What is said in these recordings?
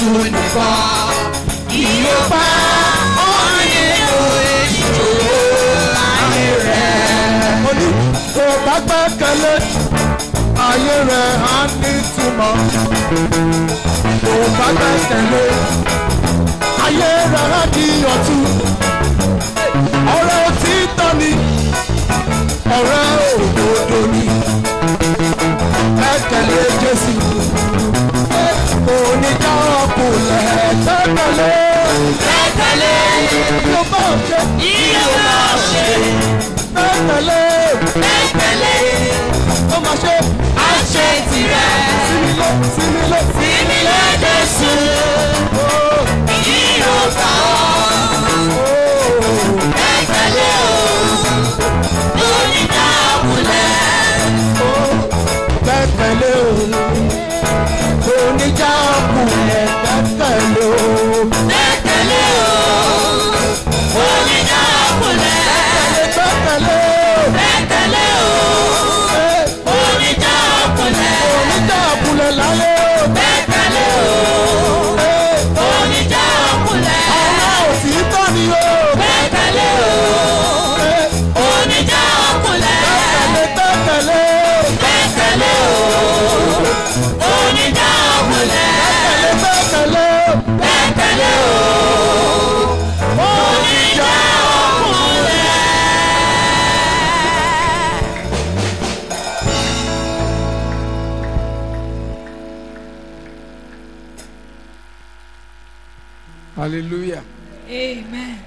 Jésù nìkan yóò bá nínú ìṣòro ayé rẹ̀. Mo ní kò bá gbẹ́kẹ̀lé ayé rẹ̀ á ní túmọ̀. Kò bá gbẹ́kẹ̀lé ayé rẹ̀ á di ọ̀tun. Ọ̀rẹ́ òtítọ́ ni, ọ̀rẹ́ òdodo ni. Gbẹ́kẹ̀lé Jésù, kò ní já ọkùnrin gbẹ́kẹ̀lé. Gbẹ́kẹ̀lé Yóò bá ṣe, yóò máa ṣe. gbẹ́kẹ̀lé. Gbẹ́kẹ̀lé Ó máa ṣe á ṣe tirẹ̀. Símílé Jésù yóò bá gbẹ́kẹ̀lé onídàáwulẹ̀. Gbẹ́kẹ̀lé o, oníjà ọkùnrin gbẹ́kẹ̀lé o. Gbẹ́kẹ̀lé onídàáwulẹ̀. Gbẹ́kẹ̀lé o, Gbẹ́kẹ̀lé onídàáwulẹ̀. oníjà ọkùnrin láyé o. Gbẹ́kẹ̀lé onídàáwulẹ̀. Ọ̀rẹ́ òtítọ́ ni o. Gbẹ́kẹ̀lé onídàáwulẹ̀. Gbẹ́kẹ̀lé. Gbẹ́kẹ̀lé onídàáwulẹ̀. Gbẹ́kẹ̀lé. Gbẹ́kẹ̀lé onídàáwulẹ̀. Hallelujah. Amen.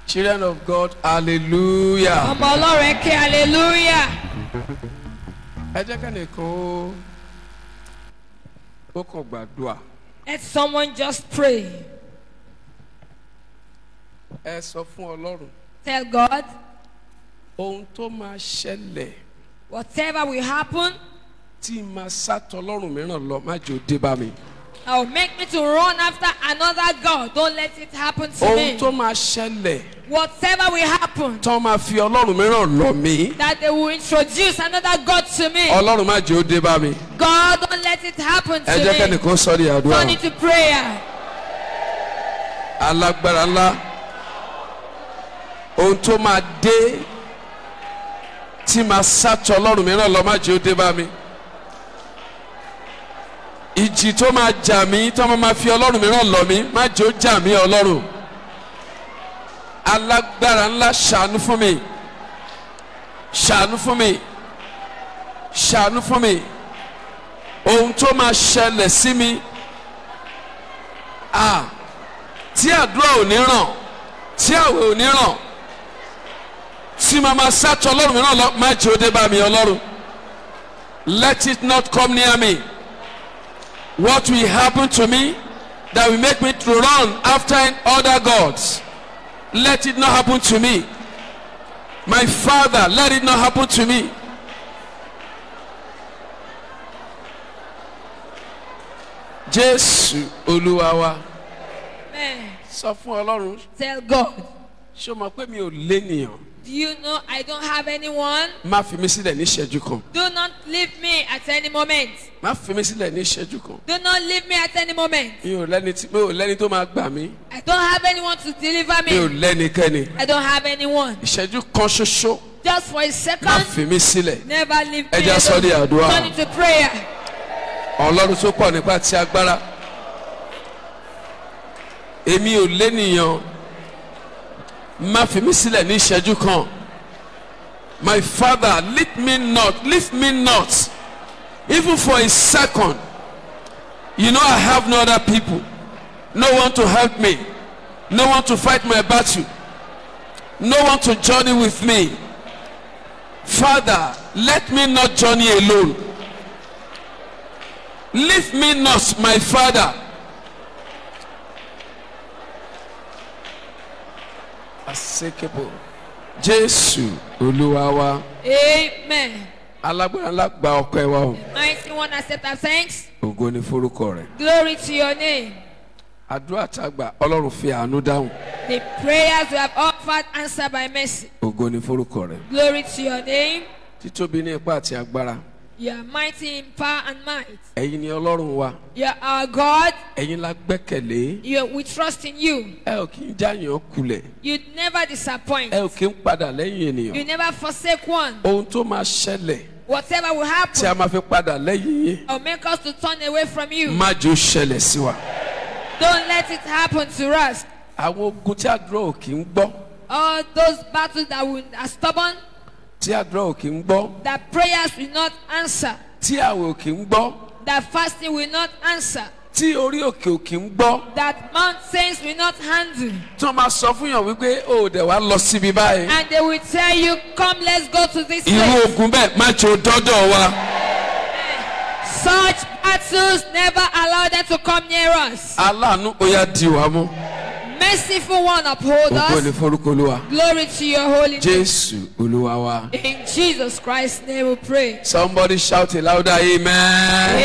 Children of God, hallelujah. Ọmọ Ọlọ́run ẹ ké hallelujah. Ẹ jẹ́ kẹ́nìkan ó kàn gbàdúrà. Let someone just pray. Ẹ sọ fún Ọlọ́run Tell God, ohun tó máa ṣẹlẹ̀ whatever will happen, tí máa sátọ Ọlọ́run mìíràn lọ má jẹ́ ó dé bá mi. that will make me to run after another God. Don't let it happen to Ohun me. tó máa ṣẹlẹ̀ Whatever will happen, tó máa fi Ọlọ́run mìíràn lọ mí. that they will introduce another God to me. Ọlọ́run má jẹ́ ó dé bá mi. God, don't let it happen Ẹ to jẹ́ me. kẹ́nìkan sọ ní àdúrà. Turn it to prayer. Alágbára ńlá. Ohun tó máa dé tí máa sátọ Ọlọ́run mìíràn lọ má jẹ́ ó dé bá mi. Ìjì tó máa jà mí tó máa fi Ọlọ́run mìíràn lọ mí má jẹ́ ó jà mí Ọlọ́run. Alágbára ńlá ṣàánú fún mi. Ṣàánú fún mi. Ṣàánú fún mi. Ohun tó máa ṣẹlẹ̀ sí mi. Tí àdúrà ò ní ràn, tí àwẹ̀ ò ní ràn, tí màmá sátọ Ọlọ́run mìíràn lọ má jẹ́ ó dé bá mi Ọlọ́run. Let it not come near me. What will happen to me that will make me to run after other gods? Let it not happen to me. My Father, let it not happen to me. Jésù Olúwa wa. Amen. Sọ fún Ọlọ́run, Tell God, ṣé o mọ̀ pé mi ò lénìyàn? do you know I don't have anyone? Má fi mí sílẹ̀ ní ìṣẹ́jú kan. Do not leave me at any moment. Má fi mí sílẹ̀ ní ìṣẹ́jú kan. Do not leave me at any moment. Mi ò lẹ́ni tó máa gbà mí. I don't have anyone to deliver Mi ò me. lẹ́nikẹ́ni. I don't have anyone. Ìṣẹ́jú kan ṣoṣo. Just for a Má second, fi mí sílẹ̀. never leave me Ẹ jẹ́ sọ ní alone. àdúrà. Turn it to prayer. Ọlọ́run tó pọ̀ nípa ti agbára. Èmi ò lénìyàn. Má fi mí sílẹ̀ ní ìṣẹ́jú kan. My Father, leave me not, even for a second. You know I have no other people, no one to help me, no one to fight my battle, no one to journey with me. Father, let me not journey alone. Leave me not, my Father. Asekebo. Jésù Olúwa wa. Amen. Alágbára ńlá gba ọpẹ́ wa o. Mighty one, accept our thanks. Ògo ni forúkọ rẹ̀. Glory to your name. Àdúrà tá a gbà Ọlọ́run fi àánú dáhùn. The prayers we have offered answered by mercy. Ògo ni forúkọ rẹ̀. Glory to your name. Títóbi ní ipá àti agbára. You are mighty in power and might. Ẹ̀yin ni Ọlọ́run wa. You are our God. Ẹ̀yin la gbẹ́kẹ̀lé. We trust in you. Ẹ ò kí ń jáyàn kulẹ̀. You never disappoint. Ẹ ò kí ń padà lẹ́yìn You ènìyàn. never forsake one. Ohun tó máa ṣẹlẹ̀ Whatever will tí a happen máa fi padà lẹ́yìn yín. or make us to turn away from you, Má jẹ́ ó ṣẹlẹ̀ sí wa. don't let it happen to us. Àwọn ogun tí àdúrà ò kí ń gbọ́. All those battles that are stubborn, Tí àdúrà ò kí ń gbọ́. that prayers will not answer, Tí àwẹ̀ ò kí ń gbọ́. that fasting will not answer, Tí orí òkè ò kí ń gbọ́. that mountains will not handle. Tí wọ́n máa sọ fún yàn wípé ó dẹ̀ wá lọ síbi báyìí. And they will tell you, come, let's go to this Irú place. ogun bẹ́ẹ̀ má jẹ́ ó dọ́dọ̀ wa. Such battles, never allow them to come near us. Aláàánú ó yá di wa mú. Merciful one, uphold Ògo ni us. forúkọ Olúwa. Glory to your holy name. Jésù Olúwa wa. In Jesus Christ's name we pray. Somebody shout a louder amen.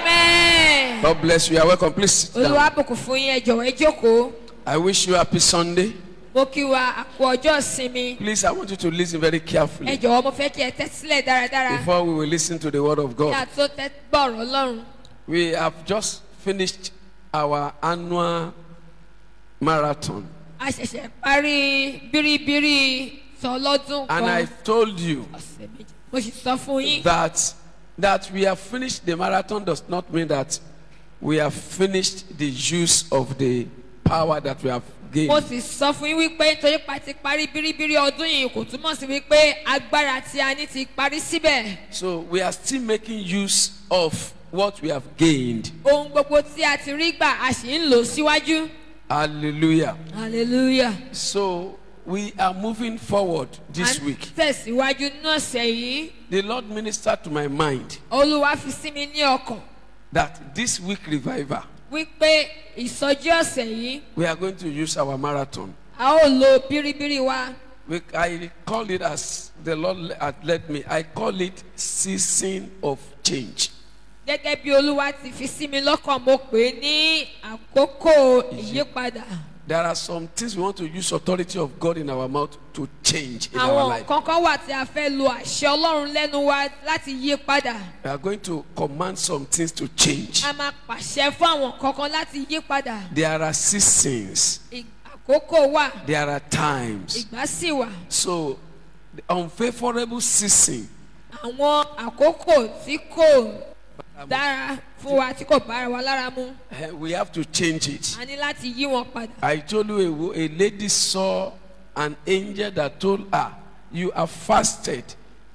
Amen. God bless you. You are welcome. Please sit down. Olúwa bùkún fún yín, ẹ jọ̀wọ́ ẹ jókòó. I wish you a happy Sunday. Mo kí wa àkú ọjọ́ ìsinmi. Please, I want you to listen very Ẹ carefully jọ̀wọ́ mo fẹ́ kí ẹ tẹ́tí sílẹ̀ dáradára. before we will listen to the word of Kí God. a tó tẹ́tí gbọ́rọ̀ Ọlọ́run. We have just finished our annual marathon. A ṣẹ̀ṣẹ̀ parí bíríbírí tọlọ́dún And I kan. told you Ọ̀sẹ̀ méjì. Mo sì sọ fún yín. that we have finished the marathon does not mean that we have finished the use of the power that we have gained. Mo sì sọ fún yín wípé nítorí pa ti parí bíríbírí ọdún yìí kò túmọ̀ sí wípé agbára tí a ní ti parí síbẹ̀. So we are still making use of what we have gained. Ohun gbogbo tí a ti rí gbà a sì ń lò síwájú. Hallelujah. Hallelujah. So we are moving forward this À ń week. tẹ̀síwájú ní ọ̀sẹ̀ yìí. The Lord ministered to my mind Olúwa fi sí mi ní ọkàn that this week revival, wípé ìsọjí ọ̀sẹ̀ yìí we are going to use our marathon. a ó lo bíríbírí wa. I call it, as the Lord had led me, I call it season of change. Gẹ́gẹ́ bí Olúwa ti fi sí mi lọ́kàn mo pè é ní àkókò ìyípadà. There are some things we want to use authority of God in our mouth to change in our Àwọn life. kankan wà tí a fẹ́ lo àṣẹ Ọlọ́run lẹ́nu wa láti yí padà. We are going to command some things to change. A máa pàṣẹ fún àwọn kankan láti yí padà. There are seasons. Àkókò wà, There are times. ìgbà sì wà. So, the unfavorable season, Àwọn àkókò tí kò dára fún wa tí kò bára wa lára mu. we have to change it. A ní láti yí wọn padà. I told you a lady saw an angel that told her, you have fasted.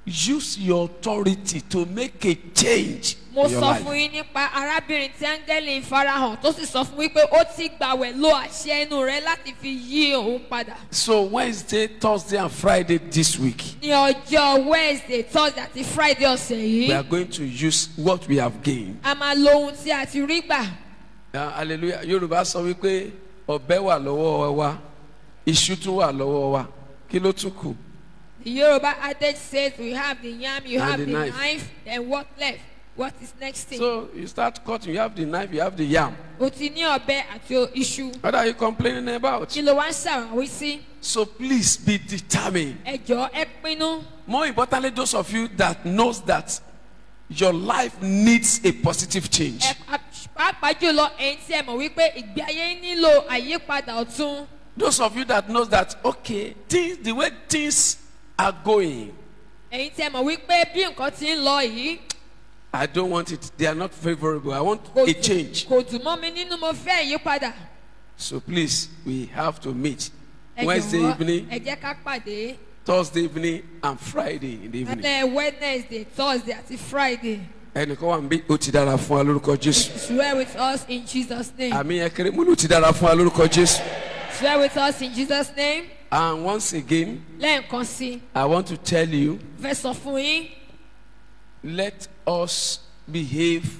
Use your authority to make a change Mo in your sọ life. fún yín nípa arábìnrin tí áńgẹ́lì ń farahàn tó sì sọ fún wípé ó ti gbàwẹ̀ lo àṣẹ ẹnu rẹ̀ láti fi yí òun padà. So Wednesday, Thursday, and Friday this week, Ní ọjọ́ Wednesday, Thursday àti Friday ọ̀sẹ̀ we are yìí, going to use what we have gained. a máa lo ohun tí a ti rí gbà. Hallelujah. Yorùbá sọ wípé ọ̀bẹ wà lọ́wọ́ wa, iṣu tún wà lọ́wọ́ wa. Kí ló tún kù? The Yoruba adage says we have the yam, you And have the the knife. knife, then what left? What is next thing? So you start cutting. You have the knife, you have the yam. O ti ní ọ̀bẹ àti iṣu. What are you complaining about? Kí ló wá ń ṣàwáwí sí? So please be determined. Ẹ jọ̀ọ́ ẹ pinnu. More importantly, those of you that knows that your life needs a positive change. Pàápàá jùlọ ẹ̀yin tí ẹ mọ̀ wípé ìgbé ayé nílò àyípadà ọ̀tun. Those of you that knows that, okay, the way things are going, Ẹ̀yin tí ẹ mọ̀ wípé bí nǹkan ti ń lọ yìí I don't want it. They are not favorable. I want kò a change. kò dùn mọ́ mi nínú, mo fẹ́ ìyípadà. So please, we have to meet Ẹ Wednesday jọ̀wọ́, evening, ẹ jẹ́ ká pàdé Thursday evening, and Friday in the evening. alẹ́ Wednesday, Thursday àti Friday. Ẹnìkan wà ń bí ó ti dára fún wa lórúkọ Jésù. Swear with us in Jesus' name. Àmì ẹ̀kẹ́rẹ́ mo ló ti dára fún wa lórúkọ Jésù. Swear with us in Jesus' name. And once again, Lẹ́ẹ̀kan sí, I want to tell you, fẹ́ sọ fún yín. let us behave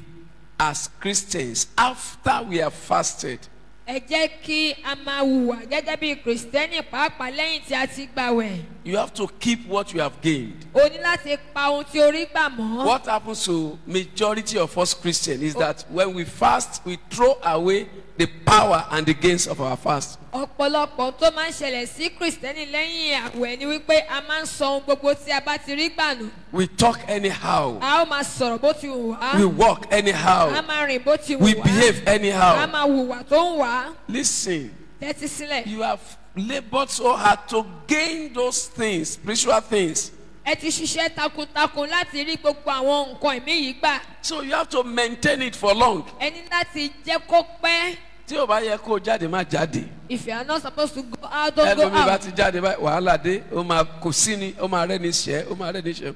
as Christians after we have fasted. Ẹ jẹ́ kí a máa hùwà gẹ́gẹ́ bí Kìrìsìtẹ́nì pàápàá lẹ́yìn tí a ti gbàwẹ̀. you have to keep what you have gained. O ní láti pa ohun tí o rí gbà mọ́. What happens to majority of us Christians is that when we fast, we throw away the power and the gains of our fast. Ọ̀pọ̀lọpọ̀ tó máa ń ṣẹlẹ̀ sí Kristẹni lẹ́yìn àwẹ̀ ni wípé a máa ń sọ ohun gbogbo tí a bá ti rí gbà nù. We talk anyhow. A ó máa sọ̀rọ̀ bó ti wù wá. We walk A anyhow. máa rìn bó ti wù We wá. behave A anyhow. máa hùwà tó ń wá. Listen, Tẹ́tí sílẹ̀. you have labored so hard to gain those things, spiritual things. Ẹ ti ṣiṣẹ́ takuntakun láti rí gbogbo àwọn nǹkan ẹ̀mí yìí gbà. So you have to maintain it for long. Ẹ ní láti jẹ́ kó pẹ́. Tí o bá yẹ kó o jáde, má jáde. If you are not supposed to go out, don't go Ẹlòmíì bá out. ti jáde báyìí, wàhálà dé, ó máa kò sí ni, ó máa rẹ́ni ṣẹ́, ó máa rẹ́ni ṣẹ́.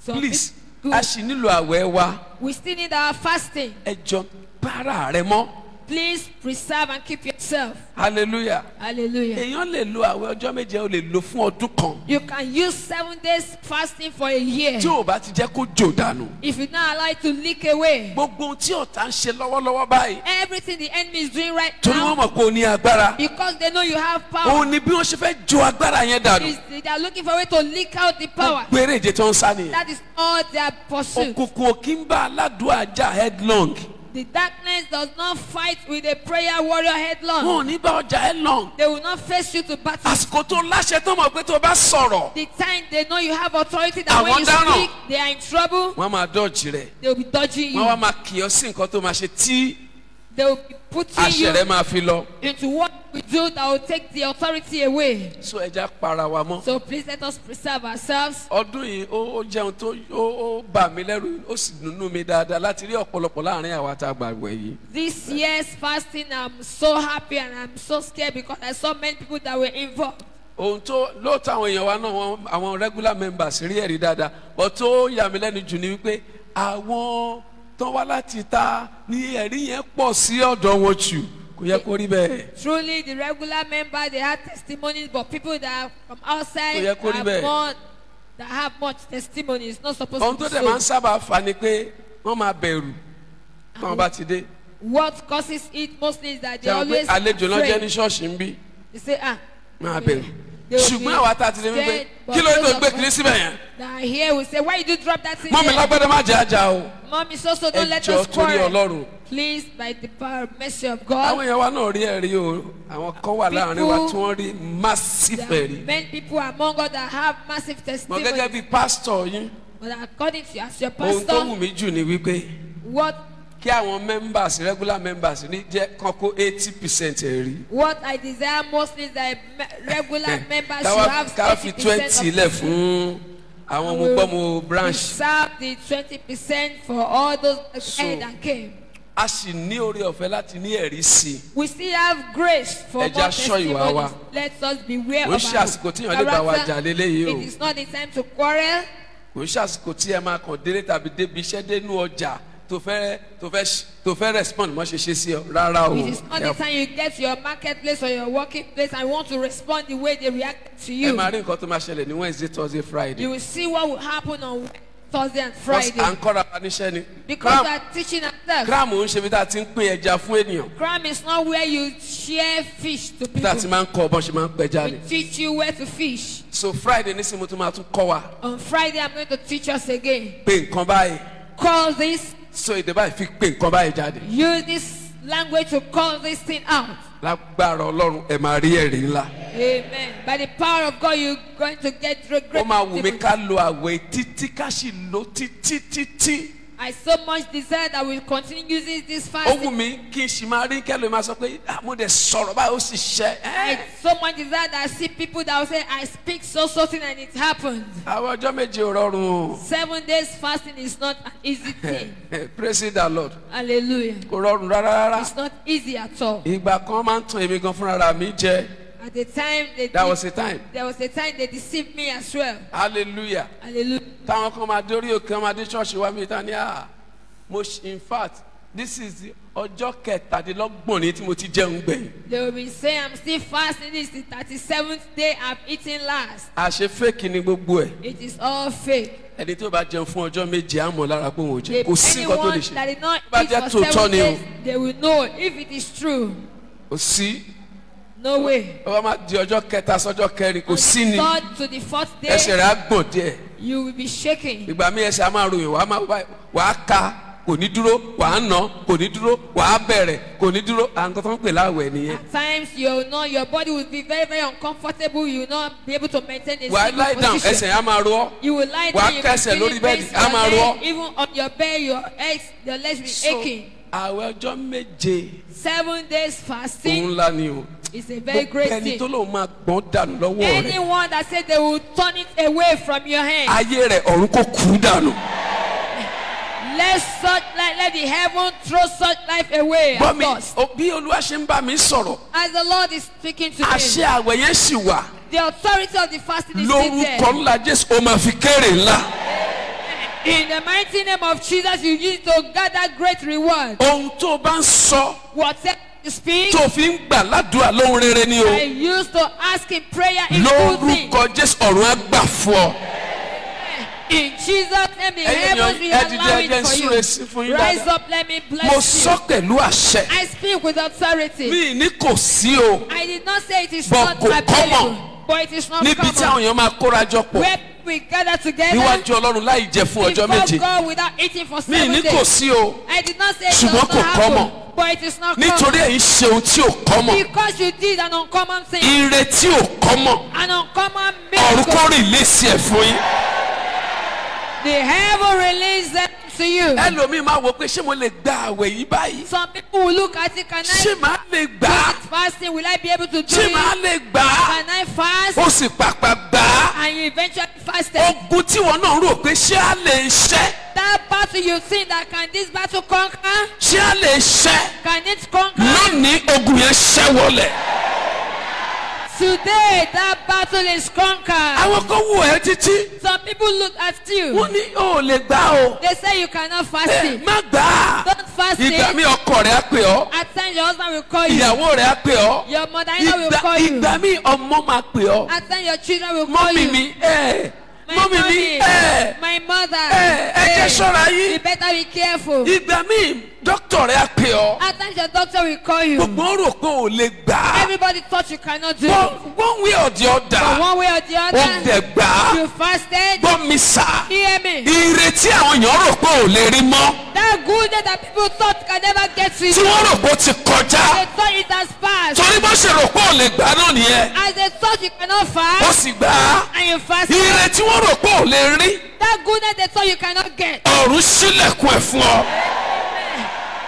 Some Please, people- a sì nílò àwẹ̀ wa. We still need our fasting. Ẹ jọ para rẹ mọ́. Please preserve and keep yourself. Hallelujah. Hallelujah. Èèyàn lè lo àwẹ̀ ọjọ́ méje, ó lè lo fún ọdún kan. You can use 7 days fasting for a year. Tí o bá ti jẹ́ kó jò dànù. If you not allow it to leak away. Gbogbo ohun tí ọ̀tá ń ṣe lọ́wọ́lọ́wọ́ báyìí. Everything the enemy is doing right Torí wọ́n now, mọ̀ pé o ní agbára. because they know you have power, Òun ni bí wọ́n ṣe fẹ́ jo agbára yẹn dànù. they are looking for a way to leak out the power. Gbére ìje tó ń sá nìyẹn. That is all their pursuit. Òkùnkùn ò kí ń bá aládùúgbò àjà headlong. The darkness does not fight with a prayer warrior Wọn headlong. ò ní bá ọjà headlong. They will not face you to battle. Àsìkò tó láṣẹ tó mọ̀ pé tó bá sọ̀rọ̀. The time they know you have authority, that when you Àwọn dáràn. speak, they are in trouble. Wọ́n máa dọ́ọ̀jì rẹ̀. They will be dodging Wọ́n wá you. máa kì ọ́ sí nǹkan tó máa ṣe tí They will be putting àṣẹ rẹ̀ you máa fi lọ. into what we do that will take the authority away. So ẹja para wa mọ́. So please let us preserve ourselves. Ọdún yìí ó jẹun tó ó bà mí lẹ́rù ó sì dùnnú mi dáadáa láti rí ọ̀pọ̀lọpọ̀ láàrin àwa tá a gbàgbọ́ yìí. This year's fasting, I'm so happy and I'm so scared because I saw many people that were involved. Ohun tó lóòótọ́ àwọn èèyàn wa náà àwọn regular members rí ẹ̀rí dáadáa but tó yà mí lẹ́nu jù ni wípé àwọn tó wá láti ta ní ẹ̀rí yẹn pọ̀ sí ọ̀dọ̀ wọn jù kò yẹ kó rí bẹ́ẹ̀. Truly, the regular members, they had testimonies, but people that are from outside Kò yẹ kó rí bẹ́ẹ̀. that have much testimony is not supposed Ohun to tó be dẹ̀ máa ń so. sábà fà ni pé wọ́n máa bẹ̀rù tí wọ́n bá ti dé. What causes it mostly is that they Ṣé àwọn pé always àlejò náà jẹ́ ní afraid. ṣọ́ọ̀ṣì ń bí They say, máa bẹ̀rù. they will Ṣùgbọ́n be àwa tá a ti dé wípé scared, but kí ló dé tó those gbé of kiri us síbẹ̀ yẹn. that are here will say, why did you drop that thing Mọ́mi there? lágbádá má jẹ́ ajá o. Mommy, so don't let Ẹjọ́ us torí quarrel. Ọlọ́run. Please, by the power and mercy of Àwọn God, èèyàn wa náà rí ẹ̀rí o. Àwọn kan wà láàrin wa tí wọ́n rí massive there are ẹ̀rí. many people among us that have massive Mo testimonies. gẹ́gẹ́ bí pásítọ̀ yín. But according to you, as your Ohun tó wù pastor, mí jù ni wípé what kí àwọn members regular members ní jẹ́ kan kó 80% ẹ̀rí. I desire mostly is that regular members should Káwá have ká fi 20 lẹ̀ 80% fún àwọn mo gbọ́ mo branch. reserve the 20% for all those So, that came. A sì ní oore ọ̀fẹ́ láti ní ẹ̀rí sí i. We still have grace for Ẹ more jẹ́ aṣọ́ ìwà wa. testimonies. Let us beware Kò ń of ṣe our àsìkò tí èèyàn lè bá wa jà character. léléyìí o. It is not the time to quarrel. Kò ń ṣàsìkò tí ẹ máa kàn délé tàbí débi iṣẹ́ dénú ọjà tó fẹ́ respond mọ́ ṣe ṣe sí ọ rárá o. It is not the time you get to your marketplace or your working place and want to respond the way they react to Ẹ you. máa rí nǹkan tó máa ṣẹlẹ̀ ní Wednesday, Thursday, Friday. You will see what will happen on Thursday and Because à ń Friday. kọ́ra wa níṣẹ́ ni. Because we are teaching ourselves. Kram ń ṣe bí tá a ti ń pín ẹja fún ènìyàn. Crime is not where you share fish to Bí tá a ti people. máa ń kọ́ ọbọ̀n ṣe máa ń pẹja ni. We teach you where to fish. So Friday nísìnyí mo tún máa tún kọ́ wa On Friday, I'm going to teach us again. pé nǹkan báyìí. Call this, So èdè báyìí fi pé nǹkan báyìí jáde. use this language to call this thing out. Lágbára Ọlọ́run ẹ máa rí ẹ̀rí ńlá. Amen. By the power of God, you're going to get great Ó máa wù mí testimony. ká lo àwẹ̀ títí ká sì lo títí. I so much desire that we'll continue using this Ó wù fasting. mí kí n sì máa rí kẹ́lò máa sọ pé mo dẹ̀ sọ̀rọ̀ báyìí ó sì ṣẹ. I so much desire that I see people that will say, I speak so thing and it happened. Àwọn ọjọ́ méje ò rọrùn o. 7 days fasting is not an easy thing. Praise the Lord. Hallelujah. Kò rọrùn rárá. It's not easy at all. Ìgbà kan máa ń tan èmi gan fúnra mi jẹ. At the time, That was the time. there was a time they deceived me as well. Hallelujah. Hallelujah. Táwọn kan máa dé orí òkè wọn máa dé ṣọ́ọ̀ṣì wa mi tán ní in fact this is the ọjọ́ kẹtàdínlọ́gbọ̀n ní tí mo ti jẹun gbẹ̀yìn. They will be saying, I'm still fasting. This is the 37th day I've eaten last. Àṣé fake ni gbogbo ẹ̀. It is all fake. Ẹni tó bá jẹun fún ọjọ́ méje á mọ̀ lára pé òun ò jẹ. Kò sí nǹkan tó lè Anyone ṣe. that did not Bá eat jẹ́ for tòótọ́ 7 ni o. days, they will know if it is true. Kò sí. No way. Ó máa di ọjọ́ kẹta sọ́jọ́ kẹrin kò sí ni. Third to the fourth day, Ẹsẹ̀ rẹ̀ á gbọ̀n díẹ̀. you will be shaking. Ìgbà mi ẹsẹ̀ á máa ròyìn wàá ka kò ní dúró wàá nà kò ní dúró wàá bẹ̀rẹ̀ kò ní dúró. À ń kọ́ tó ń pè láwẹ̀ nìyẹn. At times, you know, your body will be very, very uncomfortable. You will not be able to maintain a Wàá lie stable down position. ẹsẹ̀ á máa ro ọ́. You will lie Wàá down, you can kẹsẹ̀ feel lórí it bẹ́ẹ̀dì, pains á your máa ro ọ́. leg. Even on your bed, your legs will be So aching. àwẹ̀ ọjọ́ méje 7 days òun fasting ńlá ni o. is a very Gbogbo great ẹni thing. tó lòun máa gbọ́n dànù lọ́wọ́ rẹ̀. Anyone that said they will turn it away from your hand, Ayé rẹ̀ ọ̀run kò kú dànù. let the heaven throw such life away. Bọ́ Of mi course. bí Olúwa ṣe ń bá mi sọ̀rọ̀. As the Lord is speaking to me, Àṣẹ àwẹ̀ yẹn sì wà. the authority of the fasting is still Lórúkọ there. ńlá Jésù ó máa fi kéré ńlá. In the mighty name of Jesus, you use to gather great reward. Ohun tó o bá ń sọ Whatever you speak, tó o fi ń gbà ládùúrà lóhun rere ni o. I used to ask in prayer in good things. Lórúkọ Jésù ọ̀run á gbà fún ọ. In Jesus' name, the Ẹ̀yin heavens will ẹ dìde allow ẹ jẹ́ it for súre you. sí fún yín Rise dáadáa. up, let me Mo bless sọ you. pẹ̀lú àṣẹ. I speak with authority. Mi ní kò sí o. I did not say it is But not kò available, common. but it is not Níbi tí àwọn common. èèyàn máa kóra jọ pọ̀. Where we gather together Níwájú Ọlọ́run láì jẹ fún ọjọ́ before méje. God without eating for Mi 7 ní kò days. sí o. I did not say it Ṣùgbọ́n does kò not happen, common. but it is not Nítorí common. ẹ̀yin ṣe ohun tí ò kọ́mọ̀. Because you did an uncommon thing, Ire tí ò kọ́mọ̀. an uncommon Ọ̀run miracle. kó rìlíìsì ẹ̀ fún yín. The heaven release them to you. Ẹlòmíì máa wò pé ṣé mo lè gba àwẹ̀ yìí báyìí? Some people will look at it, can I Ṣé màá lè gbà do á? it fasting? Will I be able to do Ṣé màá it? lè gbà á? Can I fast? Ó sì pàpà gbà á. And you eventually fasted. Ogun tí wọn náà rò pé ṣé á lè ṣẹ́? That battle you think that can this battle conquer? Ṣé á lè ṣẹ́? Can it conquer? Lónìí ogun yẹn ṣẹ́ wọlẹ̀. Today that battle is conquered. Àwọn kan wò ẹ́ títí. Some people look at you. Wọ́n ní o ò lè gbà o. They say you cannot fast Ẹ it. má gbà á. Don't fast Ìgbà it. mi ọkọ rẹ̀ á pè ọ́. At times your husband will call you. Ìyàwó rẹ̀ á pè ọ́. Your mother-in-law will call you. Ìgbà mi ọmọ máa pè ọ́. At times your children will call Mọ́mì you. mi My mọ́mì mi mommy, my mother. ẹ jẹ́ Hey, ṣọ́ra you yín. better be careful. Ìgbà mi dókítà rẹ̀ á pè ọ́. At times your doctor will call you. Gbogbo ń rò pé ò lè gbà á. Everybody thought you cannot do it. One way or the But other, one way or the ó other, dẹ̀ gbà á. you fasted. Gbọ́ mi sà. Hear me. Ìrètí àwọn èèyàn rò pé ò lè rí mọ́. That goodness that people thought can never get to Tí you. wọ́n rò pé ó ti kọjá. They thought it has passed. Torí bó ṣe rò pé ò lè gbà náà nìyẹn. As they thought you cannot Ó fast sì gbà á. and you fasted. Ìrètí wọ́n rò pé ò lè rí. That goodness they thought you cannot get. Ọ̀run ṣílẹ̀kùn ẹ̀ fún ọ.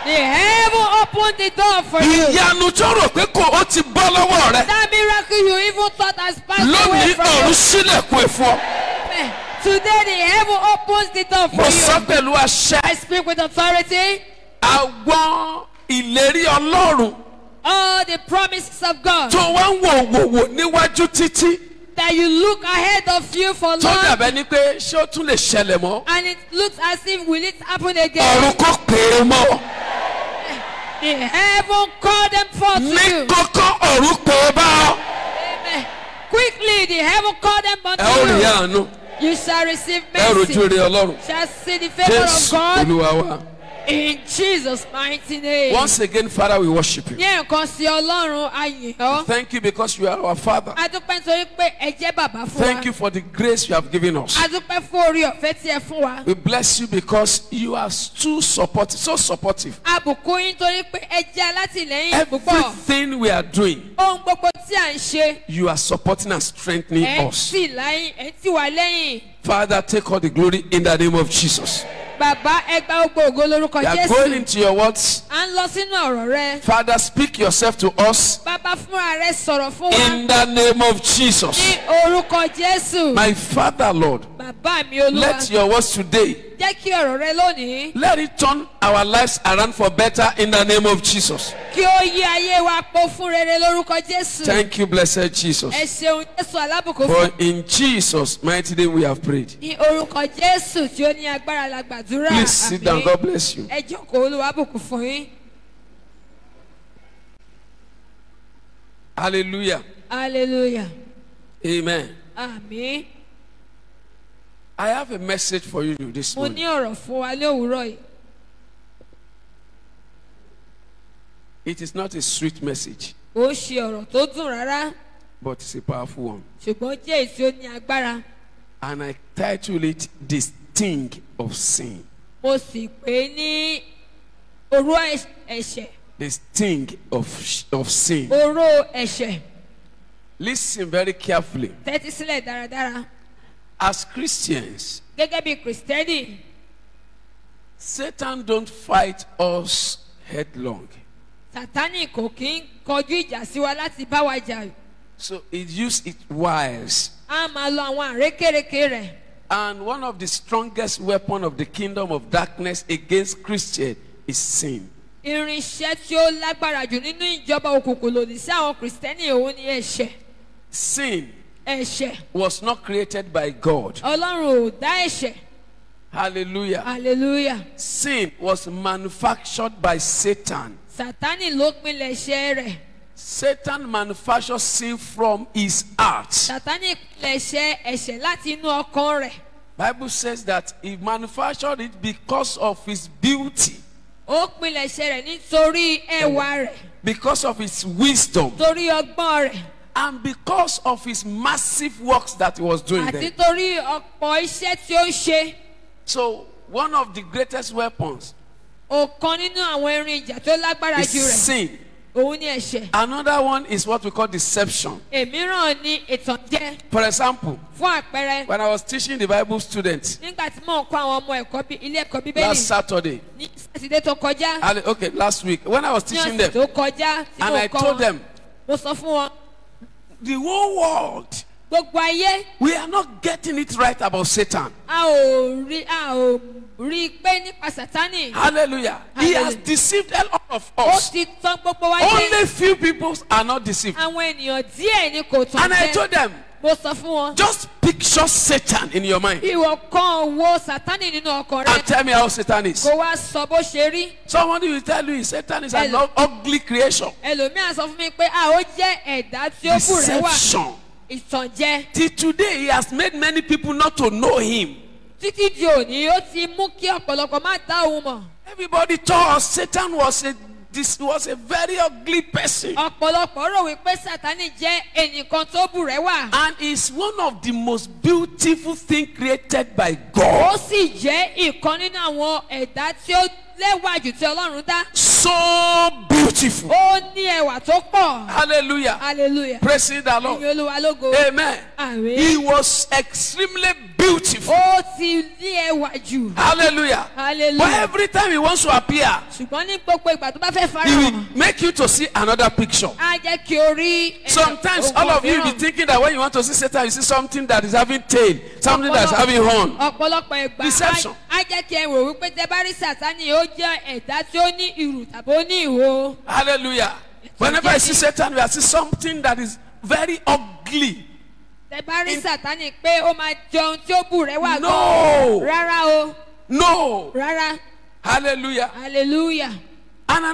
The heaven opened the door for you. Ìyanu tó rò pé ó ti bọ́ lọ́wọ́ rẹ̀. That miracle you even thought has passed away Lónìí from ọ̀run you. ṣílẹ̀kùn ẹ̀ fún ọ. Today the heaven opens the door Mo for sọ you. pẹ̀lú àṣẹ. I speak with authority. Àwọn ìlérí Ọlọ́run All the promises of God tó wá ń wò níwájú títí. that you look ahead of you for Tó long, dàbẹ́ ni pé ṣé ó tún lè ṣẹlẹ̀ mọ́. and it looks as if will it happen again? Ọ̀run kò pè é mọ́. The heaven called them forth Ní to you. kọ́kọ́ ọ̀run pè é bá ọ. Amen. Quickly, the heaven called them Ẹ ó rí unto you. àánú. You shall receive Ẹ rojú mercy. rí Ọlọ́run. Shall see the favor of Jésù God Olúwa wa. in Jesus' mighty name. Once again, Father, we worship you. Ní ẹ̀kan sí Ọlọ́run ayìn ọ́. Thank you because you are our Father. A dúpẹ́ nítorí pé ẹ jẹ́ bàbá fún wa. Thank you for the grace you have given us. A dúpẹ́ fún orí ọ̀fẹ́ tí ẹ fún wa. We bless you because you are too supportive, so supportive. A bùkún yín torí pé ẹ jẹ́ alátìlẹ́yìn púpọ̀. Everything we are doing, Ohun gbogbo tí à ń ṣe, you are supporting and strengthening ẹ ń us. tì láyìn, ẹ ń tì wá lẹ́yìn. Father, take all the glory in the name of Jesus. Bàbá ẹ gba gbogbo ògo lórúkọ You are going Jésù. into your words. À ń lọ sínú ọ̀rọ̀ rẹ. Father, speak yourself to us Bàbá fúnra rẹ sọ̀rọ̀ fún wa. in the name of Jesus. Ní orúkọ Jésù. My Father, Lord, Bàbá mi Olúwa. let your words today, Jẹ́ kí ọ̀rọ̀ rẹ lónìí. let it turn our lives around for better in the name of Jesus. Kí ó yí ayé wa po fún rere lórúkọ Jésù. Thank you, blessed Jesus. Ẹ ṣeun Jésù alábùkún For fún. in Jesus' mighty name we have prayed. Ní orúkọ Jésù tí ó ní agbára la gbàdúrà. Please sit down. God bless you. Ẹ jókòó Olúwa bùkún fún yín. Hallelujah. Hallelujah. Amen. Àmín. I have a message for you this Mo ní morning. ọ̀rọ̀ fún wa ní òwúrọ̀ yìí. It is not a sweet message. kò ṣe ọ̀rọ̀ tó dùn rárá but it's a powerful one. ṣùgbọ́n jẹ́ èyí tí ó ní agbára. And I title it The Sting of Sin. Mo sì pè é ní oró ẹ̀ṣẹ̀. The sting of sin. Oró ẹ̀ṣẹ̀. Listen very carefully. Tẹ́tí sílẹ̀ dáradára. As Christians, Gẹ́gẹ́ bí Kristẹni, Satan don't fight us headlong. Sátánì kò kí ń kọjú ìjà sí wa láti bá wa jà. So it uses its wiles. A máa lo àwọn àrékérekè rẹ̀. And one of the strongest weapons of the kingdom of darkness against Christians is sin. Irinṣẹ́ tí ó lágbára jù nínú ìjọba òkùnkùn lòdì sí àwọn Kristẹni òun ni ẹ̀ṣẹ̀. Sin Ẹ̀ṣẹ̀. was not created by God. Ọlọ́run ò dá ẹ̀ṣẹ̀. Hallelujah. Hallelujah. Sin was manufactured by Satan. Sátánì ló pinlẹ̀ ẹ̀ṣẹ̀ rẹ̀. Satan manufactures sin from his heart. Sátánì pinlẹ̀ ẹ̀ṣẹ̀ láti inú ọkàn rẹ̀. Bible says that he manufactured it because of his beauty, Ó pinlẹ̀ ẹ̀ṣẹ̀ rẹ̀ nítorí ẹwà rẹ̀. because of his wisdom, Torí ọgbọ́n rẹ̀. and because of his massive works that he was doing Àti there. torí ọ̀pọ̀ iṣẹ́ tí ó ṣe. So one of the greatest weapons Ọ̀kan nínú àwọn irin ìjà tó lágbára is jù rẹ̀. sin. Òun ni ẹ̀ṣẹ̀. Another one is what we call deception. Èmíràn ni ìtànjẹ. For example, Fún àpẹẹrẹ, when I was teaching the Bible students nígbà tí mò ń kọ́ àwọn ọmọ ẹ̀kọ́ ilé ẹ̀kọ́ Bíbélì last Saturday, ní Sátidé tó kọjá, okay, last week, when I was ní teaching ọ̀sẹ̀ them, tó kọjá tí and mo I kọ́ told wọn, them, mo sọ fún wọn, the whole world, gbogbo ayé we are not getting it right about Satan. a ò rí i pé nípa Sátánì. Hallelujah. He has Hallelujah. deceived a lot of Ó us. ti tán gbogbo wa jẹ. Only few people are not deceived. Àwọn ènìyàn díẹ̀ ni kò tán And I jẹ. told them, Mo sọ fún wọn. just picture Satan in your mind Ìwọ kan wo Sátánì nínú ọkàn and rẹ. tell me how Satan is. Kò wá sọ bó ṣe rí. Somebody will tell you Satan is an Hello. ugly creation. Ẹlòmíràn sọ fún mi pé ó jẹ́ ẹ̀dá tí ó bùrẹ́wà. Deception. Ìtànjẹ. Till today, he has made many people not to know him. Títí di òní ó ti mú kí ọ̀pọ̀lọpọ̀ má dá òun mọ̀. Everybody thought Satan was a very ugly person. Ọ̀pọ̀lọpọ̀ rò wípé Sátánì jẹ́ ẹnìkan tó bùrẹ́wà. And is one of the most beautiful things created by Ó God. sì jẹ́ ìkan nínú àwọn ẹ̀dá tí ó lẹ́wà jù tí Ọlọ́run dá. So beautiful. Ó ní ẹwà tó pọ̀. Hallelujah. Hallelujah. Praise the Ìyìn Lord. Olúwa lógo. Amen. Àmín. He was extremely beautiful. Ó ti ní ẹwà jù. Hallelujah. But Hallelujah. every time he wants to appear, Ṣùgbọ́n ní gbogbo ìgbà tó bá fẹ́ he will farahàn, make you to see another picture. á jẹ́ kí o rí Sometimes all of you be thinking that when you want to see Satan, you see something that is having tail, something that is having horn. Ọ̀pọ̀lọpọ̀ ìgbà Deception. á jẹ́ kí ẹ rò wípé tẹ bá rí Sátánì ó jẹ́ ẹ̀dá tí ó ní ìrù tàbí ó ní ìhó. Hallelujah. Whenever I see Satan, we see something that is very ugly. Tẹ bá rí Sátánì pé ó máa jẹ ohun tí ó bùrẹ́wà No. gan. Rárá o. No. Rárá. Hallelujah. Hallelujah. And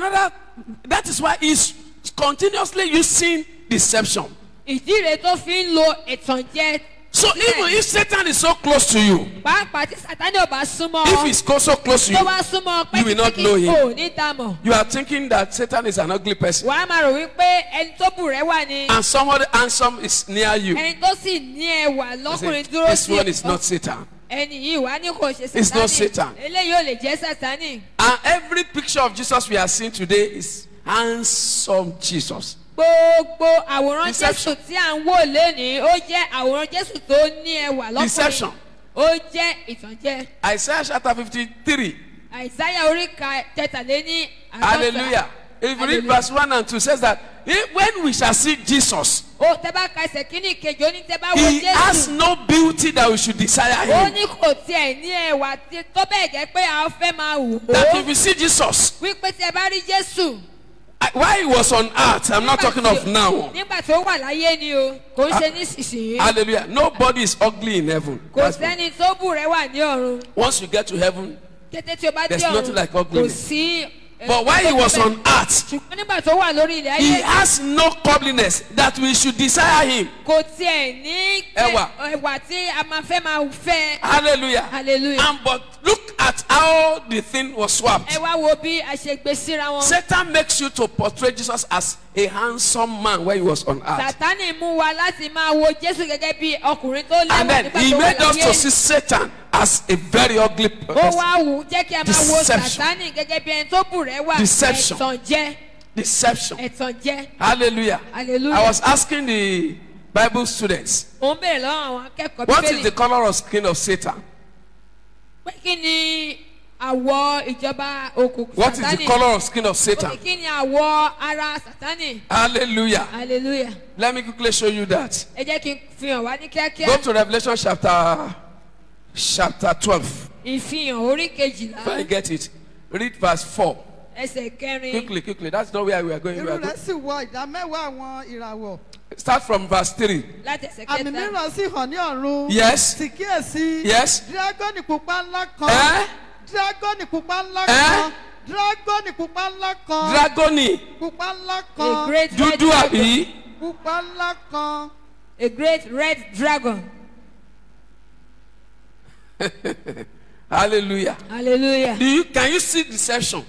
that is why he's continuously using deception. Ìdí rẹ̀ tó fi ń lo ìtànjẹ. So even if Satan is so close to you, Pàápàá tí Sátánì ò bá súnmọ́ if ọ, he's so close to tó you, bá súnmọ́ ọ you will not know pẹ́kípẹ́kí him. ò ní dámọ̀. you are thinking that Satan is an ugly person Wàá máa rò wípé ẹni tó bùrẹ́wà ni. and somebody handsome is near you. Ẹni tó sì ní ẹwà You lọ́kùnrin say, dúró this sí one is not Satan. ẹni yìí wá ní kò ṣe It's not Satan. Eléyìí ò lè jẹ́ Sátánì. And every picture of Jesus we are seeing today is handsome Jesus. Gbogbo àwòrán Deception. Jésù tí à ń wò lénìí ó jẹ́ àwòrán Jésù tó ní ẹwà lọ́kùnrin. Deception. Ó jẹ́ ìtànjẹ. Isaiah chapter 53. Àìsáyà orí kẹtàléní àádọ́ta. Hallelujah. If you read verse 1 and 2, it says that when we shall see Jesus, Ó tẹ́ bá ka ẹsẹ̀ kínní kejì ó ní tẹ́ bá wo he has Jésù. no beauty that we should desire Ó him. ní kò tiẹ̀ ní ẹwà tó bẹ́ẹ̀ jẹ́ pé a fẹ́ máa wò That ó. if you see Jesus, Wípé tí ẹ bá rí Jésù. while he was on earth, I'm not talking of now. Nígbà tó wà láyé ni o, kò ń ṣe nísinsìnyí. Hallelujah. Nobody is ugly in heaven. Kò That's one. sẹ́ni tó bùrẹ́wà ní ọ̀run. Once you get to heaven, Kété tí o bá dé There's nothing ọ̀run, like kò ugliness. sí But while he was on earth, ṣùgbọ́n nígbà tó wà lórí ilẹ̀ he ayé has no comeliness that we should desire him. kò tiẹ̀ ní Ẹwà. ẹwà tí a máa fẹ́. Hallelujah. Hallelujah. And but look at how the thing was swapped. ẹ wá wo bí a ṣe gbé síra wọn. Satan makes you to portray Jesus as a handsome man when he was on earth. Sátánì mú wa láti máa wo Jésù gẹ́gẹ́ bí ọkùnrin tó And lẹ́wà then nígbà he tó wà made us to láyé. see Satan as a very ugly Ó person. wá wù jẹ́ kí a máa wo Deception. Sátánì gẹ́gẹ́ bí ẹni tó bùrẹ́wà. Deception. Deception. Deception. Hallelujah. Hallelujah. I was asking the Bible students, Mo ń bèrè lọ́wọ́ àwọn akẹ́kọ̀ọ́ what is Bíbélì the color of skin of Satan? pé kí ni àwọ̀ ìjọba òkùnkùn What is the Sátánì? color of skin of Ó Satan? ní kí ni àwọ̀ ara Sátánì? Hallelujah. Hallelujah. Let me quickly show you that. Ẹ jẹ́ kí n fi hàn wá ní kíákíá. Go to Revelation chapter 12. Ìfihàn orí If I kejìlá get it, read verse 4. ẹsẹ̀ kẹrin. Quickly. That's not where we are going. We irú are rẹ̀ going. sì wọ ìdá mẹ́wàá àwọn ìràwọ̀. Start from verse 3. Láti ẹsẹ̀ àmì kẹta. mìíràn sì hàn ní ọ̀run. Yes. sì kíyèsí. Yes. dírágọ́nì pupa ńlá kan. Eh? dírágọ́nì pupa ńlá Eh? kan. dírágọ́nì pupa ńlá kan. Dragoni. pupa ńlá A kan. great red Dúdú dragon. àbí? pupa ńlá kan. A great red dragon. Hallelujah. Hallelujah. Can you see deception?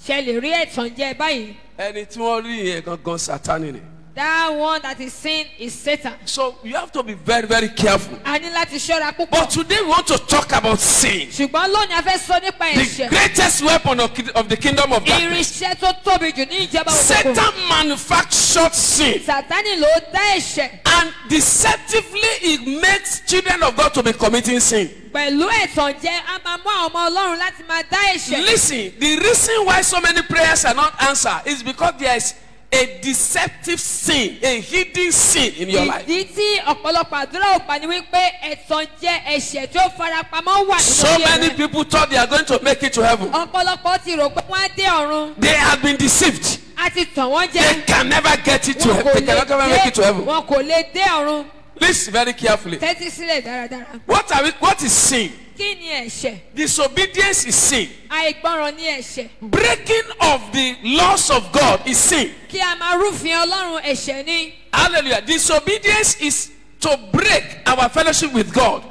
Ṣé lè rí ẹ̀tàn jẹ báyìí? Ẹni tí wọ́n rí yẹn gangan Sátánì ni. That one that is sin is Satan. So you have to be very, very careful. A ní láti ṣọ́ra But púpọ̀. today we want to talk about sin. Ṣùgbọ́n lónìí a fẹ́ sọ nípa The ẹ̀ṣẹ̀. greatest weapon of the kingdom of darkness. Irinṣẹ́ tó tóbi jù ní ìjọba òkùnkùn. Satan manufactured sin. Sátánì ló dá ẹ̀ṣẹ̀. And deceptively it makes children of God to be committing sin. Pẹ̀lú ẹ̀tàn jẹ, a máa mú àwọn ọmọ Ọlọ́run láti máa dá ẹ̀ṣẹ̀. Listen, the reason why so many prayers are not answered is because there is a deceptive sin, a hidden sin in your life. Ìdí tí ọ̀pọ̀lọpọ̀ àdúrà ò gbà ni wípé ẹ̀tàn jẹ ẹ̀ṣẹ̀ tí ó farapamọ́ wà nínú So ayé many rẹ̀. people thought they are going to make it to heaven. Ọ̀pọ̀lọpọ̀ ti rò pé wọ́n á dé ọ̀run. They have been deceived. A ti tàn wọ́n They jẹ. can never get it to Wọn heaven. kò They can never make it to heaven. wọn kò lè dé ọ̀run. Listen very carefully. Tẹ́tí sílẹ̀ dáradára. What is sin? Kí ni ẹ̀ṣẹ̀? Disobedience is sin. Àìgbọràn ni ẹ̀ṣẹ̀. Breaking of the laws of God is sin. Kí a máa rúfin Ọlọ́run ẹ̀ṣẹ̀ ni. Hallelujah. Disobedience is to break our fellowship with God.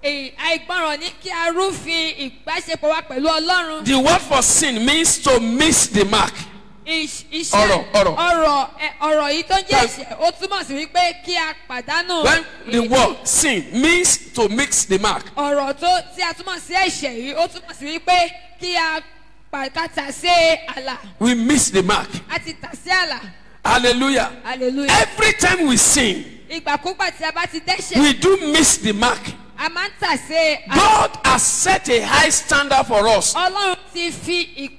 Àìgbọràn ni kí a rúfin ìbáṣepọ̀ wa pẹ̀lú Ọlọ́run. The word for sin means to miss the mark. Iṣẹ́ ọ̀rọ̀ yìí tó jẹ́ ẹ̀ṣẹ̀ ó túmọ̀ sí wípé kí a pàdánù. When the word sin means to mix the mark. Ọ̀rọ̀ tí a túmọ̀ sí ẹ̀ṣẹ̀ yìí ó túmọ̀ sí wípé kí a tà sí àlà. We miss the mark. A ti tà sí àlà. Hallelujah. Hallelujah. Every time we sin, Ìgbàkúgbà tí a bá ti dẹ́ṣẹ̀. we do miss the mark. A máa ń tà sí àlà. God has set a high standard for us. Ọlọ́run ti fi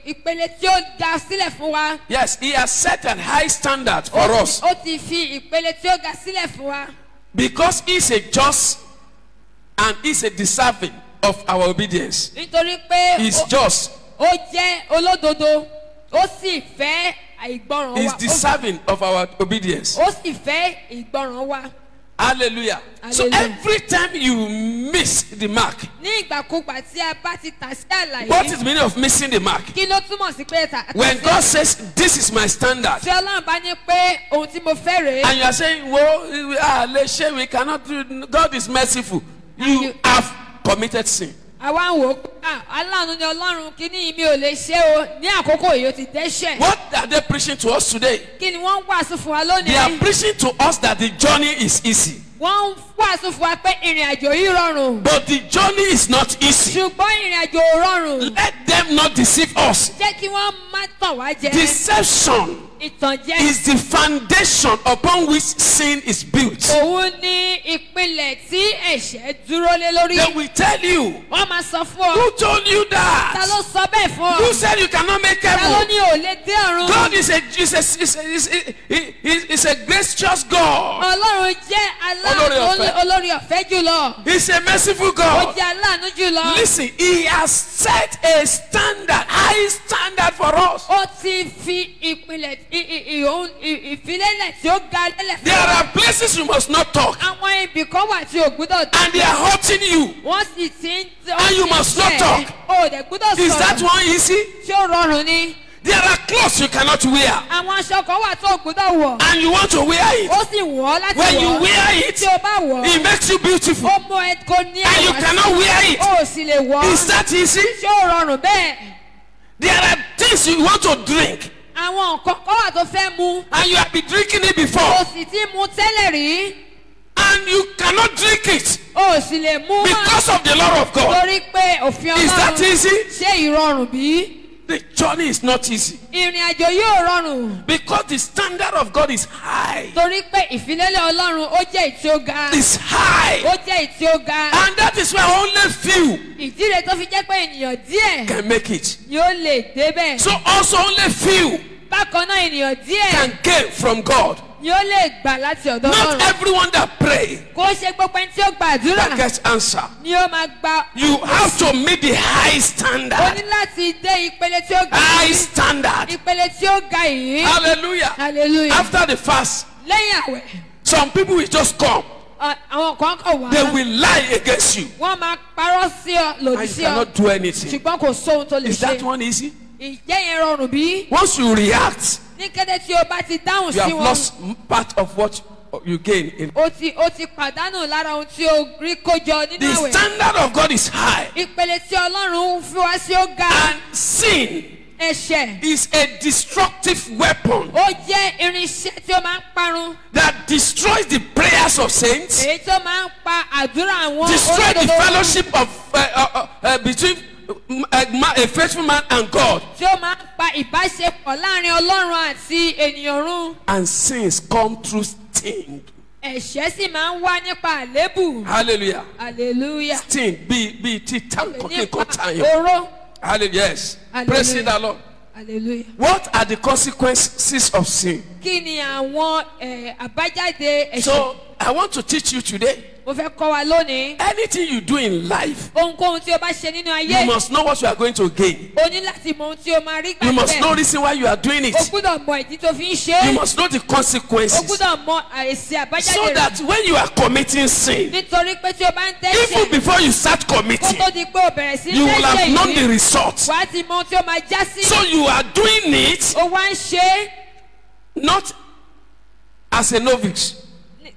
ìpele tí ó ga sílẹ̀ fún wa. Yes, He has set a high standard for us Ó ti fi ìpele tí ó ga sílẹ̀ fún wa. because He is a just and He is a deserving of our obedience. Nítorí pé He is just. ó jẹ́ olódodo, ó sì fẹ́ ìgbọràn He is wa. deserving of our obedience. Ó sì fẹ́ ìgbọràn wa. Hallelujah. So Hallelujah. every time you miss the mark, Ní ìgbàkúgbà tí a bá ti tà sí àlà what is yìí, the meaning of missing the mark? kí ló túmọ̀ sí pé tà sí When àlà? God says, "This is my standard," Tí Ọlọ́run bá ní pé ohun tí mo fẹ́ rèé. and you are saying, we cannot do, God is merciful, you have committed sin. Àwa ń wò ó pé aláàánú ni Ọlọ́run kíní mi ò lè ṣe o ní àkókò yìí ó ti dẹ́ṣẹ̀. What are they preaching to us today? Kí ni wọ́n ń wàásù fún wa They are lónìí? preaching to us that the journey is easy. Wọ́n ń wàásù fún wa pé ìrìn àjò yìí rọrùn. But the journey is not easy. Ṣùgbọ́n ìrìn àjò ò rọrùn. Let them not deceive us. Jẹ́ kí wọ́n má tàn wá jẹ. Deception Ìtànjẹ. is the foundation upon which sin is built. Òun ni ìpìlẹ̀ tí ẹ̀ṣẹ̀ dúró lé lórí. They will tell you, Wọ́n máa sọ fún ọ. who told you Ta that? ló sọ bẹ́ẹ̀ fún Who ọ? said you cannot make Ta ló heaven? ní ò lè dé ọ̀run? God is a gracious God. Ọlọ́run jẹ́ Olórí olórí ọ̀fẹ́ jùlọ. He's a merciful Ó God. jẹ́ aláàánú jùlọ. Listen, He has set a standard, high standard for us. Ó ti fi ìpìlẹ̀ ìfilélẹ̀ tí ó ga lélẹ̀ There are places you must not talk. àwọn ibì kan wà tí o gbúdọ̀ And they are hurting you. wọ́n sì ti ń And you must not talk. o dẹ̀ gbúdọ̀ Is that sọ̀rọ̀ one easy? tí ó rọrùn ni. There are clothes you cannot wear. àwọn aṣọ kan wà tó o gbúdọ̀ wọ̀ And you want to wear it. ó sì wọ̀ ọ́ láti When you wọ̀ wear it, tí o bá wọ̀ it makes you beautiful. ó mú ẹ kó ní And you cannot wear it. o sì lè wọ̀ Is that easy? tí ó rọrùn bẹ́ẹ̀. There are things you want to drink. àwọn nǹkan kan wà tó fẹ́ mu And you have been drinking it o before. sì ti mu tẹ́lẹ̀ rí And you cannot drink it o sì lè mu mọ́ because of the law of God. torí pé òfin Is that Ọlọ́run easy? ṣé ìrọ̀rùn bí? The journey is not easy. ìrìn àjò yóò rọrùn Because the standard of God is high. torí pé ìfilélẹ̀ Ọlọ́run ó jẹ́ ìtí ó ga It's high. ó jẹ́ ìtí ó ga And that is why only few ìdí rẹ̀ tó fi jẹ́ pé ènìyàn díẹ̀ can make it. ni ó lè débẹ̀ So also only few bákan náà ènìyàn díẹ̀ can gain from God. ni ó lè gbà láti ọ̀dọ̀ Not Ọlọ́run everyone that pray kó ṣe gbogbo ẹni tí ó gbàdúrà that gets answer. ni ó máa gba You have to meet the high ó ní standard. láti dé ìpele tí ó ga High yìí standard. ìpele tí ó ga yìí Hallelujah. hallelujah After the fast, lẹ́yìn àwẹ̀ some people will just come. àwọn kan kàn wá They will lie against you. wọ́n máa parọ́ sí ọ lòdì And you sí ọ cannot do anything. ṣùgbọ́n kò sóhun tó lè Is that ṣe one easy? ìjẹ́ yẹn rọrùn bí Once you react, ní kété tí o bá ti dáhùn you sí have wọn lost part of what you gain. In. o ti pàdánù lára ohun tí o rí kójọ nínú The àwẹ̀ standard of God is high. ìpele tí Ọlọ́run fi wá sí ó ga And sin ẹ̀ṣẹ̀ is a destructive weapon ó jẹ́ irinṣẹ́ tí ó máa ń parun that destroys the prayers of saints, èyí tó máa ń pa àdúrà àwọn destroy the olódodo fellowship of between a faithful man and God, tí ó máa ń pa ìbáṣepọ̀ láàrin Ọlọ́run àti ènìyàn run and sins come through sting. ẹ̀ṣẹ̀ sì máa ń wá nípa àlébù Hallelujah. hallelujah Sting be titan cooking nípa tayo. oró Hallelujah. Yes. Hallelujah. Praise the Lord. hallelujah. What are the consequences of sin? kí ni àwọn àbájáde ẹ̀ṣẹ̀ So I want to teach you today. mo fẹ́ kọ́ wa lónìí Anything you do in life, ohunkóhun tí o bá ṣe nínú ayé you must know what you are going to gain. o ní láti mọ ohun tí o máa rí You gbà must know bẹ́ẹ̀ reason why you are doing o it. gbúdọ̀ mọ ìdí tó fi ń ṣe You é must know the o consequences. gbúdọ̀ mọ èsì àbájáde So rẹ̀ that when you are committing sin, nítorí pé tí o bá ń even tẹ́ṣẹ̀ before you start kó committing, tó di pé o bẹ̀rẹ̀ sí you will have tẹ́ṣẹ̀ known the yìí result. wàá ti mọ ohun tí o máa já sí So you are doing it o wá ń ṣe é not as a novice.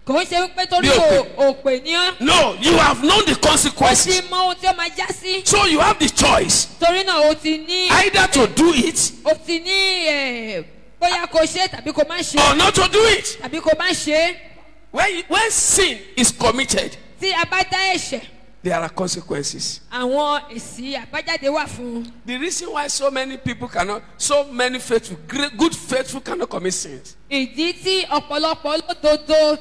kò ń ṣe wípé torí Bí òpè ní ọ́ No, you have known the o ti consequences. mọ ohun tí o máa já sí So you have the choice torí náà o ti ní either to do it o ti ní bóyá kò ṣe é tàbí kò má ṣe or é not to do it. tàbí kò má ṣe é When sin is committed, tí a bá dá ẹ̀ṣẹ̀ there are consequences. àwọn èsì àbájáde wà fún un. The reason why so many people cannot, so many faithful, great, good faithful cannot commit sins. ìdí tí ọ̀pọ̀lọpọ̀ olódodo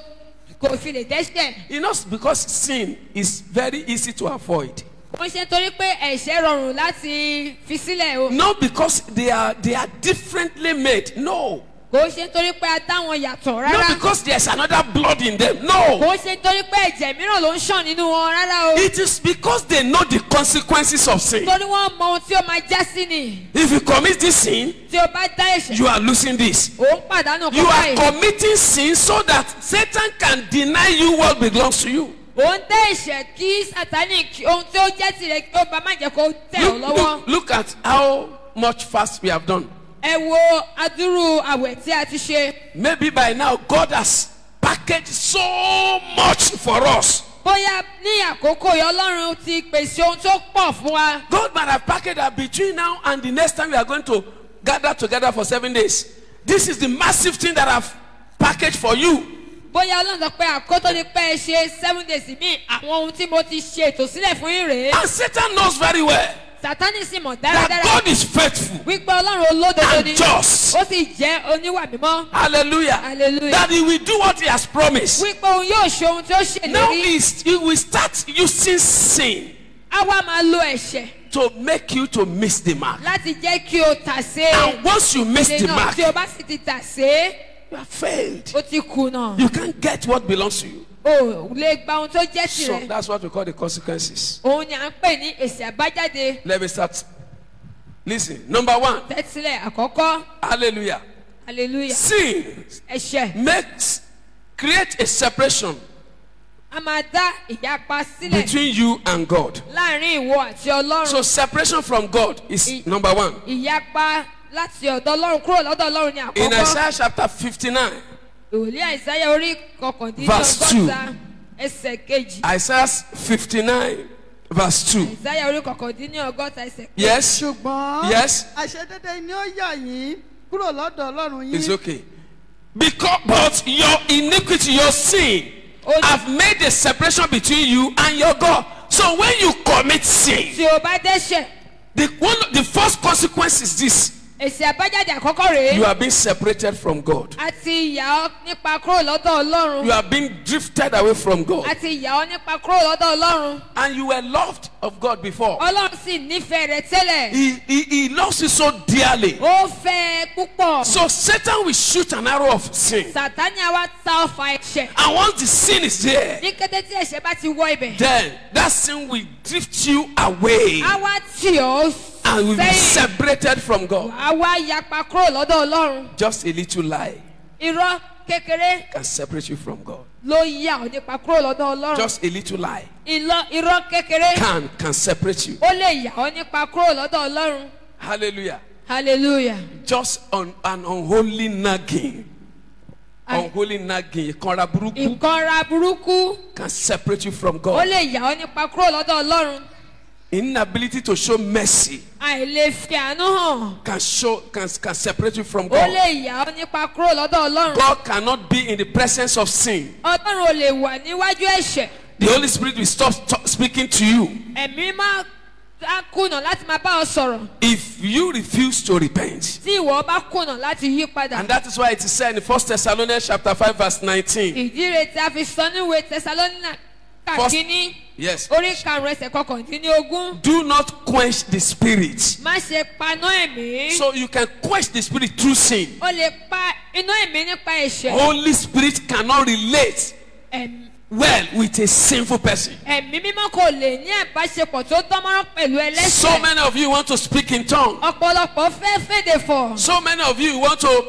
kò fi lè dẹ́ṣẹ̀ You know, because sin is very easy to avoid. wọ́n ṣe torí pé ẹ̀ṣẹ̀ rọrùn láti fi sílẹ̀ o Not because they are differently made. No. kò ṣe torí pé a dá wọn yàtọ̀ Not rárá because there's another blood in them. No. kò ṣe torí pé ẹ̀jẹ̀ mìíràn ló ń ṣàn nínú wọn rárá o It is because they know the consequences of sin. torí wọ́n mọ ohun tí ó máa já sí ni If you commit this sin, tí o bá dá ẹ̀ṣẹ̀ you are losing this. ò ń pàdánù You kan are báyìí committing sin so that Satan can deny you what belongs to you. ò ń dá ẹ̀ṣẹ̀ kí Sátánì ohun tí ó jẹ́ tirẹ̀ kí ó bá má jẹ́ kó tẹ̀ ọ́ lọ́wọ́ Look at how much fast we have done. ẹ wo adúrú àwẹ̀ tí a ti ṣe Maybe by now God has packaged so much for us. bóyá ní àkókò yìí Ọlọ́run ti pèsè ohun tó pọ̀ fún wa. God might have packaged that between now and the next time we are going to gather together for 7 days. This is the massive thing that I've packaged for you. bóyá Ọlọ́run sọ pé àkótó ni pé ẹ ṣe 7 days míì àwọn ohun tí mo ti ṣe ètò sílẹ̀ fún yín rèé. And Satan knows very well Sátánì sì mọ̀ that dáradára God is faithful wípé Ọlọ́run olódodo and ni just. ó sì jẹ́ oníwà mímọ́. Hallelujah. Hallelujah. That he will do what he has promised. wípé òun yóò ṣe ohun tí ó Now ṣèlérí. he will start using sin á wá máa lo ẹ̀ṣẹ̀ to make you to miss the mark. láti jẹ́ kí o tà sé And once you miss the náà mark, tí o bá sì ti tà sé you have failed. o ti kùnà You can't get what belongs to you. o lè gba ohun tó jẹ́ So tirẹ̀. that's what we call the consequences. òun ni à ń pè ní èsì àbájáde. Let me start. Listen. Number one. tẹ́tílẹ̀ àkọ́kọ́ Hallelujah. hallelujah. Sin Ẹ̀ṣẹ̀ create a separation a máa dá ìyapa sílẹ̀ between you and God. láàrin ìwọ àti Ọlọ́run. So separation from God is number one. Ìyapa láti ọ̀dọ̀ Ọlọ́run kúrò lọ́dọ̀ Ọlọ́run ni In àkọ́kọ́. Isaiah chapter 59, Ìwòlí Àìsáyà orí Verse 2. kọkàndínlọ́gọ́ta ẹsẹ̀ kejì. Isaiah 59 verse 2. Àìsáyà orí kọkàndínlọ́gọ́ta ẹsẹ̀ kejì. Yes, ṣùgbọ́n yes, àìṣedéédé ni ó yà yín kúrò lọ́dọ̀ Ọlọ́run it's yín. okay. But your iniquity, your sin, have made a separation between you and your God. So when you commit sin, Tí o bá dẹ́ṣẹ̀, the first consequence is this: èsì àbájáde àkọ́kọ́ rèé. you are being separated from God. A ti yà ọ́ nípa kúrò lọ́dọ̀ Ọlọ́run. You are being drifted away from God. A ti yà ọ́ nípa kúrò lọ́dọ̀ Ọlọ́run. And you were loved of God before. Ọlọ́run sì nífẹ̀ẹ́ rẹ̀ tẹ́lẹ̀. He loves you so dearly. Ó fẹ́ ẹ púpọ̀. So Satan will shoot an arrow of sin. Sàtánì á wá ta ọfà ẹ̀ṣẹ̀. And once the sin is there, Ní kété tí ẹ̀ṣẹ̀ bá ti wọ ibẹ̀. then that sin will drift you away Á wá tì ọ́ and will be sẹ́yìn. separated from God. Á wá yapa kúrò lọ́dọ̀ Ọlọ́run. Just a little lie Irọ́ kékeré can separate you from God. ló yà ọ́ nípa kúrò lọ́dọ̀ Ọlọ́run. Just a little lie Irọ́ kékeré can separate you. ó lè yà ọ́ nípa kúrò lọ́dọ̀ Ọlọ́run. Hallelujah. Hallelujah. Just an unholy nagging. Unholy nagging. Ìkanra burúkú Ìkanra burúkú can separate you from ó God. lè yà ọ́ nípa kúrò lọ́dọ̀ Ọlọ́run. Inability to show mercy Àìlè fi àánú hàn can separate you from ó God. lè yà ọ́ nípa kúrò lọ́dọ̀ Ọlọ́run. God cannot be in the presence of sin. Ọlọ́run ò lè wà níwájú ẹ̀ṣẹ̀. The Holy Spirit will stop speaking to you Ẹ̀mí máa á kùnà láti máa bá ọ sọ̀rọ̀. if you refuse to repent. Tí ìwọ bá kùnà láti yí padà. And that is why it is said in 1 Thessalonians chapter 5 verse 19. Ìdí rẹ̀ tí a fi sọ níwèé Tẹsalóníkà kàkíní Yes. orí karùn-ún ẹsẹ̀ kọkàndínlógún. Do not quench the spirit. Má ṣe paná ẹ̀mí. So you can quench the spirit through sin. O lè pa iná ẹ̀mí nípa ẹ̀ṣẹ̀. Holy Spirit cannot relate well with a sinful person. Ẹ̀mí mímọ́ kò lè ní ìbáṣepọ̀ tó dánmọ́rán pẹ̀lú So ẹlẹ́ṣẹ̀. many of you want to speak in tongues. Ọ̀pọ̀lọpọ̀ fẹ́ fèdè fọ̀. So many of you want to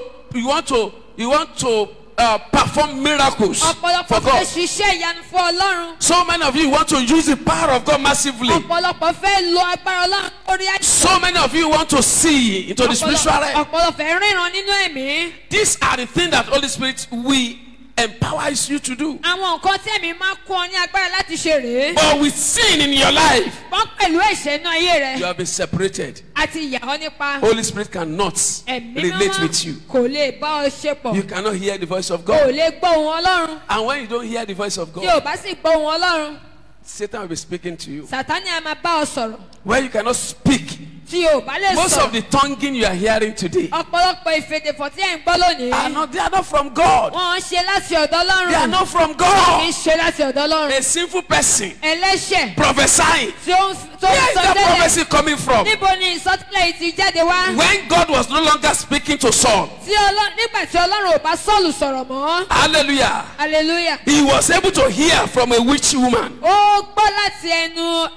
perform miracles for Ọ̀pọ̀lọpọ̀ fẹ́ God. ṣiṣẹ́ ìyanu fún Ọlọ́run. So many of you want to use the power of God massively. Ọ̀pọ̀lọpọ̀ fẹ́ lo agbára Ọlọ́run lórí àìsàn. So many of you want to see into the spiritual realm. Ọ̀pọ̀lọpọ̀ fẹ́ ríran nínú ẹ̀mí. These are the things that Holy Spirit will empower you to do. Àwọn nǹkan tí ẹ̀mí máa kún ọ ní agbára láti ṣe rèé. But with sin in your life, Wọ́n pẹ̀lú ẹ̀ṣẹ̀ inú ayé you rẹ̀. have been separated. Àti ìyà ọ́ nípa. Holy Spirit cannot Ẹ̀mí relate mímọ́ with you. kò lè bá ọ ṣe pọ̀. You cannot hear the voice of O ò God. lè gbọ́ ohùn Ọlọ́run. And when you don't hear the voice of Tí o God, bá sì gbọ́ ohùn Ọlọ́run, Satan will be speaking to you. Sàtánì á máa bá ọ sọ̀rọ̀. When you cannot speak, Tí o bá lè most of sọ̀rọ̀. the tonguing you are hearing today Ọ̀pọ̀lọpọ̀ ìfèdèfọ̀ tí ẹ̀ ń gbọ́ lónìí. they are not from God. Wọ́n ń ṣe láti ọ̀dọ̀ They are Ọlọ́run. not from Kì í God. ṣe láti ọ̀dọ̀ Ọlọ́run. A sinful person Ẹlẹ́ṣẹ̀ prophesying. tí ó ń Where is sọ that tẹ́lẹ̀. prophecy coming from? Níbo ni ìsọtẹ́lẹ̀ yìí ti jáde wá? When God was no longer speaking to Saul, Nígbà tí Ọlọ́run ò bá Sọ́ọ̀lù sọ̀rọ̀ mọ́. hallelujah, Hallelujah. he was able to hear from a witch woman. Ó gbọ́ láti ẹnu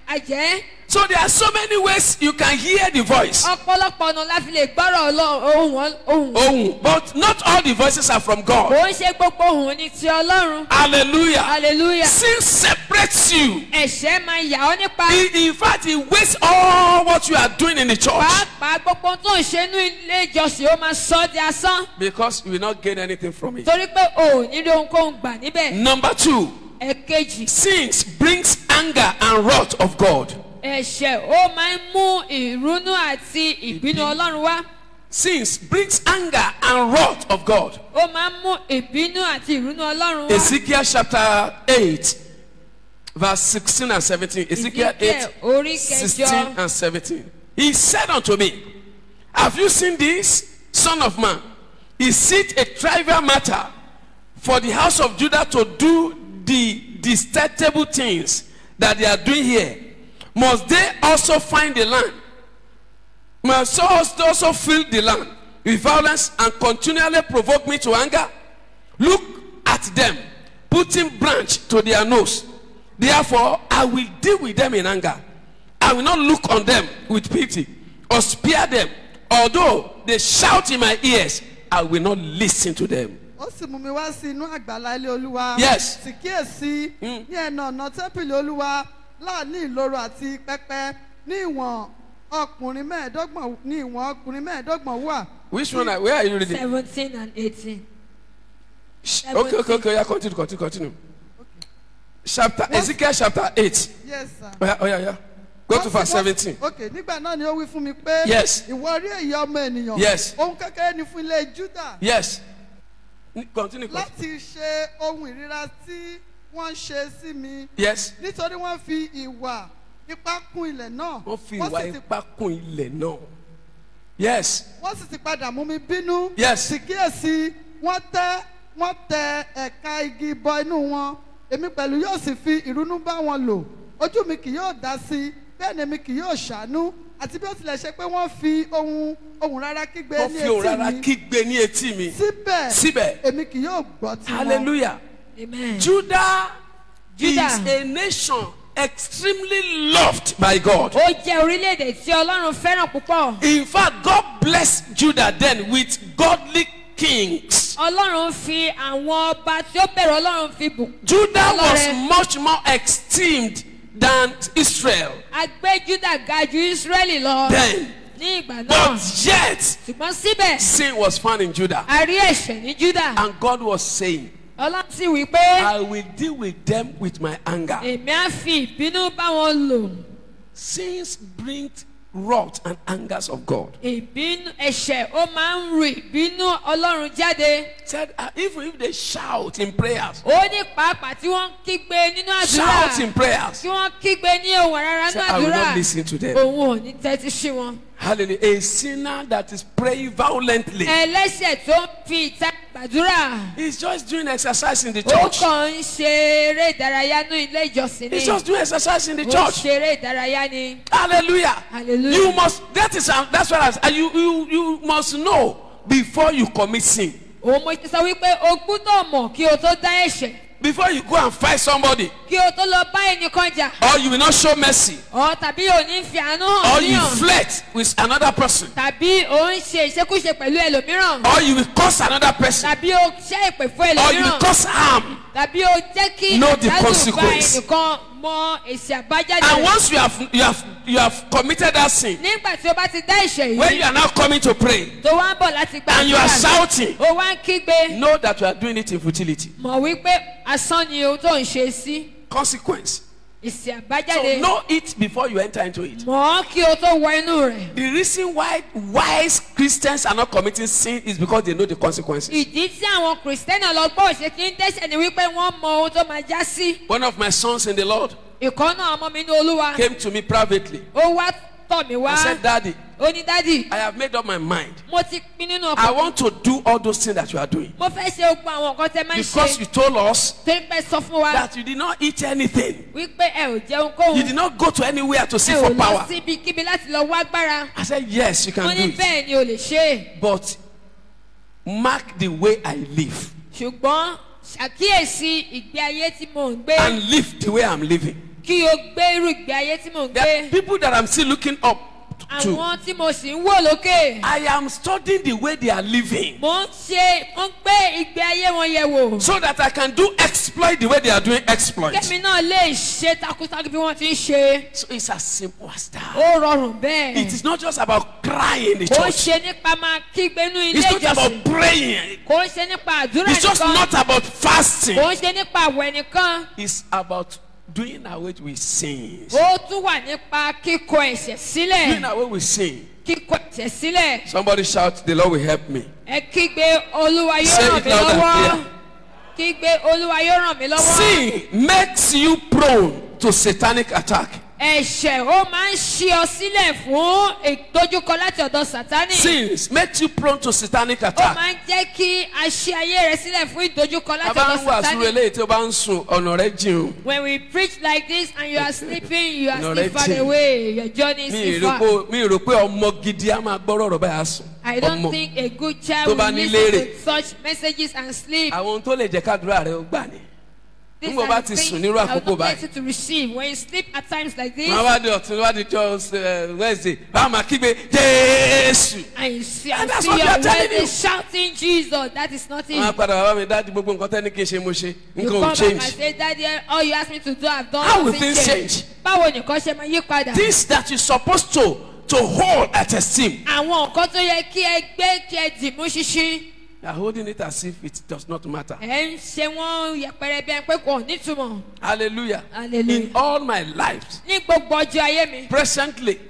àjẹ́. So there are so many ways you can hear the voice. Ọ̀pọ̀lọpọ̀ ọ̀nà la fi lè gbọ́rọ̀ Ọlọ́run ohùn. Oh, but not all the voices are from God. Kò ń ṣe gbogbo ohùn ni ti Ọlọ́run. Hallelujah. Hallelujah. Sin separates you. Ẹ̀ṣẹ̀ máa yà ọ́ nípa. In fact, it wastes all what you are doing in the church. Pàápàá gbogbo tó ń ṣe ní ilé ìjọsìn ó máa sọ ọ́ di asán. Because you will not gain anything from it. Torí pé o ò ní rí ohunkóhun gbà níbẹ̀. Number 2, Ẹ̀kejì, sins brings anger and wrath of God. ẹ̀ṣẹ̀ ó máa ń mú ìrúnú àti ìbínú Ọlọ́run wá. Sins brings anger and wrath of God. Ó máa ń mú ìbínú àti ìrúnú Ọlọ́run wá. Ezekiel chapter 8, verse 16 and 17. Ezekiel 8, orí 16 kẹjọ. and 17. He said unto me, have you seen this, son of man? Is it a trivial matter for the house of Judah to do the detestable things that they are doing here? Must they also find the land? Must they also fill the land with violence and continually provoke me to anger? Look at them, putting branch to their nose. Therefore, I will deal with them in anger. I will not look on them with pity or spare them, although they shout in my ears I will not listen to them. ó sì mú mi wá sí inú àgbàlá ilé olúwa. Yes. sì kíyèsí ní ẹnu ọ̀nà tẹ́ḿpìlì olúwa láàní ìloro àti pẹpẹ ní ìwọ̀n ọkùnrin mẹ́ẹ̀ẹ́dọ́gbọ̀n wà. Which one? Where are you reading? 17 and 18. Okay. Yeah, continue. Ezekiel chapter 8. Yes, sir. Oh, yeah. Go to verse 17. Okay, nígbà náà ni ó wí fún mi pé. Yes. ìwọ rí èyí ọmọ ènìyàn. Yes. ohun kékeré ni fún ilé Júdà. Yes. Continue. láti ṣe ohun ìríra tí wọ́n ṣe sí mi. Yes. nítorí wọ́n fi ìwà ipá kún ilẹ̀ náà. Wọ́n fi ìwà ipá kún ilẹ̀ náà. Yes. wọ́n sì ti padà mú mi bínú. Yes. sì kíyèsí wọ́n tẹ ẹ̀ka igi bọ inú wọn. èmi pẹ̀lú yóò sì fi ìrunú bá wọn lò. ojú mi kì yóò dá sí bẹ́ẹ̀ ni èmi kì yóò ṣàánú. àti bí ó tilẹ̀ ṣe pé wọ́n fi ohùn rárá kígbe ní etí mi. Wọ́n fi ohùn rárá kígbe ní etí mi. síbẹ̀ èmi kì yóò gbọ́ tiwọn. Hallelujah. Amen. Judah is a nation extremely loved by God. Ó jẹ́ orílẹ̀-èdè tí Ọlọ́run fẹ́ràn púpọ̀. In fact, God blessed Judah then with godly kings. Ọlọ́run fi àwọn ọba tí ó bẹ̀rù Ọlọ́run fi bùkún. Judah was much more esteemed than Israel. A gbé Judah ga ju Israeli lọ. Then, ní ìgbà náà. but yet, ṣùgbọ́n síbẹ̀. sin was found in Judah. A rí ẹ̀ṣẹ̀ ní Judah. And God was saying, Ọlọ́run sì wí pé. I will deal with them with my anger. Èmi á fi ìbínú bá wọn lò. Sins bring wrath and angers of God. Ìbínú ẹ̀ṣẹ̀ ó máa ń ru ìbínú Ọlọ́run jáde. Said even if they shout in prayers. Ó ní pàápàá tí wọ́n ń kígbe nínú àdúrà. Shout in prayers. Tí wọ́n kígbe ní ohùn rárá nínú àdúrà. I will not listen to them. Òun ò ní tẹ́tí sí wọn. Hallelujah. A sinner that is praying violently. Ẹlẹ́ṣẹ̀ tó ń fi ìta gbàdúrà. He's just doing exercise in the Ó church. kàn ń ṣe eré ìdárayá ní ilé ìjọsìn ni. He's just doing exercise in the Ó church. ṣe eré ìdárayá ni. Hallelujah. Hallelujah. You must. That's what I said. You must know before you commit sin. Òun mo ti sọ wípé o gbúdọ̀ mọ̀ kí o tó dá ẹ̀ṣẹ̀. Before you go and fight somebody. Kí o tó lọ bá ẹnìkan jà. Or you will not show mercy. Tàbí o ní fi àánú hàn Or you níyàn. flirt with another person. Tàbí o ń ṣe ìṣekúṣe pẹ̀lú ẹlòmíràn. Or you will curse another person. Tàbí o ṣẹ́ ìpè fún ẹlòmíràn. Or you will cause harm. Tàbí o jẹ́ kí Know the ìdájọ́ bá consequence. ẹnìkan mọ èsì àbájáde And rẹ̀. once you have committed that sin, Nígbà tí o bá ti dá ẹ̀ṣẹ̀ when yìí. you are now coming to pray Tó wá ń bọ̀ láti gba and you are shouting, o wá ń kígbe. know that you are doing it in futility. Mọ̀ wípé asán ni ohun tó ń ṣe sí. Consequence. Èsì So àbájáde. know it before you enter into it. Mọ̀ kí o tó wọ inú rẹ̀. The reason why wise Christians are not committing sin is because they know the consequences. Ìdí tí àwọn Kìrìsìtẹ́nì ọlọ́gbọ́n ṣe kí ń dẹ́ṣẹ̀ ni wípé wọ́n mọ ohun tó máa já sí. One of my sons in the Lord Ìkọ́nà ọmọ mi ní Olúwa. came to me privately Ó wá tọ̀ mí wá. and said, Daddy, Ó ní dádì. I have made up my mind. Mo ti pín nínú I ọkàn. want to do all those things that you are doing. Mo fẹ́ ṣe gbogbo àwọn nǹkan tẹ́ máa ń Because ṣe. you told us Torí pé sọ fún wa that you did not eat anything. wípé ẹ ò jẹun You kóhun. did not go to anywhere to Ẹ seek ò for lọ power. síbi kíbi láti lọ wá agbára. I said, yes, you Mo can ní do it. bẹ́ẹ̀ ni o lè ṣe é. But mark the way I live Ṣùgbọ́n ṣàkíyèsí ìgbé ayé tí mò ń gbé. and live the way I'm living. Kí o gbé irú ìgbé ayé tí mò ń There are gbé. people that I'm still looking up to. Àwọn tí mo sì ń wò lókè. I am studying the way they are living Mo ń gbé ìgbé ayé wọn yẹ̀ wò. so that I can do exploit the way they are doing exploits. Kẹ́mi náà lè ṣe takuntakun bí wọ́n ti ń ṣe. So it's as simple as that. Ó rọrùn bẹ́ẹ̀. It is not just about crying in the Kò ń church. ṣe nípa máa kígbe nínú ilé It's not ìjọsìn. about praying. Kò ń ṣe nípa àdúrà It's just nìkan. not about fasting. Kò ń ṣe nípa àwẹ̀ nìkan. It's about doing away with sins. Ó tún wà nípa kíkọ ẹ̀ṣẹ̀ Doing sílẹ̀. away with sin. Kíkọ ẹ̀ṣẹ̀ sílẹ̀. Somebody shout, the Lord will help me. Ẹ kígbe Olúwa yóò Say ràn it mí loud and lọ́wọ́. Kígbe Olúwa yóò ràn mí lọ́wọ́. Sin makes you prone to satanic attack. Ẹ̀ṣẹ̀ ó máa ń ṣí ọ sílẹ̀ fún ìdojúkọ láti ọ̀dọ̀ Sátánì. Sins makes you prone to satanic Ó attack. máa ń jẹ́ kí a ṣí ayé rẹ sílẹ̀ fún ìdojúkọ láti Bàbá ọ̀dọ̀ ń wàásù Sátánì. eléyìí tí ó bá ń sùn ọ̀nà rẹ̀ jìn o. When we preach like this and you are sleeping, you are No, still let's far see. away. Your journey is Mi still far. rò pé ọmọ gidi á máa gbọ́rọ̀ ọ̀rọ̀ báyà sùn. I don't Ọmọ. think a good child Tó will bá ní listen léèrè. to such messages and sleep. Àwọn ohun tó lè jẹ́ kádùrá rẹ̀ ó gbà ní. These Nígbà are bá the ti things sùn nírú that will àkókò not báyìí. let you to receive. When you sleep at times like this, Wọ́n wá di ọ̀tún wá di jọ Wednesday. Báwo máa kígbe Jésù. and you see, And and that's see what your they are telling Wednesday you. shouting Jesus, that is not Wọ́n á it. padà wá mi dáàdi gbogbo nǹkan tẹ́ni kí n ṣe mo ṣe. You Nǹkan come ò back and change. say, Daddy, all you asked me to do, I've done. How will nothing things changed." change? Báwo nìkan ṣe máa yí padà? Things that you're supposed to hold at esteem. Àwọn nǹkan tó yẹ kí ẹ gbé kí ẹ dì mú ṣinṣin. You are holding it as if it does not matter. Ẹ ń ṣe wọ́n yẹpẹrẹ bí ẹ pé kò nítumọ̀. Hallelujah. Hallelujah. In all my life, Ní gbogbo ọjọ́ ayé mi, presently,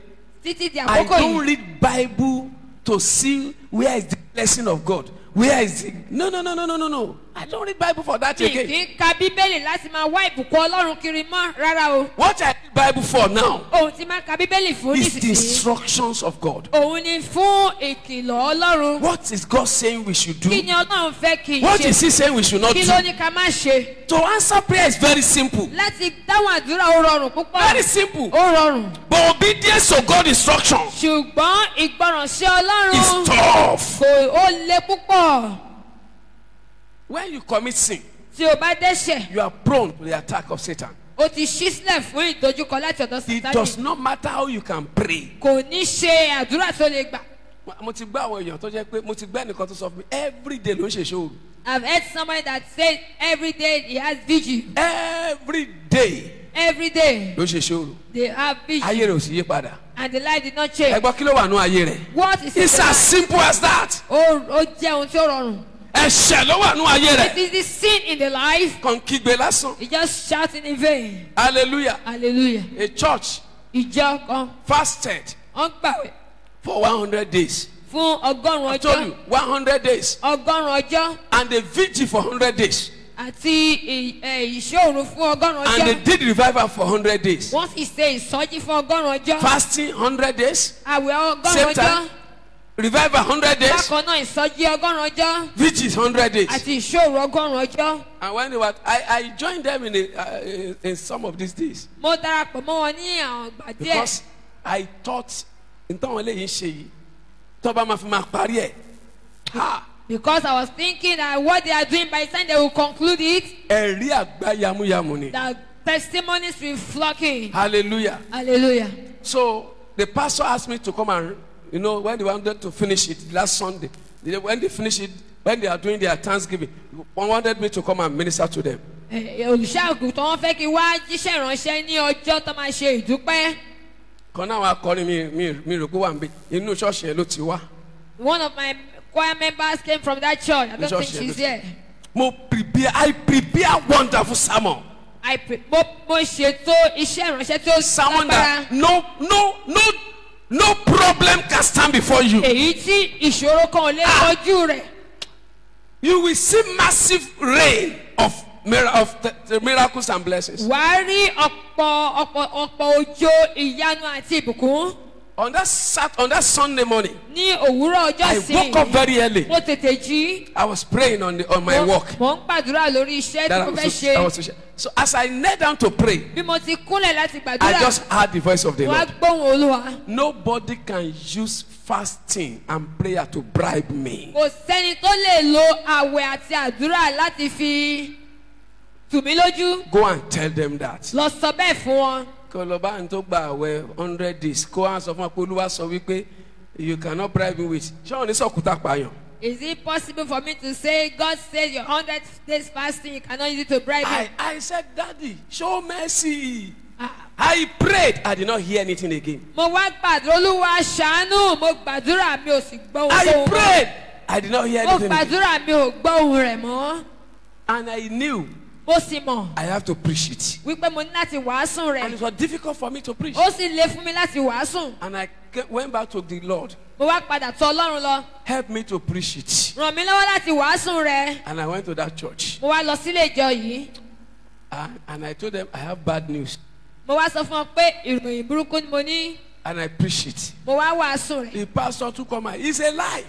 títí di I àkókò don't yìí, read Bible to see where is the blessing of God. Where is it? No. I don't read Bible for that mi again. kì í ka Bíbélì láti máa wá ìbùkún Ọlọ́run kiri mọ́ rárá o. What I read Bible for now Ohun tí máa ka Bíbélì fún is the nísinsìnyí. instructions of God. Òun ni fún ìkìlọ̀ Ọlọ́run. What is God saying we should do? Kí ni Ọlọ́run fẹ́ kí n What is ṣe? He saying we should not Kí do? ló ní ká má ṣe? To answer prayer is very simple. Láti dáhùn àdúrà ó rọrùn púpọ̀. Very simple. Ó rọrùn. But obedience to God's instruction Ṣùgbọ́n ìgbọràn sí is Ọlọ́run tough. kò ó le púpọ̀. When you commit sin, Tí o bá dẹ́ṣẹ̀, you are prone to the attack of Satan. o ti ṣí sílẹ̀ fún ìdojúkọ láti ọ̀dọ̀ It does Sátánì. not matter how you can pray. Kò ní ṣe àdúrà tó lè gbà. Mo ti gbọ́ àwọn èèyàn tó jẹ́ pé mo ti gbọ́ ẹnìkan tó sọ fún mi every day ló ń ṣe ṣòro. I've heard somebody that said every day he has vigil. Every day Every day ló ń ṣe ṣòro. they have vigil. Ayé rẹ̀ ò sì yí padà. And the life did not Ẹ change. gbọ́ kí ló wà nú ayé rẹ̀? What is It's it? as simple as that. Ó jẹ́ ohun tí ó rọrùn. Ẹ̀ṣẹ̀ ló wà nú ayé It rẹ̀. is the sin in the life. Kàn kígbe lásán. He just shouting in vain. Hallelujah. Hallelujah. A church Ìjọ kan fasted wọ́n gbàwẹ̀ for 100 days. fún ọgọ́rùn-ún I told ọjọ́. you 100 days Ọgọ́rùn-ún ọjọ́ and a vigil for 100 days àti ìṣòro fún ọgọ́rùn-ún and they ọjọ́. did revival for 100 days. Wọ́n sì ṣe ìsọjí fún ọgọ́rùn-ún ọjọ́. Fasting 100 days, Àwẹ̀ same ọgọ́rùn-ún ọjọ́. time, revival 100 days, Bákan náà ìsọjí ọgọ́rùn-ún ọjọ́ vigils 100 days. àti ìṣòro ọgọ́rùn-ún ọjọ́. And when they were, I joined them in some of these days Mo darapọ̀ mọ́ wọn ní àwọn ìgbà díẹ̀. because I thought nǹkan wọn léyìn ṣe yìí tó bá máa fi máa parí ẹ̀ ha Because I was thinking that what they are doing by the time they will conclude it, ẹ̀rí àgbá yamuyamu ni. that testimonies will flock in. Hallelujah. Hallelujah. So the pastor asked me to come and, when they wanted to finish it last Sunday, when they finish it, when they are doing their Thanksgiving, one wanted me to come and minister to them. Olùṣàgùtàn wọn fẹ́ kí wá jíṣẹ́ ìránṣẹ́ ní ọjọ́ tó máa ṣe ìdúpẹ́. Kan náà wá kọrin mi rò pé wà ń bẹ inú ṣọ́ọ̀ṣì yẹn ló ti wá. One of my choir members came from that church. I don't think Church, she's yeah, here. I prepare wonderful sermon. Mo ṣètò iṣẹ́ ìránṣẹ́ tó Sermon that lágbára. no problem can stand before you. Èyí tí ìṣòro kan ò lè kojú rẹ̀. You will see massive rain of the miracles and blessings. Wàá rí ọ̀pọ̀ òjò ìyanu àti ìbùkún. On that Sunday morning, Ní òwúrọ̀ ọjọ́ I woke up ìsinmi, very early. mo tètè jí. I was praying on my walk. Mo ń gbàdúrà lórí iṣẹ́ tí That mo fẹ́ I was ṣe. to share. So as I knelt down to pray, Bí mo ti kúnlẹ̀ láti I gbàdúrà, just heard the voice of the wọ́n á Lord. gbóhùn Olúwa. Nobody can use fasting and prayer to bribe me. Kò sẹ́ni tó lè lo àwẹ̀ àti àdúrà láti fi tù mí lójú. Go and tell them that. Lọ sọ bẹ́ẹ̀ fún wọn. Kò lọ bá ń tó gba àwẹ̀ 100 days. Kó wá sọ fún wa pé Olúwa sọ wípé you cannot bribe me with. Ṣé wọn ní sọ̀kúta pààyàn? Is it possible for me to say God says your 100 days fasting you cannot use it to bribe me? I said, Daddy, show mercy. Ah. I prayed. I did not hear anything again. Mo wá gbàdúrà Olúwa ṣàánú mo gbàdúrà mi ò sì gbọ́ ohun I tó wọ́n. prayed. I did not hear Mo anything again. gbàdúrà mi ò gbọ́ ohun rẹ̀ mọ́. And I knew Mo sì mọ̀ I have to preach it. wípé mo ní láti wàásù And rẹ̀. it was difficult for me to preach. Ó sì le fún mi láti wàásù. And I went back to the Lord. Mo wá padà tọ̀ Ọlọ́run lọ. Help me to preach it. Ràn mí lọ́wọ́ láti wàásù rẹ̀. And I went to that church. Mo wá lọ sílé ìjọ yìí. And I told them I have bad news. Mo wá sọ fún wọn pé ìròyìn burúkú ni mo ní. And I preached it. Mo wá wàásù rẹ̀. The pastor took on it's a lie.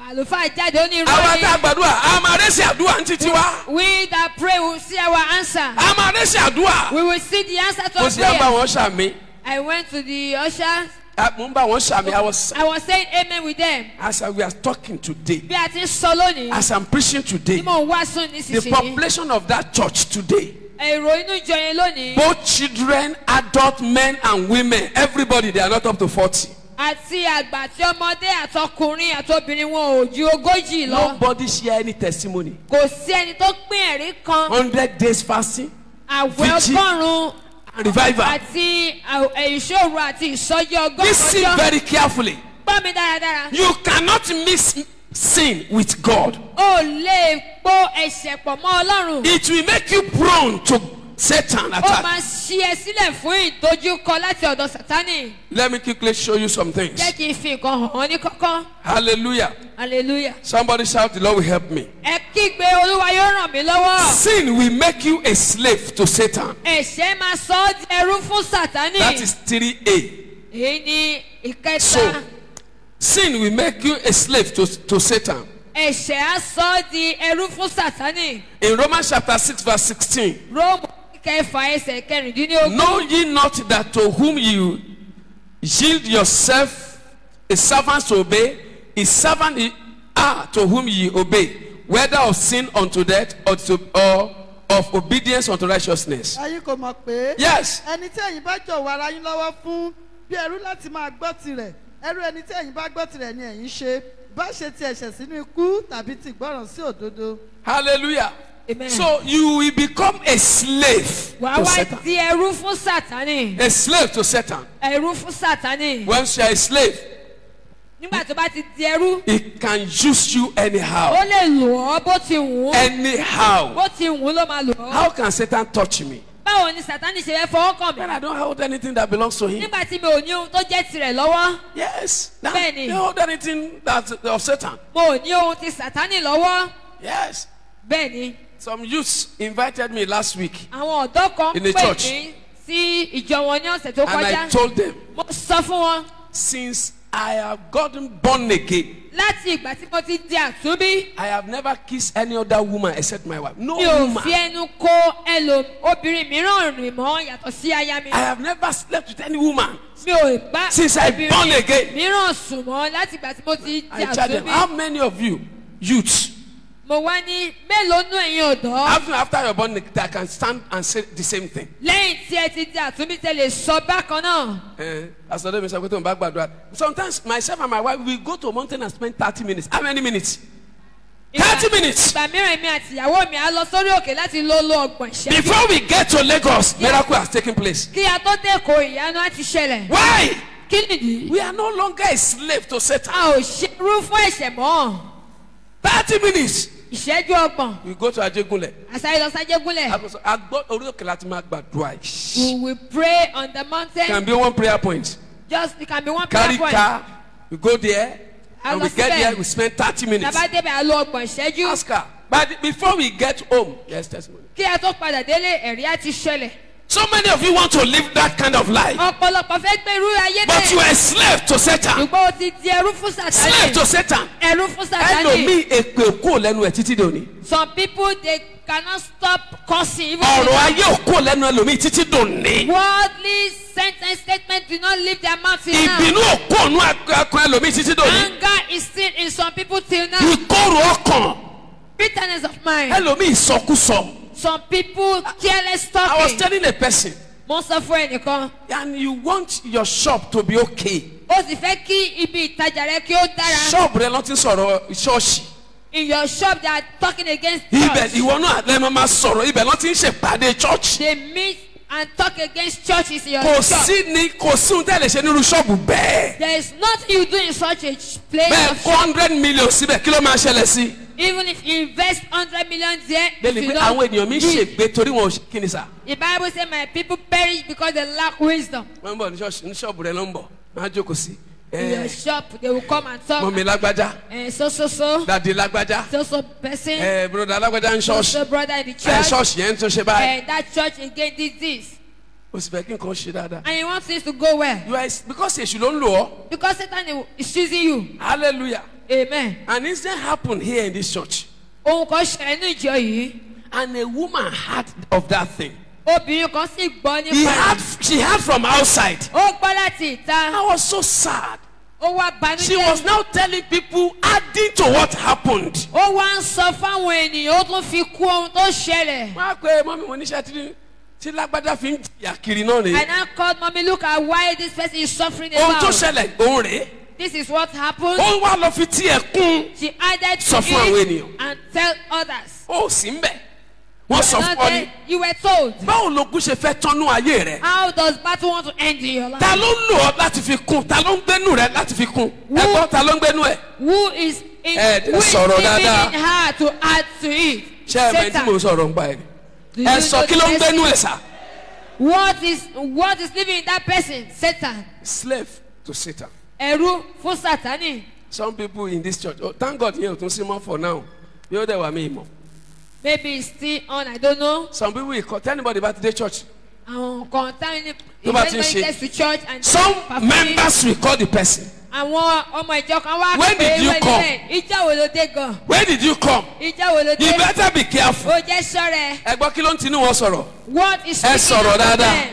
Àlùfáà jáde ó ní irọ́ Àwọn ni. tá a gbàdúrà, a máa rẹ́sì àdúrà ní títí wá. We that pray will see our answer. A máa rẹ́sì àdúrà. We will see the answer to Mo our sì ń bá prayer. wọn ṣàmì. I went to the ushers. Mo ń bá wọn ṣàmì. I was saying amen with them. As we are talking today, Bí a ti ń sọ lónìí, as I'm preaching today, tí mò ń wàásù the nísinsìnyí, population of that church today èrò inú ìjọ yẹn lónìí. Both children, adult men and women, everybody, they are not up to 40. Àti àgbà àti ọmọdé àtọkùnrin àtobìnrin wọn ò ju 40 lọ. Nobody share any testimony. Kò sí ẹni tó pín ẹ̀rí kan. 100 days fasting Àwẹ̀ Vigil. 100 and revival. àti ìṣòro àti ìsọjí 100 Listen ọjọ́. very carefully. Gbọ́ mi dáradára. You cannot mix sin with God. O lè po ẹ̀ṣẹ̀ pọ̀ mọ́ Ọlọ́run. It will make you prone to Satan Ó attack. máa ṣí ẹ sílẹ̀ fún ìdojúkọ láti ọ̀dọ̀ Sátánì. Let me quickly show you some things. Jẹ́ kí n fi nǹkan hàn án ní kọ́kọ́. Hallelujah. Hallelujah. Somebody shout, the Lord will help me. Ẹ kígbe Olúwa yóò ràn mí lọ́wọ́. Sin will make you a slave to Satan. Ẹ̀ṣẹ̀ máa sọ ọ́ di ẹrú fún Sátánì. That is 3A. Èyí ni ìkẹta. So, sin will make you a slave to Satan. Ẹ̀ṣẹ̀ á sọ ọ́ di ẹrú fún Sátánì. In Romans chapter 6 verse 16. Róòmù kẹfà ẹsẹ̀ kẹrìndínlógún. Know ye not that to whom you yield yourself a servant to obey, his servant are to whom ye obey, whether of sin unto death or of obedience unto righteousness. ẹ̀yin kò mọ̀ pé. Yes. ẹni tí ẹ̀yin bá jọ̀wọ́ ara yín lọ́wọ́ fún bí ẹrú láti máa gbọ́ tirẹ̀ ẹrú ẹni tí ẹ̀yin bá gbọ́ tirẹ̀ ni ẹ̀yin ṣe bá ṣe ti ẹ̀ṣẹ̀ sínú ikú tàbí ti ìgbọràn sí òdodo. Hallelujah. Amen. So you will become a slave Wàá to wá Satan. di ẹrú fún Sátánì. A slave to Satan. Ẹrú fún Sátánì. Once you are a slave, Nígbà tó bá ti di ẹrú, he can use you ó anyhow. lè lò ọ́ bó ti wù ú. Anyhow. Bó ti wù ú ló máa lò ọ́. How can Satan touch me? Báwo ni Sátánì ṣe fẹ́ fọwọ́ kàn When mí? I don't hold anything that belongs to him. Nígbà tí mi ò ní ohun tó jẹ́ tirẹ̀ lọ́wọ́. Yes. Now, Bẹ́ẹ̀ni. you hold anything that's of Satan. Mo ò ní ohun ti Sátánì lọ́wọ́. Yes. Bẹ́ẹ̀ni, Some youths invited me last week àwọn ọ̀dọ́ kan In the pè church. mí sí ìjọ wọn ní ọ̀sẹ̀ tó and I kọjá. told them, Mo sọ fún wọn since I have gotten born again, láti ìgbà tí mo ti di àtúnbí. I have never kissed any other woman except my wife. No Mi ò woman. fi ẹnu kó obìnrin mìíràn rìn mọ́ yàtọ̀ sí aya mi. I have never slept with any woman. Mi ò bá Since I born again. mìíràn sùn mọ́ láti ìgbà tí mo ti di I charge them. How àtúnbí. many of you, youths, Mo wá ní mélòó nú ẹ̀yin ọ̀dọ́. after you're born again, that can stand and say the same thing? Lẹ́yìn tí ẹ ti di àtúnbí tẹ lè sọ bákan náà. As I say, sometimes myself and my wife we go to a mountain and spend 30 minutes. How many minutes? 30 minutes. Ìgbà mìíràn mi àti ìyàwó mi á lọ sórí òkè láti lo ọgbọ̀n ìṣẹ́jú. Before we get to Lagos, miracle has taken place. Kí a tó dé Èkó ìyanu á ti ṣẹlẹ̀. Why? Kí nìdí? We are no longer a slave to Satan. A ò ṣerú fún ẹ̀ṣẹ̀ mọ́. 30 minutes. Ìṣẹ́jú ọgbọ̀n. We go to Ajegunle. Àṣàyè lọ sájégúnlẹ̀. Orí òkè láti máa gbàdúrà yìí. We will pray on the mountain. Can be one prayer point. Just it can be one Carry prayer point. car. We go there. And we lọ get síbẹ̀. there. We spend 30 minutes. Tàbá débẹ̀ á lo ọgbọ̀n ìṣẹ́jú. Ask her. But before we get home, yes, testimony. Kí a tó padà délé ẹ̀rí á ti ṣẹlẹ̀. So many of you want to live that kind of life. Ọ̀pọ̀lọpọ̀ fẹ́ gbé irú ayé But you bẹ́ẹ̀. are a slave to Satan. Ṣùgbọ́n o ti di ẹrú fún Slave to Sátánì. Satan. Ẹrú fún Sátánì. Ẹlòmíì èpè òkú lẹ́nu ẹ̀ títí dòní. Some people they cannot stop cursing. Even Ọ̀rọ̀ ayé òkú lẹ́nu ẹlòmíì títí dòní. worldly sentence statement do not leave their mouth till now. Ìbínú òkú ònú akọ ẹlòmíì títí dòní. Anger is still in some people till now. Ìkorò ọkàn Bitterness of mind. ẹlòmíì ìsọkúsọ. Some people careless I was talking. telling a person, Mo sọ fún ẹnìkan. and you want your shop to be okay. O sì fẹ́ kí ibi ìtajà rẹ kí ó dára. Shop rẹ ló ti ń sọ̀rọ̀ ṣọ́ọ̀ṣì. In your shop they are talking against Ibẹ̀ church. ìwọ náà lẹ́nu máa sọ̀rọ̀ ibẹ̀ ló ti ń ṣèpàdé church. They meet and talk against churches in your Kò shop. sí ni kò sí ohun tẹ́ lè ṣe nínú ṣọ́ọ̀bù bẹ́ẹ̀. There is nothing you do in such a place Bẹ́ẹ̀ of kó 100 million síbẹ̀ kí ló máa ṣẹlẹ̀ sí? even if you invest 100 million there. Bẹ́ẹ̀ni if you pé don't àwọn ènìyàn mi give. ṣègbé torí wọn ò ṣe kí ni sà. The Bible says my people perish because they lack wisdom. Wọ́n ń bọ̀ ní ṣọ́ọ̀bù rẹ̀ ló ń bọ̀, máa jókòó sí. In your shop they will come and talk. Mọ̀mí lágbájá, So dàdí lágbájá, person. broda lágbájá ń ṣọ́ọ̀ṣì. So brother in the church. Ṣọ́ọ̀ṣì yẹn ń tún ṣe báyìí. And that church again did this. O sì fẹ́ kí nǹkan ṣe dáadáa. And you want things to go well. You are because èṣù ló ń lò ọ́. Because Satan is choosing you. Hallelujah. Amen. An incident happened here in this church. Ohun kan ṣẹlẹ̀ ní ìjọ yìí. And a woman heard of that thing. Obìnrin kan sì gbọ́ nípa rẹ̀. She heard from outside. Ó gbọ́ láti ìta. I was so sad. Ó ó wá She was banújẹ́. now telling people, adding to what happened. Ó wá ń sọ fáwọn ènìyàn, ó tún fi kú ohun tó ṣẹlẹ̀. Wọ́n á pe mọ́mí mo níṣẹ́ tí lágbádá fi ń jìyà kiri náà rèé. And I called mommy, look at why this person is suffering Ohun tó about. ṣẹlẹ̀ òun rèé. This is what happened. Ó wá lọ fi tiẹ̀ kún. She added to Sọ fún àwọn it ènìyàn. and tell others. Ó sì ń bẹ̀. Wọ́n sọ Not fún ọ ní. that you were told. Báwo logún ṣe fẹ́ tọ́nú ayé rẹ̀? How does battle want to end in your life? Ta ló ń lò ọ́ láti fi kún? Ta ló ń gbénú rẹ̀ láti fi kún? Ẹ̀gbọ́n ta ló ń gbénú ẹ̀? Who is in Ẹ who is sọ̀rọ̀ living dáadáa. in her to add to it? Ṣé ẹ mẹ́tí Satan. mò ń sọ̀rọ̀ nípa ẹ̀? Do you Ẹ sọ know kí ló ń the gbénú ẹ̀ person? sà? What is living in that person? Satan. Slave to Satan. Ẹrú fún Sátánì. Some people in this church, oh, thank God yẹn ò tún sí mọ́ for now. Bí ó dẹ̀ wà mí mọ̀. Maybe it's still on, I don't know. Some people will tell anybody about the church. Àwọn kan táwọn Tó bá ti ń ìfẹ́ ṣe- gets to church and Some perform. members will call the person. Àwọn ọmọ ìjọ kan wá When did you come? Ìjà wo ló dé gan? Where did you come? Ìjà wo ló You dé? better be careful. Ó jẹ́ sọ́rẹ̀. Ẹ gbọ́ kí ló ń tinú wọn sọ̀rọ̀? What is Ẹ speaking sọ̀rọ̀ out of dáadáa. them?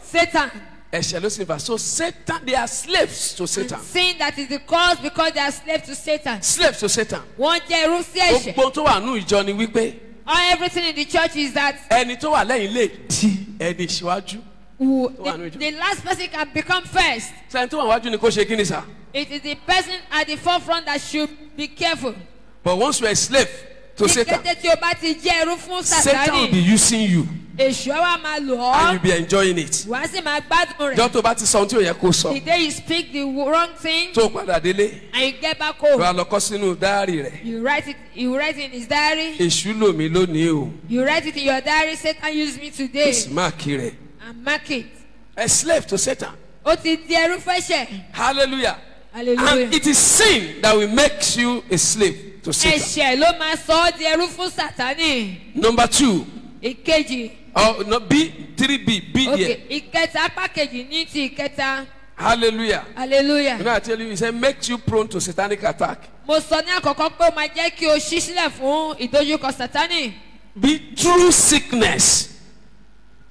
Satan. Ẹ̀ṣẹ̀ ló sì fà. So Satan, they are slaves to Satan. Sin that is the cause because they are slaves to Satan. Slaves to Satan. Wọ́n jẹ́ irú sí ẹ̀ṣẹ̀. Gbogbo tó wà nù ìjọ ni wípé Everything in the church is that ẹni tó wà lẹ́yìn lè di ẹni ìṣíwájú. the last person can become first. Sẹ́ni tó wà wájú ni kó ṣe kí ni sà? It is the person at the forefront that should be careful. But once you are a slave to Ní Satan, kété tí o bá ti jẹ́ irú fún Satan will be Sátánì, using you èṣù á wá máa lò and you ọ́. be enjoying it. Wàá sì máa gbádùn Ìjọ rẹ̀. tó bá ti sọ ohun tí ò yẹ kó sọ The day you speak the wrong thing tó padà délé and you get back ló home, wá lọ kọ sínú dáárì rẹ̀. you write it in his diary. Èṣù lò mí lónìí o. You write it in your diary. Satan used me Kò today sì máàkì rẹ̀. and mark it. A slave to Satan. Ó ti di ẹrú fẹ́ṣẹ̀. Hallelujah. Hallelujah. And it is sin that will make you a slave to Satan. Ẹ̀ṣẹ̀ ló máa sọ ọ́ di ẹrú fún Sátánì. Number 2. Ìkejì. Oh, no, B, 3B, B there. Okay. Ìkẹta apá kejì ní ti ìkẹta. Hallelujah. Hallelujah. You know, I tell you, he said, makes you prone to satanic attack. Mo sọ ní àkọ́kọ́ pé ó máa jẹ́ kí o ṣí sílẹ̀ fún ìdojúkọ Sátánì. Be true sickness.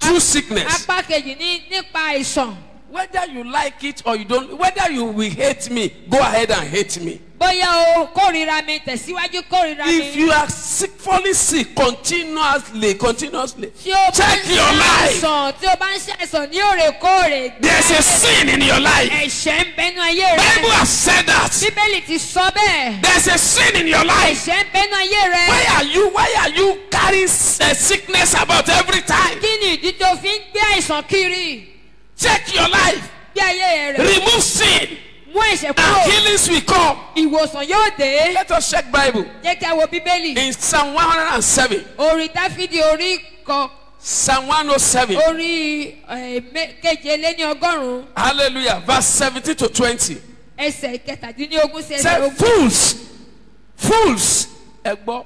True sickness. Apá kejì ní nípa àìsàn. Whether you like it or you don't, whether you will hate me, go ahead and hate me. Bóyá o kórìíra mi tẹ̀síwájú kórìíra If mi. you are sick, falling sick continuously, Tí o bá check ń your ṣe life. àìsàn, tí o bá ń ṣe àìsàn ní òrèkóòrè. There's a sin in your life. Ẹ̀ṣẹ̀ ń bẹnu ayé rẹ. Bible has said that. Bíbélì ti sọ bẹ́ẹ̀. There's a sin in your life. Ẹ̀ṣẹ̀ ń bẹnu ayé rẹ. Why are you carrying sickness about every time? Kí ni ìdí tó fi ń gbé àìsàn kiri? Check your life. Gbé ayé rẹ. Remove sin. Mú ẹ̀ṣẹ̀ And kúrò. healings will come. Ìwòsàn yóò dé. Let us check Bible. Jẹ́ kí a wo Bíbélì. In Psalm 107. Orí Dáfídì orí kan. Psalm 107. Orí keje lé ní ọgọ́rùn-ún. Hallelujah. Verse 17 to 20. Ẹsẹ̀ kẹtàdínlógún sí ẹsẹ̀ Say ogún. fools. Ẹ gbọ́.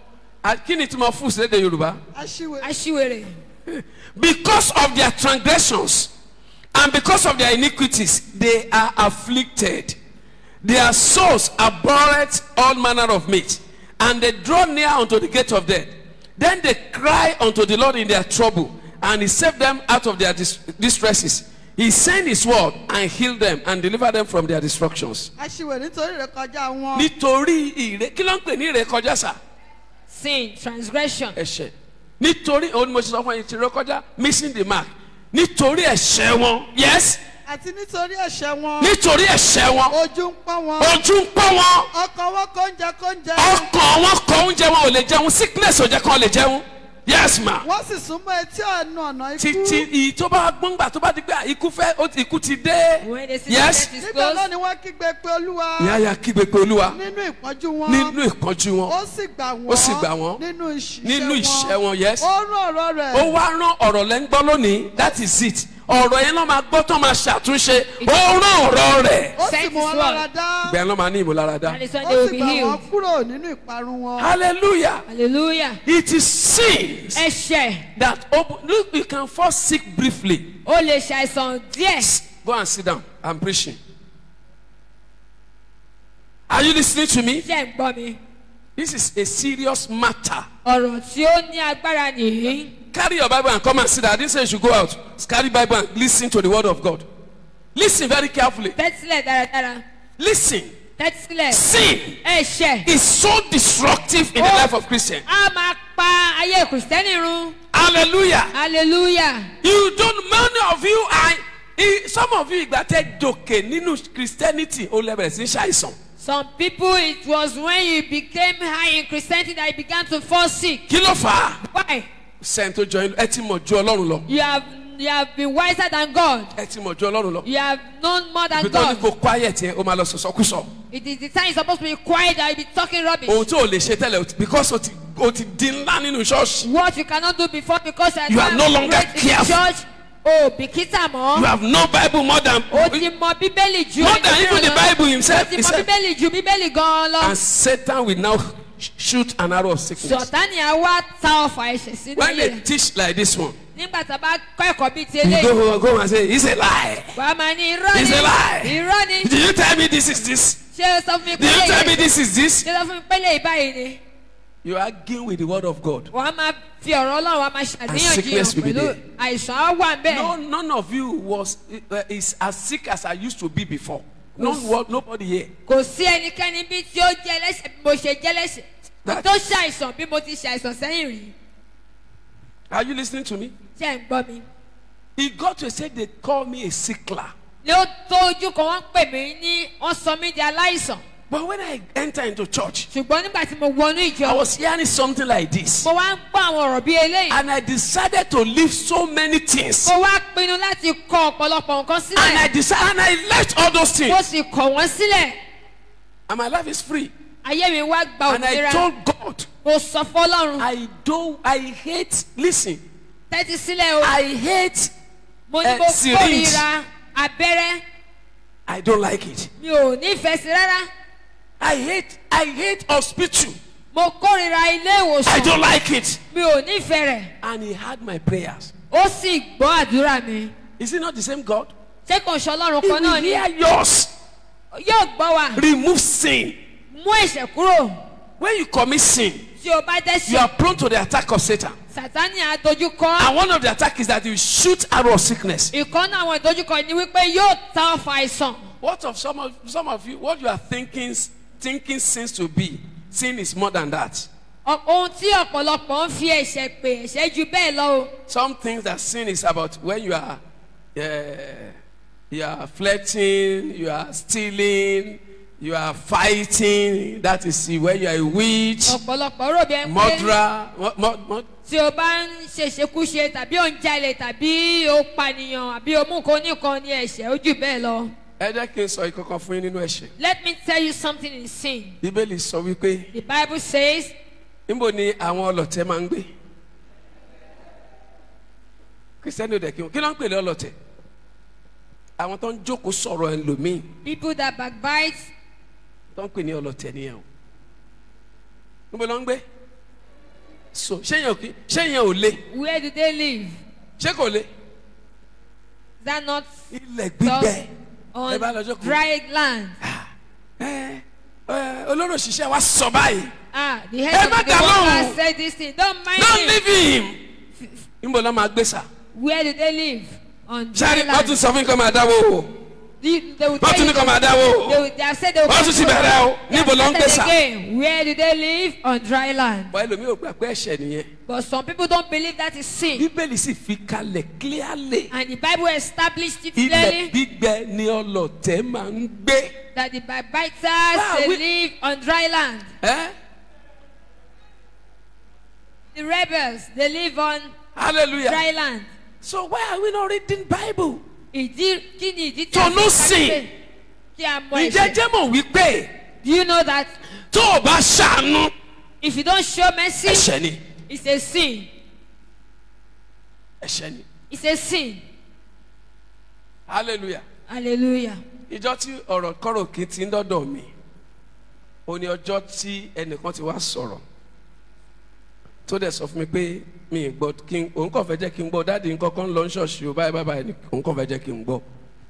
Kí ni ìtumọ̀ fools lédè Yorùbá? aṣíwèé. Aṣíwèrè. Because of their transgressions and because of their iniquities, they are afflicted. Their souls abhorreth all manner of meat, and they draw near unto the gate of death. Then they cry unto the Lord in their trouble, and he saved them out of their distresses. He sent his word and healed them and delivered them from their destructions. aṣíwèé nítorí ìrékọjá wọn. Nítorí kí ló ń pè ní ìrékọjá sà? Sin, transgression. Ẹ̀ṣẹ̀. Nítorí òun ni mo ṣe sọ fún yín ìrékọjá missing the mark. Nítorí ẹ̀ṣẹ̀ wọn. Yes. àti nítorí ẹ̀ṣẹ̀ wọn. Nítorí ẹ̀ṣẹ̀ wọn. ojú ń pọ́n wọn. Ojú ń pọ́n wọn. ọkàn wọn kóúnjẹ. Ọkàn wọn kọ oúnjẹ wọn ò lè jẹun. Sickness ò jẹ́ kán lè jẹun. Yes ma. wọ́n sì súnmọ́ etí ọ̀nà ikú. Títí ìyí tó bá gbọ́ngbà tó bá di pé ikú ti dé. When they see Yes. the death is nígbà close, náà ni wọ́n kígbe pé olúwa. Ìyá kígbe pé Olúwa nínú ìpọ́njú wọn. nínú ìkánjú wọn. ó sì gbà wọ́n. Ó sì gbà wọ́n. nínú Nínú ìṣẹ́ ìṣẹ́ wọn. Yes. ó rán ọ̀rọ̀ rẹ̀. Ó wá rán ọ̀rọ̀ lẹ́ ń gbọ́ lónìí. That is it. Ọ̀rọ̀ yẹn ló máa gbọ́ tó máa ṣàtúnṣe. Ó rán ọ̀rọ̀ rẹ̀. ó sì Sent mú his wọn word. lára dá. Ìgbà yẹn ló máa ní ìmúláradá. and it's when ó they will sì be gbà wọ́n healed. kúrò nínú ìparun wọn. Hallelujah. Hallelujah. It is sins Ẹ̀ṣẹ̀. that open. Look, you can fall sick briefly. Ó lè ṣàìsàn díẹ̀. Go and sit down. I'm preaching. Are you listening to me? Ṣé ń gbọ́ mi? This is a serious matter. Ọ̀rọ̀ tí ó ní agbára nìyí. Carry your Bible and come and sit down. I didn't say you should go out. Just carry Bible and listen to the word of God. Listen very carefully. Tẹ́tílẹ̀ dáradára. Listen, tẹ́tí sílẹ̀. sin Ẹ̀ṣẹ̀. is so destructive in the Oh. life of Christian. A máa pa ayé Kìrìsìtẹ́nì run. Hallelujah. Hallelujah. You don't, many of you are, some of you ìgbà tẹ́ dòkè nínú Christianity ó lẹ́bẹ̀rẹ̀ sí ṣàìsàn. Some people, it was when you became high in Christianity that you began to fall sick. Kí ló fà á? Why? Sẹ́yìn tó jọ ẹ ti mọ̀ ju Ọlọ́run lọ. You have been wiser than God. Ẹ ti mọ̀ ju Ọlọ́run lọ. You have known more than Ibi tó ní God. kó quiet yẹn ó máa lọ sọ̀sọ́kúsọ. It is the time you're supposed to be quiet that you be talking rubbish. Ohun tí o lè ṣe tẹ́lẹ̀ because o ti di ńlá nínú ṣọ́ọ̀ṣì. What you cannot do before because You are no longer great in the careful. church. Oh, bìkítà You mọ́. have no Bible more than O ti mọ Bíbélì ju more than even the ẹlòmíràn lọ. Bible himself. O ti He mọ said, Bíbélì ju Bíbélì gan-an lọ. and Satan will now shoot an arrow of sickness. Sọ̀tánì á wá ta ọfà ẹ̀ṣẹ̀ sínú When they ilé. teach like this one, Nígbà tá a bá kọ́ ẹ̀kọ́ bíi ti you eléyìí. go and say, it's a lie. Wàá máa ní irọ́ It's ni. a lie. Irọ́ ni. Did you tell me this is this? Ṣé o sọ fún mi Did you tell me pé this is this? ṣé o sọ fún mi pé lè báyìí ni? You are arguing with the word of God. Wàá máa fi ọ̀rọ̀ Ọlọ́run wàá máa sickness will ṣàníyànjiyàn be pẹ̀lú there. àìsàn á wà ń No, bẹ̀. none of you is as sick as I used to be before. Nobody here. Kò sí ẹnikẹ́ni bí tí ó jẹ́ ẹlẹ́ṣẹ̀ bí mo ṣe jẹ́ ẹlẹ́ṣẹ̀. That- Tó ṣàìsàn bí mo ti ṣàìsàn sẹ́yìn rí. Are you listening to me? Ṣé ẹ̀ ń gbọ́ mi? He got to say they call me a sickler. Ní ó tó ojú kan wọ́n pè mí ní wọ́n sọ mí di aláìsàn. But when I enter into church, Ṣùgbọ́n nígbà tí mo wọnú I ìjọ, was hearing something like this. mo wá ń gbọ́ àwọn ọ̀rọ̀ bíi eléyìí. And I decided to leave so many things. Mo wá pinnu láti kọ ọ̀pọ̀lọpọ̀ nǹkan And I sílẹ̀. decided, and I left all those Mo things. sì kọ̀ wọ́n sílẹ̀. And my life is free. Ayé mi wá gba And I òmìnira. told God, Mo sọ fọ́lọ́run. I hate, listen, Tẹ́tí sílẹ̀ o. I hate, Mo ní mo syringe. kórìíra abẹ́rẹ́. I don't like it. Mi ò nífẹ̀ẹ́ sí rárá. I hate hospital. Mo kórìíra ilé I ìwòsàn. don't like it. Mi ò nífẹ̀ẹ́ rẹ̀. And he heard my prayers. Ó sì gbọ́ àdúrà mi. Is it not the same God? Ṣé kò ń ṣe Ọlọ́run He kan will náà ni? hear yours. Yóò gbọ́ wa. Remove sin. Mú ẹ̀ṣẹ̀ kúrò. When you commit sin, Tí o bá you dẹ́ṣẹ̀, are prone to the attack of Satan. Sàtánì á dojú kọ. And one of the attacks is that you shoot arrow of sickness. Ìkan náà àwọn ìdojúkọ ni wípé yóò ta ọfà àìsàn. What of some of you, what you are thinking sins to be, sin is more than that. Ohun tí ọ̀pọ̀lọpọ̀ ń fi ẹ̀ṣẹ̀ pè ẹ̀ṣẹ̀ ju bẹ́ẹ̀ lọ o. Some things that sin is about when you are flirting, you are stealing, you are fighting. That is when you are a witch, Ọ̀pọ̀lọpọ̀ rò bí ẹni pé murderer. tí o bá ń ṣèṣekúṣe tàbí o ń jalè tàbí o pànìyàn àbí o mú nǹkan oníkan ní ẹ̀ṣẹ̀ ó jù bẹ́ẹ̀ lọ. Ẹ jẹ́ kí n sọ ìkankan fún yín nínú ẹ̀ṣẹ̀. Let me tell you something in sin. Bíbélì sọ wípé The Bible says, níbo ni àwọn ọlọ̀tẹ̀ máa ń gbé? Kìrìsìtẹ́nì ò dẹ̀ kí ló ń pè ní ọlọ̀tẹ̀? Àwọn tó ń jókòó sọ̀rọ̀ ẹlòmíì people that backbite, tó ń pè ní ọlọ̀tẹ̀ nìyẹn o. Níbo ló ń gbé? So ṣé yẹn ò le? where do they live? Ṣé kò le? Is that not Ilẹ̀ gbígbẹ. on Ẹ bá lọ jókòó. dry land? Olóró òṣìṣẹ́ wa sọ báyìí. The Ẹ head má of the dá lóhùn. worker said this thing. Don't mind Don't him. leave him. Níbo ló máa gbé sà? Where do they live? On dry Ṣáàrí wọ́n tún land. sọ fún kọ́ máa dáwọ́ o. They will Wọ́n tell tún ní you, kọ́ máa dáwọ́ o. they have said they will Wọ́n tún ti bẹ̀rẹ̀ o. They have Níbo ló ń gbé started sà? again. Where do they live? On dry land. Bọ́ ẹlòmíì ò gbà pé ẹ̀ṣẹ̀ nìyẹn. But some people don't believe that is sin. Bíbélì sì fi kalẹ̀ clearly. And the Bible established it Ilẹ̀ clearly gbígbẹ ni ọlọ̀tẹ̀ máa ń gbé. that the backbiters, they live on dry land. The rebels, they live on Hallelujah. dry land. So why are we not reading Bible? Ìdí kí ni ìdí tí To a know fi sin. kàdé kí a mọ Ǹjẹ́ ẹ̀ṣẹ̀? jẹ́ mọ̀ wípé Do you know that tó o bá ṣàánú if you don't show mercy, ẹ̀ṣẹ̀ ni. it's a sin. Ẹ̀ṣẹ̀ ni. It's a sin. Hallelujah. Hallelujah. Ìjọ́ tí ọ̀rọ̀ kọ́rọ̀ kí ti ń dọ́dọ̀ mi, ó ní ọjọ́ tí ẹnìkan ti wá sọ̀rọ̀ tó dẹ̀ sọ fún mi pé mi ì gbọ́ kí n òun kàn fẹ́ jẹ́ kí n gbọ́ dáàdi nǹkan kan lọ ń ṣọ̀ṣì o báyìí báyìí òun kàn fẹ́ jẹ́ kí n gbọ́.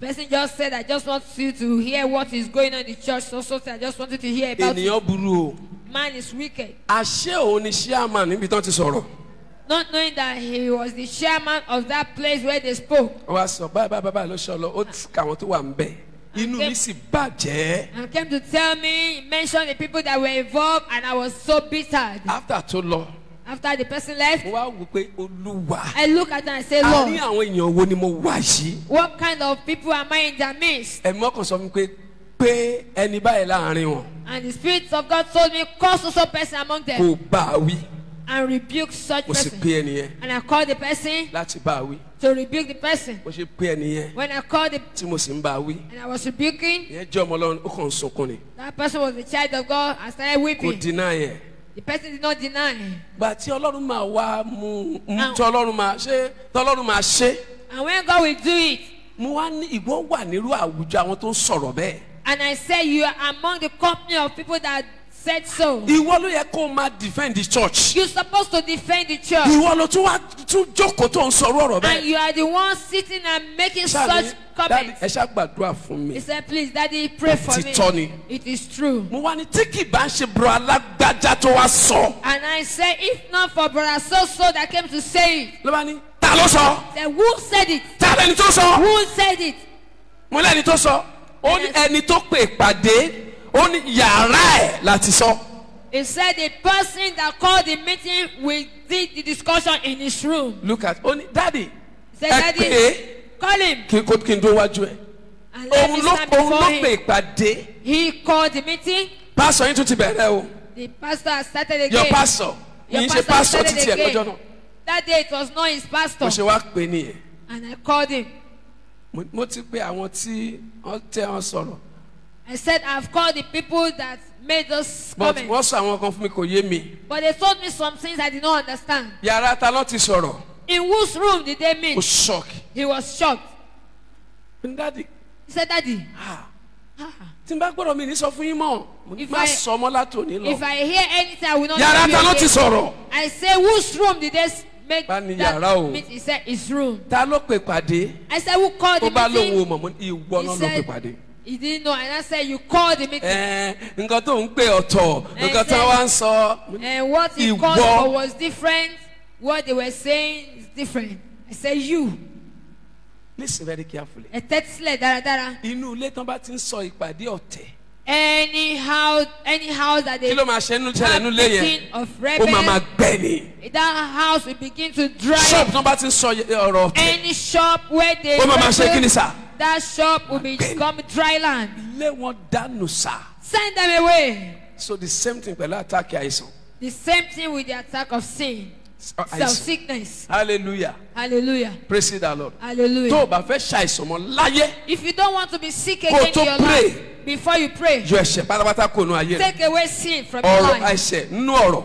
Person just said, I just want you to hear what is going on in the church. So said, I just want you to hear about it. Ènìyàn burú o. Man is wicked. Àṣé òun ni chairman níbi tán ti sọ̀rọ̀. Not knowing that he was the chairman of that place where they spoke. Ó wá sọ báyìí ló ṣe ọ lọ ó ti kà wọ́n tó wà ń bẹ̀. inú mi sì bàjẹ́. And came to tell me, he mentioned the people that were involved, and I was so bitter. After tó lọ, After the person left, mo wá wò pé Olúwa. I look at them and say, Àárín Lord, àwọn èèyàn wo ni mo wà yìí? what kind of people am I in their midst? Ẹ̀mí ọkàn sọ fún mi pé ẹni báyìí láàrin wọn And the Spirit of God told me, call so person among them kò bá a wí. and rebuke such Mo sì person. pé ẹni yẹn And I called the person láti bá a wí. to rebuke the person. Mo ṣe pé ẹni yẹn When I called the tí mo sì ń bá a wí. and I was rebuking, Ìyẹn jẹ́ ọmọ Ọlọ́run, ó kàn ń sunkún ni. that person was the child of God and started Kò weeping. dínà yẹn. The person did not deny. Gbà tí Ọlọ́run máa wá mú tí Ọlọ́run máa ṣe. And when God will do it, Mo wá ní ìwọ wà nírú àwùjọ àwọn tó ń sọ̀rọ̀ bẹ́ẹ̀. and I said, you are among the company of people that said so. Ìwọ ló yẹ kó o máa defend the church. You're supposed to defend the church. Ìwọ ló tún jókòó tó ń sọ̀rọ̀ ọ̀rọ̀ And bẹ́ẹ̀. you are the one sitting and making Ṣáàní, such Daddy, comments. ẹ ṣá gbàdúrà fún mi. He said, please, Daddy, pray for Òtítọ́ me. ni. It is true. Mo wá ní tí kì bá ń ṣe bro alágbájá tó wá sọ. And I said, if not for brother so that came to say it, Ló bá ní ta ló sọ? then who said it? Ta lẹni tó sọ? Who said it? Mo lẹ́ni tó sọ. Ó ní ẹni tó pè ìpàdé. Ó ní yàrá ẹ̀ láti sọ. He said the person that called the meeting will did the discussion in his room. Look at ó ní Daddy. He said, Ẹ Daddy, pè é call him kí n dó wájú ẹ̀. and let me stand Òun before ló him. pè ìpàdé. He called the meeting. Pásọ̀ yín tún ti bẹ̀rẹ̀ o. The pastor has started again. Your pastor. Your Yìí ṣe pastor pásọ̀ started títí ẹ̀ lọ́jọ́ again. náà. That day it was not his pastor. Mo ṣe wá pè nìyẹn. And I called him. Mo ti pè àwọn tí wọ́n tẹ́ wọn sọ̀rọ̀. I said, I've called the people that made those But comments. wọ́n sọ àwọn kan fún mi kò yé mi. But they told me some things I did not understand. Yàrá ta ló ti sọ̀rọ̀? In whose room did they meet? Mo shock. He was shocked. Daddy, He said, Daddy, tí n bá gbọ́dọ̀ mi ní sọ fún yín mọ́. If Má I- sọ ọmọ látòní lọ. if I hear anything, I will not Yàrá tell you ta ló ti again. sọ̀rọ̀? I say, whose room did they make Bá ní that yàrá o. meet? He said, his room. Ta ló pè pàdé? I said, who called Ó the bá lóun meeting? o mọ̀ mọ́ ìwọ He náà ló pè said, pàdé. he didn't know. And I said, you called the meeting. Nǹkan tó ń pè ọ̀tọ̀, nǹkan tó wá ń sọ. And what he Ìwọ. called for was different. What they were saying is different. I said, you. Listen very carefully. Ẹ tẹ́tí sílẹ̀ dáradára. Inú ilé tán bá ti ń sọ ìpàdé ọ̀tẹ̀. Any house that they Kí ló máa ṣe nínú ṣẹlẹ̀ have nínú ilé yẹn? meeting of Ó máa máa rebels, gbẹ ni. that house will begin to dry Ṣọ́ọ̀bù up. tán bá ti ń sọ ọ̀rọ̀ ọ̀tẹ̀. Any shop where they Ó máa máa ṣe kí ni rebel, sà? that shop will become dry land. Ilé wọn dànù sá. Send them away. So the same thing pẹ̀lú àtàkì àìsàn. The same thing with the attack of sin, Àìsàn. self-sickness. Hallelujah. Hallelujah. Praise the Lord. Tó Hallelujah. o bá fẹ́ ṣàìsàn mọ́ láyé, If you don't want to be sick Kó o again tó in your pray. life, before you pray, yọ ẹ̀ṣẹ̀ pátápátá kò nu ayé rẹ̀. take away sin from your Ọ̀rọ̀ life. ẹ̀ṣẹ̀ nínú ọ̀rọ̀,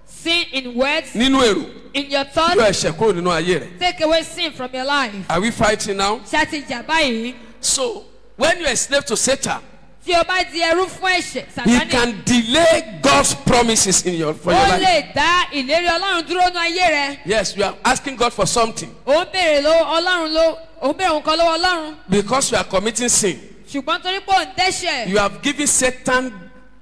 Sin in words, nínú èrò, in your yọ thoughts, ẹ̀ṣẹ̀ kúrò nínú ayé rẹ̀. take away sin from your life. Are we fighting now? Ṣáàtì ìjà báyìí. So when you are a slave to Satan, Tí o bá di ẹrú fún ẹ̀ṣẹ̀, he Sátánì, can delay God's promises for your ó life. lè dá ìlérí Ọlọ́run dúró nú ayé rẹ. Yes, you are asking God for something Ó ń béèrè lọ́wọ́ Ọlọ́run ó ń béèrè nǹkan lọ́wọ́ Ọlọ́run. because you are committing sin. Ṣùgbọ́n torí pé ò ń dẹ́ṣẹ̀, You have given Satan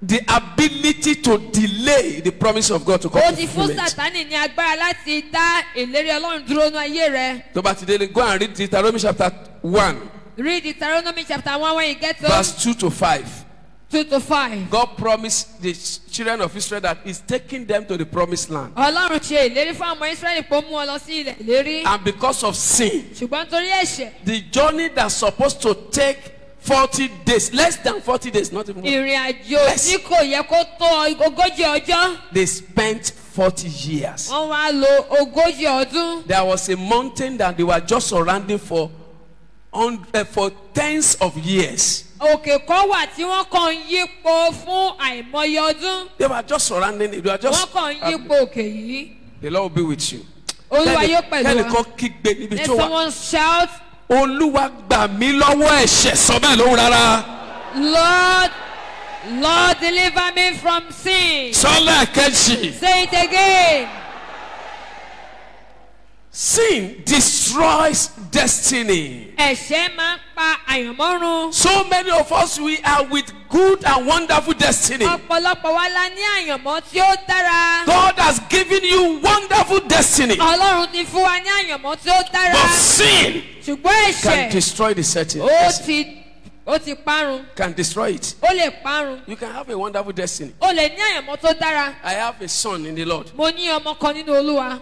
the ability to delay the promise of God to come ó to ti fún fulfillment. Sátánì ní agbára láti dá ìlérí Ọlọ́run dúró nú ayé rẹ. Tó bá ti délé, go and read Deuteronomy chapter 1 Read Deuteronomy chapter 1 when you get to verse 2 to 5. 2 to 5. God promised the children of Israel that He's taking them to the promised land. Ọlọ́run ṣe ìlérí fún ọmọ Ísírẹ́lì pé ó mú ọ lọ sí ilẹ̀ ìlérí. And because of sin, Ṣùgbọ́n torí ẹ̀ṣẹ̀, the journey that's supposed to take 40 days, less than 40 days, not even, ìrìn àjò tí kò yẹ kó tó ogójì ọjọ́, they spent 40 years. wọ́n wá lo ogójì ọdún. There was a mountain that they were just surrounding for tens of years. Òkè kan wà tí wọ́n kàn ń yípo fún àìmọye ọdún. They were just surrounding it. They were Wọ́n just. kàn ń yípo òkè yìí. The Lord will be with you. Olúwa yóò pẹ̀lú wa. Kẹ́nìkan kígbe níbi Let tó wà. someone shout, Olúwa gbà mí lọ́wọ́ ẹ̀ṣẹ̀, sọ bẹ́ẹ̀ lóhùn rárá. Lord, Lord deliver me from sin. Sọ́lá kẹ́jì. Say it again. Sin destroys destiny. Ẹ̀ṣẹ̀ máa ń pa àyànmọ́ run. So many of us, we are with good and wonderful destiny. Ọ̀pọ̀lọpọ̀ wa la ní àyànmọ́ tí ó dára. God has given you wonderful destiny. Ọlọ́run ti fún wa ní àyànmọ́ tí ó dára. But sin Ṣùgbọ́n can ẹ̀ṣẹ̀ destroy the setting. ó ti ó ti parun. can destroy it. Ó lè parun. You can have a wonderful destiny. O lè ní àyànmọ́ tó dára. I have a son in the Lord. Mo ní ọmọ kan nínú Olúwa.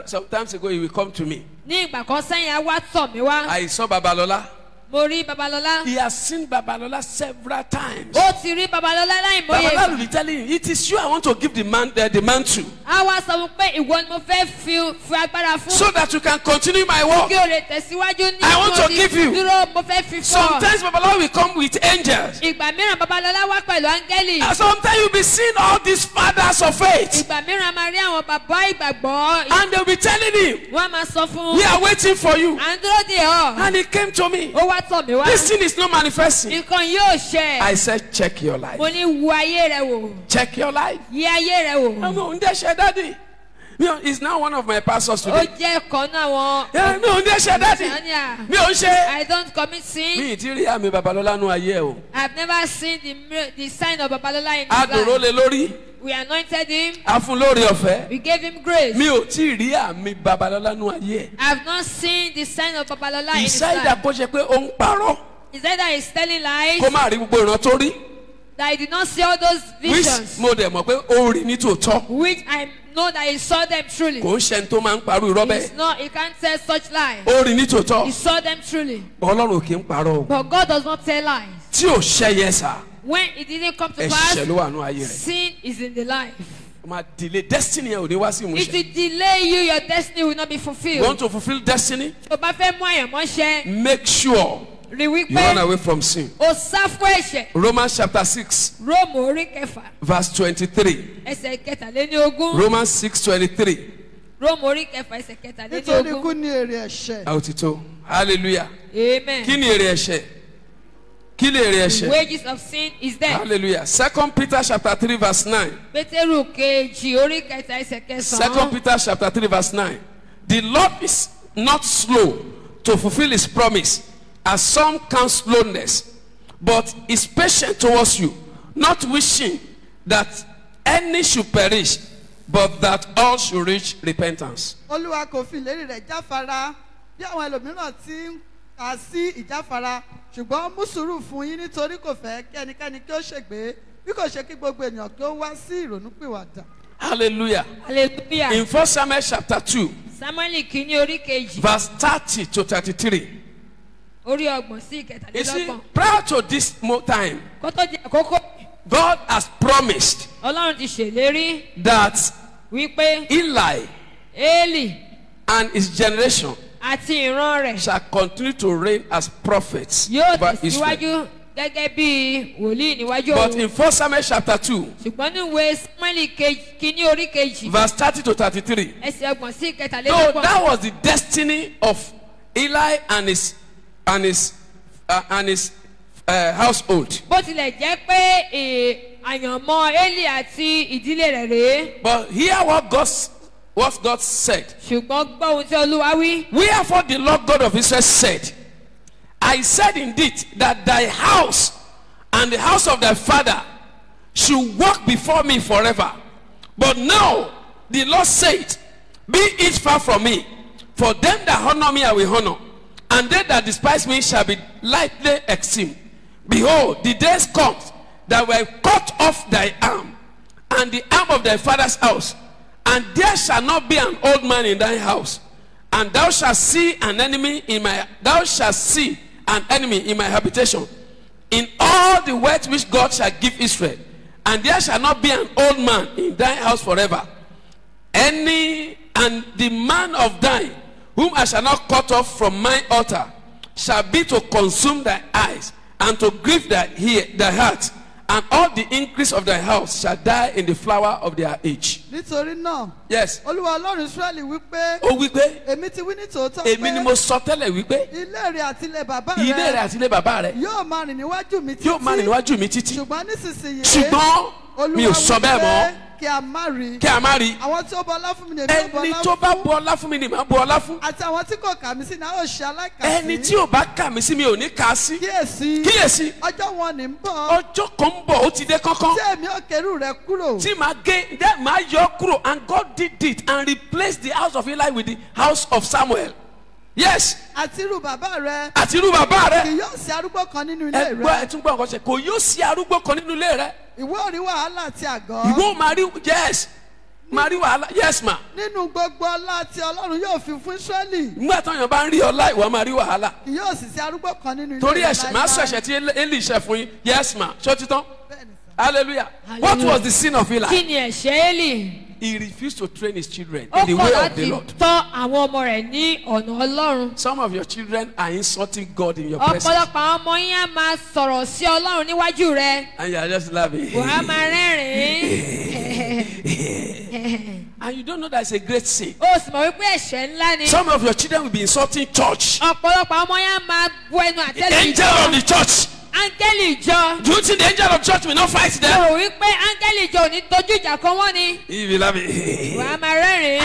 Sometimes ago he will come to me. Ní ìgbà kan sẹ́yìn á wá tọ̀ mí wá. I saw Babalola. Mo rí Babalọ́lá. He has seen Babalola several times. Ó ti rí Babalọ́lá láìmọye. Babalola will be telling him, it is you I want to give the man to. A wá sọ fún pé ìwọ ni mo fẹ́ fi agbára fún. So that you can continue my work. Kí o lè tẹ̀síwájú ní I want to give you. dúró mo fẹ́ fi fọ́. Sometimes Babalola will come with angels. Ìgbà mìíràn Babalọ́lá wá pẹ̀lú áńgẹ́lì. And sometimes you will be seeing all these fathers of faith. Ìgbà mìíràn máa rí àwọn bàbá ìgbàgbọ́. And they will be telling him, Wọ́n máa sọ fún. we are waiting for you. À ń dúró dè ọ́. And he came to me. Ó wá tọ̀ mí wá. This thing is not manifesting. Nǹkan yóò ṣẹ. I said, check your life. Mo ní wo ayé rẹ wò. Check your life. Yí ayé rẹ wò. No, daddy. He's now one of my pastors Ó today. jẹ́ kan náà wọn. No, daddy. Sania, Mi ò ṣe. I don't commit sin. Mi ti rí àmì Babalola nú ayé o. I've never seen the sign of Babalola in his Adòrò life. lé lórí. We anointed him. A fún lórí ọ̀fẹ́. We gave him grace. Mi ò tí rí àmì Babalola nú ayé. I've not seen the sign of Babalola in his Ìsáyidà life. kó ṣe pé ó ń parọ́. He said that he's telling lies. Kó má rí gbogbo ìran tó rí. That he did not see all those Which visions. mo dẹ̀ mọ̀ pé ó rí ní tòótọ́. Which I know that he saw them truly. Kò ń ṣe ẹni tó máa ń parọ́ irọ́ He's bẹ́ẹ̀. not, he can't tell such lies. Ó rí ní He tòótọ́. saw them truly. Ọlọ́run kì í parọ́ o. But God does not tell lies. Tí ò ṣẹyẹ sà. When it didn't come to pass, Ẹ̀ṣẹ̀ ló wà nú ayé rẹ̀. sin is in the life. Ó máa delay destiny yẹn ò ní wá sí It ìmúṣẹ. will delay you, your destiny will not be You fulfilled. want to fulfil destiny? Tó bá fẹ́ mú àyànmọ́ ṣẹ, Make sure rí you run wípé away from sin. o sá fún ẹ̀ṣẹ̀. Romans chapter 6 Róòmù orí kẹfà verse 23. ẹsẹ̀ kẹtàléníogún. Romans 6:23. Róòmù orí kẹfà ẹsẹ̀ nítorí kẹtàléníogún. ikú ní èrè ẹ̀ṣẹ̀. Àwòtítọ́. Hallelujah. Amen. Kí ni èrè ẹ̀ṣẹ̀? Kí ni èrè The ẹ̀ṣẹ̀? wages of sin is death. Hallelujah. 2 Peter chapter 3 verse 9. Pétérù kejì orí kẹta ẹsẹ̀ 2 kẹsàn-án. Peter chapter 3 verse 9. The Lord is not slow to fulfill his promise, as some count slowness, but is patient towards you, not wishing that any should perish, but that all should reach repentance. Olúwa kò fi ìlérí rẹ̀ jáfara bí àwọn ẹlòmíràn ti ń kà sí ìjáfara ṣùgbọ́n mú sùúrù fún yín nítorí kò fẹ́ kí ẹnikẹ́ni kí ó ṣègbé bí kò ṣe kí gbogbo ènìyàn kí ó wá sí ìrònúpìwàdà. Hallelujah. Hallelujah. In 1 Samuel chapter 2, Samuel kìíní orí kejì verse 30 to 33. orí ọgbọ̀n sí You see, ìkẹtàlélọ́gbọ̀n. prior to this time, Kó tó di àkókò, God has promised Ọlọ́run ti ṣèlérí that wípé Eli Élì and his generation àti ìran rẹ̀ shall continue to reign as prophets yóò over Israel. tẹ̀síwájú gẹ́gẹ́ bí wòlíì níwájú But òun. in 1 Samuel chapter 2, Ṣùgbọ́n ní ìwé Samuel kìíní orí kejì verse 30 to 33, ẹsẹ̀ ọgbọ̀n sí no, ìkẹtàlélọ́gbọ̀n. that was the destiny of Eli and his household. Bó tilẹ̀ jẹ́ pé àyànmọ́ Élì àti ìdílé rẹ̀ rèé. But hear what God said. Ṣùgbọ́n gbọ́ ohun tí Olúwa wí. Wherefore the Lord God of Israel said, I said indeed that thy house and the house of thy father should walk before me forever. But now the Lord said, be it far from me, for them that honor me I will honor, and they that despise me shall be lightly esteemed. Behold, the days come that will cut off thy arm and the arm of thy father's house, and there shall not be an old man in thy house, and thou shalt see an enemy in my habitation, in all the wealth which God shall give Israel, and there shall not be an old man in thy house forever. And the man of thine whom I shall not cut off from my altar shall be to consume thy eyes and to grieve thy heart, and all the increase of thy house shall die in the flower of their age. Nítorí náà, Yes. Olúwa Ọlọ́run Ísírẹ́lì wípé Ó wí pé èmi ti wí ní tòótọ́ èmi ni mo sọ tẹ́lẹ̀ wípé ilé rẹ̀ àti ilé bàbá ilé rẹ̀ rẹ̀ àti ilé bàbá rẹ̀ yóò máa rìn níwájú mi yóò máa rìn níwájú mi títí. ṣùgbọ́n nísinsìnyí Ṣùgbọ́n mi ò sọ bẹ́ẹ̀ mọ́. kí a má rí Kí a má rí. àwọn tí ó bọ ọlá fún mi ni èmi ó bọ Ẹni ọlá tó bá fún bu ọlá fún mi ni màá bu ọlá fún. àti àwọn tí kò kà mí sí ni a ó ṣe aláìkàsí. Ẹni tí ò bá kà mí sí mi ò ní kà á sí. Kíyèsí. ọjọ́ wọn ní ń bọ̀ Ọjọ́ kan ń bọ̀ ó ti dé kánkán. tí èmi ó kẹrù rẹ̀ kúrò. Tí màá yọ kúrò, and God did it and replaced the house of Eli with the house of Samuel. Yes. àti irú bàbá rẹ Àti irú bàbá rẹ. kì yóò sí arúgbó kan nínú ilé Ẹgbẹ́ rẹ. ẹtúgbọ́n kan ṣe kò yóò sí arúgbó kan nínú ilé rẹ. ìwọ ò rí wàhálà àti àgọ́. Ìwọ máa rí yes. Máa rí wàhálà yes ma. nínú gbogbo ọlá tí ọlọ́run yóò fi fún Ísírẹ́lì Nígbà táwọn èèyàn bá ń rí ọlá ìwọ máa rí wàhálà. kì yóò sì sí arúgbó kan nínú ilé Torí rẹ ẹ̀ṣẹ̀ máa sọ ẹ̀ṣẹ̀ tí Eli ṣẹ̀ fún yín yes ma. Ṣé ó ti tán? Bẹ́ẹ̀ni sà. Hallelujah. What was the sin of Eli? kí ni ẹ̀ṣẹ̀ Élì? He refused to train his children Ó in the kọ̀ way of the láti Lord. tọ́ àwọn ọmọ rẹ̀ ní ọ̀nà Ọlọ́run. Some of your children are insulting God in your presence. Ọ̀pọ̀lọpọ̀ àwọn ọmọ yín á máa sọ̀rọ̀ sí Ọlọ́run níwájú rẹ̀. And you are just laughing. Wàá máa rẹ́rìn-ín. And you don't know that it's a great sin. Ó sì mọ̀ wípé ẹ̀ṣẹ̀ ńlá ni. Some of your children will be insulting church. Ọ̀pọ̀lọpọ̀ àwọn ọmọ yín á máa bu ẹnu àtẹ́lù Angel of the church. Áńgẹ́lì ìjọ. Do you think the angel of church will not fight them? Mo rò wípé áńgẹ́lì ìjọ ò ní dojú ìjà kan wọ́n ni. You will laugh. Wàá máa rẹ́rìn-ín.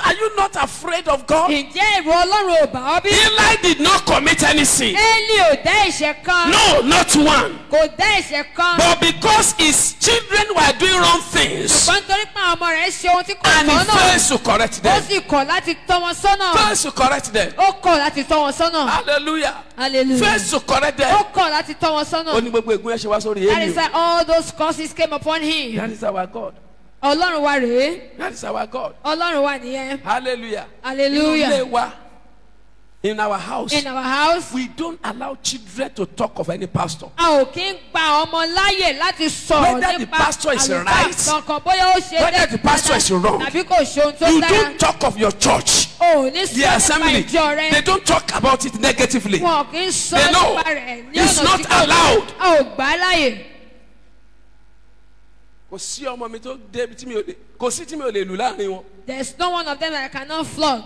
Are you not afraid of God? Ǹjẹ́ ìrù Ọlọ́run ò bá ọ bí? Eli did not commit any sin. Élì ò dá ẹ̀ṣẹ̀ kan. No, not one. Kò dá ẹ̀ṣẹ̀ kan. But because his children were doing wrong things, Ṣùgbọ́n nítorí pé àwọn ọmọ rẹ̀ ṣe ohun tí kò and he tọ́nà. fails to correct Ó them. sì kọ̀ láti tọ́ wọn sọ́nà. Fails to correct them. Ó kọ̀ láti tọ́ wọn sọ́nà. Hallelujah. Hallelujah. Fails to correct them. Ó kọ̀ láti tọ́ wọn Ó sọ́nà. ní gbogbo ègún ẹ̀ṣẹ̀ wá sórí That is Eli. why all those curses came upon him. That is our God. Ọlọ́run wa rèé. That is our God. Ọlọ́run wa nìyẹn. Hallelujah. Hallelujah. Inú ilé wa, in our house, In our house, we don't allow children to talk of any pastor. a ò kí ń gba ọmọ láyè láti sọ̀rọ̀ Whether the nípa pastor is àlùfáà right, kankan bóyá ó ṣe whether the pastor is wrong, tàbí kò ṣe ohun tó You dára. don't talk of your church, O ò ní the sọ nípa assembly. ìjọ rẹ. They don't talk about it negatively. Wọn kì í sọ They know nípa rẹ̀ ní it's ọ̀nà not tí kò allowed. a ò gbà á láyè. Kò sí ọmọ mi tó débi tí mi ò lè, kò sí tí mi ò lè lù láàrin wọn. There is no one of them that I cannot flog.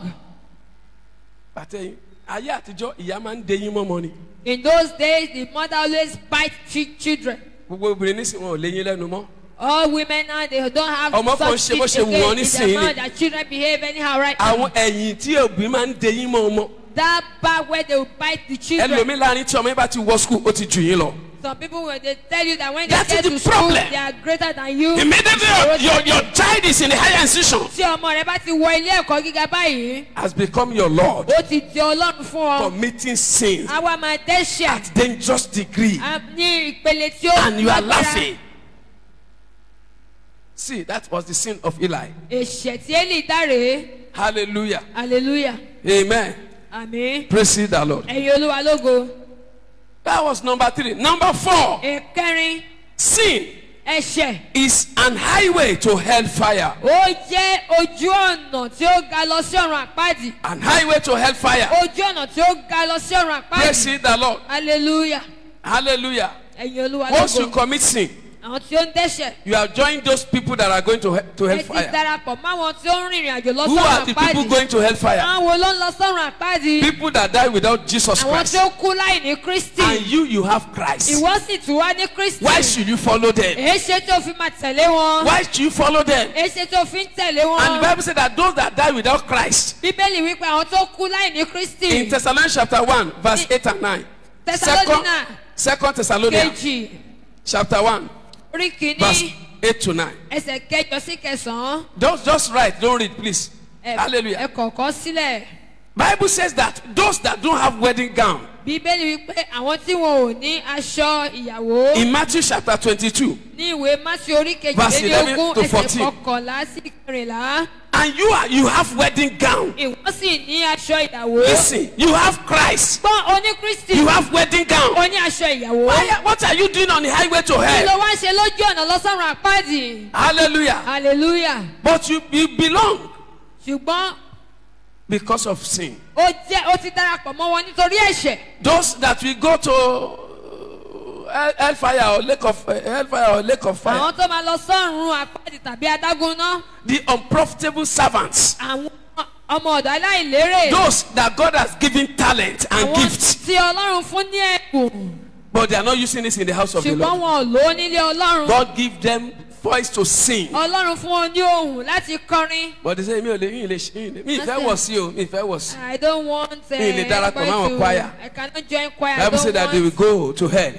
Bàtẹ́yìn, ayé àtijọ́ ìyá máa ń deyín mọ́mọ́ ni. In those days, the mother always bite children. Gbogbo obìnrin nísìnyí wọn ò léyín lẹ́nu mọ́. All women now, they don't have Ọmọ kan such ṣe bó things ṣe wù wọ́n again in nísìnyí their ni. mouth that children behave anyhow right now. Àwọn ẹ̀yìn tí òbí máa ń deyín mọ́ ọmọ. That bag where they will bite the children. Ẹlòmí láàrin tí ọmọ yín bá ti wọ school ó ti jù yín lọ. Some people when they tell you that when they That get is to the school, problem. they are greater than you. Immediately your child is in a higher institution, Tí ọmọ rẹ bá ti wọ ilé ẹ̀kọ́ gíga báyìí, has become your Lord, ó ti di Ọlọ́run fún ọ. committing sins Àwa máa dẹ́ṣẹ̀ at dangerous degree, ní ìpele tí ó and you are lágbára. laughing. See, that was the sin of Eli. Ẹ̀ṣẹ̀ tí Élì dá rèé. Hallelujah. Hallelujah. Amen. Àmín. Praise the Lord. Ẹ̀yin Olúwa lógo. That was number 3. Number 4, Ẹ̀kẹrin, sin ẹ̀ṣẹ̀. is an highway to hellfire. Ó jẹ́ ojú ọ̀nà tí ó ga lọ sí ọ̀run àpáàdì. An highway to hellfire. Ojú ọ̀nà tí ó ga lọ sí ọ̀run Praise àpáàdì. the Lord. Hallelujah. Hallelujah. Ẹ̀yin Olúwa Once you lógo. commit sin, Àwọn tí ó ń dẹ́ṣẹ̀. you have joined those people that are going to Ẹ ti hellfire. darapọ̀ mọ́ àwọn tí ó ń rìnrìn àjò lọ Who are sọ́run the people àpáàdì. going to hellfire? Àwọn wo ló ń lọ sọ́run àpáàdì? People that die without Jesus Àwọn Christ. tí ó kú láì ní Kristi. And you have Christ. Ìwọ sì tún wá ní Kristi. Why should you follow them? Èé ṣe tó fi máa tẹ̀lé wọn. Why should you follow them? Èé ṣe tó fi ń tẹ̀lé And the wọn. Bible said that those that die without Christ, Bíbélì wípé àwọn tó kú láì ní Kristi. in Thessalonians chapter 1, verse 8 and 9. Tẹsalónínà Second Thessalonians kejì chapter 1, orí verse kìíní 8 to 9. ẹsẹ̀ kẹjọ sí kẹsàn-án. Just write, don't read, please. Hallelujah. Ẹ kọ̀ọ̀kan sílẹ̀. Bible says that those that don't have wedding gown, Bíbélì wípé àwọn tí wọn ò ní aṣọ ìyàwó. in Matthew chapter 22, Ní ìwé Mátí orí Verse 11 kejìlélógún to ẹsẹ̀ 14. kọkànlá sí kẹrìnlá. and you have wedding gown. Ìwọ sì ní aṣọ ìyàwó. Listen, you have Christ. Gbọ́n oní Kristi. You have wedding gown. O ní aṣọ ìyàwó. What are you doing on the highway to Kí ló hell? wá ń ṣe lójú ọ̀nà lọ́sọ̀rùn àpáàdì? Hallelujah. Hallelujah. But you belong Ṣùgbọ́n because of sin. ó ti darapọ̀ mọ́ wọn nítorí ẹ̀ṣẹ̀. Those that will go to hellfire or lake of fire, Àwọn tó máa lọ sọ́run àpáàdì tàbí adágún náà. the unprofitable servants, Àwọn ọmọ ọ̀dọ́ aláìlérè. those that God has given talent and Àwọn gifts, tí Ọlọ́run fún ní ẹ̀bùn. but they are not using this in the house of the Ṣùgbọ́n Lord. wọn ò lò ó nílé Ọlọ́run. God give them voice to sing, Ọlọ́run fún wọn ní ohùn láti kọrin. but they say mi ìfẹ́ wọ̀ sí o, mi ìfẹ́ wọ̀ sí. I don't want lè darapọ̀ mọ́ àwọn choir. I cannot join choir. I Bible don't said that they will want. go to hell.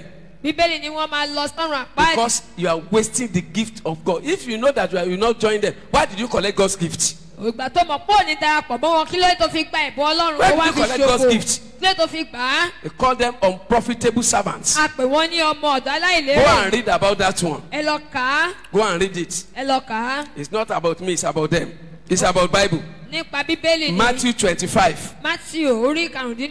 Bíbélì ni wọ́n máa lọ sọ́run àpáàdì. Because you are wasting the gift of God. If you know that you will not join them, why did you collect God's gift? Ìgbà tó mọ̀ pé òní darapọ̀ mọ́ wọn kí ló tó fi gba ìbọn Ọlọ́run Where ó wá did fi you collect God's ṣòfò. gift? Kí ló tó fi gbà á? They call them unprofitable servants. A pè wọ́n ní ọmọ ọ̀dọ́ Go aláìlérè. and read about that one. Ẹ lọ kà á. Go and read it. Ẹ lọ kà á. It's not about me, it's about them. It's about Bible. Nípa Bíbélì ni. Matthew 25, Matthew orí karùndínlọ́gbọ̀n.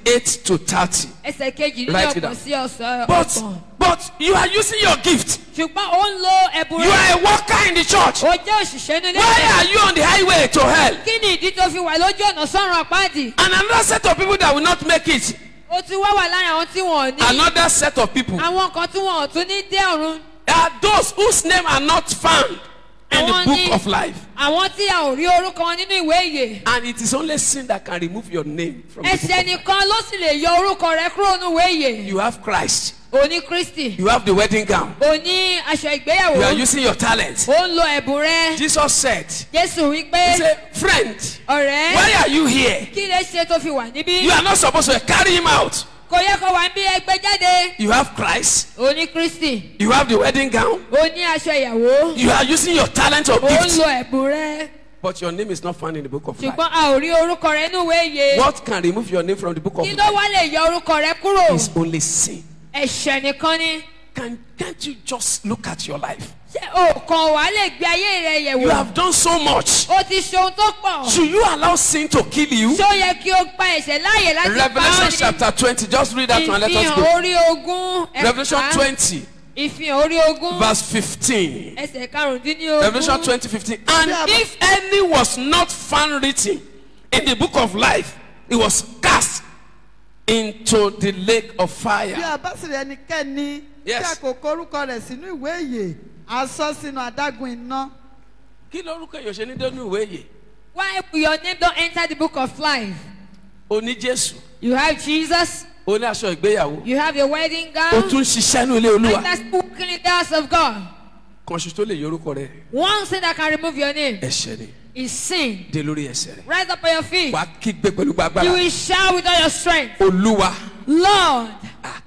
28 to 30. Ẹsẹ̀ Write it kejìdínlọ́gbọ̀n down. sí ọ̀sán. But you are using your gift. Ṣùgbọ́n ó ń lo ẹ̀bùn You rẹ̀. are a worker in the church. Ó jẹ́ òṣìṣẹ́ nínú Why ilé. are you on the highway to hell? Kí ni ìdí tó fi wà lójú ọ̀nà sọ́run àpáàdì? And another set of people that will not make it. Ó ti wá wà lára àwọn tí wọ́n ò ní. Another set of people Àwọn kan tí wọ́n ò tún ní dé ọ̀run. are those whose name are not found in the Àwọn book ni- of life. Àwọn tí a ò rí orúkọ wọn nínú ìwé ìyè. And it is only sin that can remove your name from the book Ẹ̀ṣẹ̀ of life. nìkan ló sì lè yọ orúkọ rẹ kúrò nínú ìwé ìyè. You have Christ. O ní Kristi. You have the wedding gown. O ní aṣọ You are ìgbéyàwó. using your talent. O ń lo ẹ̀bùn rẹ. Jesus said, Jésù wí he pé said, friend, ọ̀rẹ́ why are you here? kí lè ṣe tó fi wà níbí. You are not supposed to carry him out. Kò yẹ kó wà bí ẹgbẹ́ jáde. You have Christ. O ní Kristi. You have the wedding gown. O ní aṣọ ìyàwó. You are using your talent or O ń gift. lo ẹ̀bùn rẹ. But your name is not found in the book of life. Ṣùgbọ́n a ò rí orúkọ rẹ nínú ìwé ìyè. What can remove your name from the book of Kí ló life wá lè yọ orúkọ rẹ kúrò? is only sin. Ẹ̀ṣẹ̀ nìkan ni. Can't you just look at your life? Ṣé o kàn wá lè gbé ayé rẹ yẹ̀ You wò? have done so much. O ti ṣe ohun tó pọ̀. Should you allow sin to kill you? Ṣé ó yẹ kí o gba ẹ̀ṣẹ̀ láàyè láti pa Revelation ọ́ ní? chapter 20. Just read that one. Let us Ìfihàn go. orí ogún Revelation ẹ̀ka. 20, Ìfihàn orí ogún verse 15. ẹsẹ̀ karùndínlógún. Revelation 20, 15. And if any was not found written in the book of life, it was cast into the lake of bí fire. a bá sì rí ẹnikẹ́ni tí Yes. a kò kọ orúkọ rẹ̀ sínú ìwé ìyè a sọ sínú adágún iná. Kí lorúkọ èèyàn ṣe ní dénú ìwé yìí? Why your name don't enter the book of life? O ní Jésù, You have Jesus. o ní aṣọ ìgbéyàwó, You have your wedding o gown. tún ṣiṣẹ́ ní ilé And Olúwa. that's working in the house of God. Kan ṣoṣo tó lè yọ orúkọ rẹ̀. One thing that can remove your name Ẹ̀ṣẹ̀ ni. is sin. Dé lórí ẹsẹ̀ rẹ̀. Rise up on your feet. Wàá kígbe pẹ̀lú You gbàgbára. will shout with all your strength. Olúwa, Lord,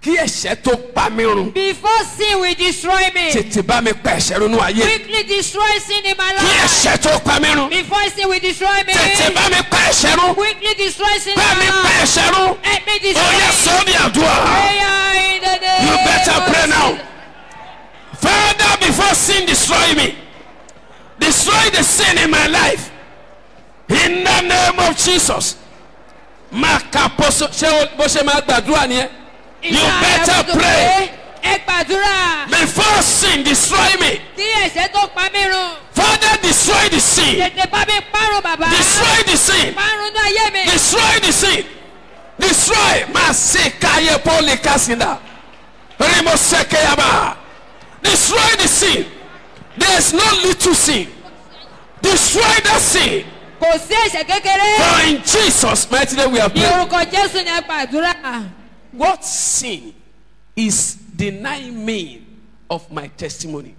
kí ẹ̀ṣẹ̀ tó pa mí run. before sin will destroy me, Tètè bá mi pa ẹ̀ṣẹ̀ runú ayé. quickly destroy sin in my Kí life. ẹ̀ṣẹ̀ tó pa mí run. Before sin will destroy me, Tètè bá mi pa ẹ̀ṣẹ̀ run. quickly destroy sin in Bá mi my pa life. ẹ̀ṣẹ̀ run. Let me Ó destroy yẹ it. sọ́ọ́dì àdúrà. Prayer in the name You better of pray now. Jesus. Father, before sin destroy me, destroy the sin in my life. In the name of Jesus. Makaposo ṣé bó ṣe máa gbàdúrà nìyẹn? You better pray. Ẹ gbàdúrà. Before sin destroy me. Kí ẹ̀ṣẹ̀ tó pa mí run. Father, destroy the sin. Tètè bá mi parun bàbá. Destroy the sin. Parun ní ayé mi. Destroy the sin. Destroy. Masekaye polikasinda. Rimosekeyaba. Destroy the sin. There is no little sin. Destroy that sin. Kò sí ẹ̀ṣẹ̀ kékeré. For in Jesus' mighty name we are Ní praying. orúkọ Jésù ni ẹ gbàdúrà. What sin is denying me of my testimony?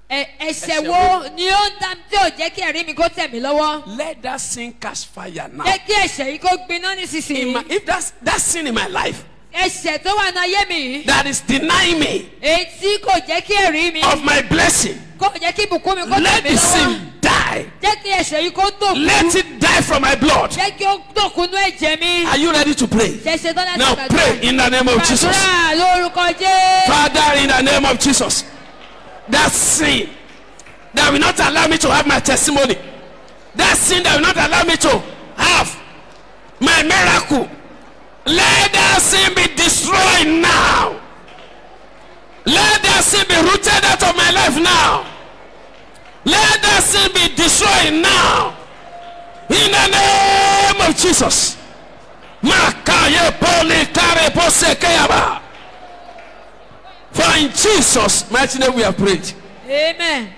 Ẹ̀ṣẹ̀ wo ni ó ń dá tí ò jẹ́ kí ẹ̀rí mi kó tẹ̀ mí lọ́wọ́? Let that sin catch fire now. Jẹ́ kí ẹ̀ṣẹ̀ yìí kó gbiná nísinsìnyí. If that sin in my life Ẹ̀ṣẹ̀ tó wà ní ayé mi yìí. that is denying me Èyí tí kò jẹ́ kí ẹ̀rí mi. of my blessing, Kò jẹ́ kí ìbùkún mi kó tẹ̀ let mí the lọ́wọ́. sin die. Jẹ́ kí ẹ̀ṣẹ̀ yìí kó dòkú. Let it die from my blood. Jẹ́ kí ó dòkúnú ẹ̀jẹ̀ mi. Are you ready to pray? Ṣẹ̀ṣẹ̀ tó láti Now gbàdúrà. pray in the name of Jesus. Gbàdúrà lórúkọ Jésù. Father, in the name of Jesus, that sin that will not allow me to have my testimony, that sin that will not allow me to have my miracle, let that sin be destroyed now. Let that sin be rooted out of my life now. Let that sin be destroyed now. In the name of Jesus. Makaye poli kare posekeyaba. For in Jesus' mighty name we have prayed. Amen.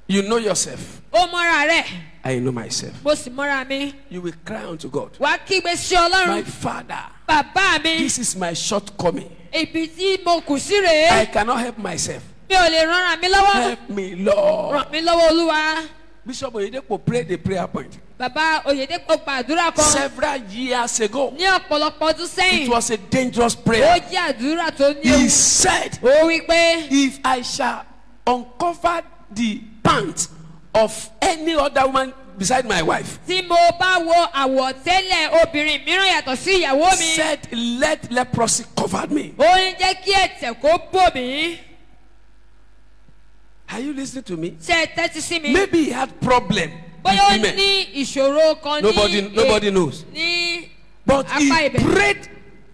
You know yourself. Ó mọ́ra rẹ̀. I know myself. Mo sì mọ́ra mi. You will cry unto God. Wàá kígbe sí My Ọlọ́run. Father, Bàbá mi. this is my shortcoming. Ibi tí mo kù sí I rèé. cannot help myself. Mi ò lè rànra mi lọ́wọ́. Help me, Lord. Ràn mí lọ́wọ́ Olúwa. Bishop Oyedepo prayed a prayer point Bàbá Oyèdépò gbàdúrà kan several years ago. ní ọ̀pọ̀lọpọ̀ ọdún It sẹ́yìn. was a dangerous Ó prayer. jẹ́ àdúrà tó ní He ewu. said, Ó wí pé if I shall uncover the pants of any other woman beside my wife, tí mo bá wo àwọ̀tẹ́lẹ̀ obìnrin mìíràn yàtọ̀ sí ìyàwó mi. said, let leprosy cover me. Ó ń jẹ́ kí ẹ̀tẹ̀ kó bò mí. Are you listening to me? Ṣé ẹ tẹ́tí sí mi? Maybe he had problem with Bóyá ó women. ní ìṣòro kan Nobody knows. ní But he apá ibẹ̀. prayed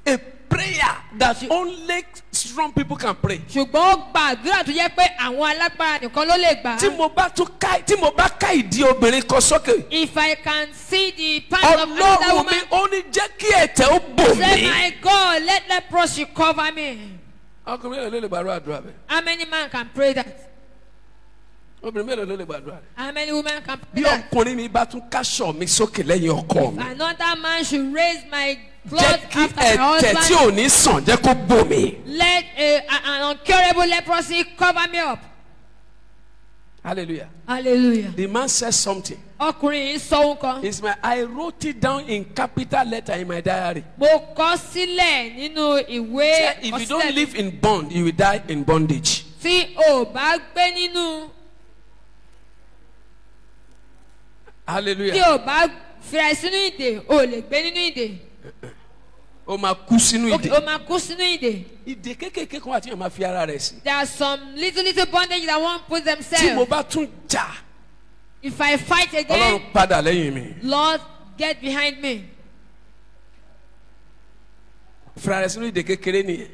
a prayer that only strong people can pray. Ṣùgbọ́n ó gba àdúrà tó jẹ́ pé àwọn alágbára nìkan ló lè gbà Tí á. mo bá ká ìdí obìnrin kan sókè, If I can see the pants of another Ọlọ́run mi woman, ó ní jẹ́ kí ẹ̀tẹ̀ ó bò say mí. my God, let leprosy cover me. Ọkùnrin mélòó ló lè gbàdúrà àdúrà bẹ́ẹ̀? How many men can pray that? Obìnrin mélòó ló lè gbàdúrà rẹ̀? How many women can pray Bí that? ọkùnrin mi bá tún káṣọ mi sókè lẹ́yìn ọkọ mi, Another man should raise my jẹ́ clothes kí after my ẹ̀tẹ̀ tí husband. ò ní sàn jẹ́ kó bò mí. Let an incurable leprosy cover me up. Hallelujah. Hallelujah. The man said something. Ọkùnrin yìí sọ ohun kan. I wrote it down in capital letter in my diary. Mo kọ sílẹ̀ nínú ìwé Said, if you don't live in bond, you will die in bondage. tí o bá gbé nínú tí Hallelujah. o bá fira sínú ìdè o lè gbé nínú ìdè. O máa kú sínú Okay, ìdè. o máa kú sínú ìdè. Ìdè kékèké kan àti èèyàn máa fi ara rẹ̀ sí. There are some little bondage that won't put Tí mo themselves. bá tún jà, If I fight again, Ọlọ́run padà lẹ́yìn mi. Lord, get behind me. Fira rẹ̀ sínú ìdè kékeré nìyẹn.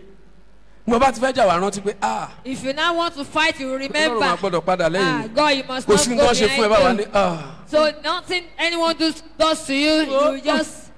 Mo bá ti fẹ́ jà wá rántí pé If you now want to fight, you will Ọlọ́run máa remember. gbọ́dọ̀ padà lẹ́yìn mi. God, you must Kò not sí go nǹkan ṣe fún ẹ báwa behind ní me. So nothing anyone does to you, you just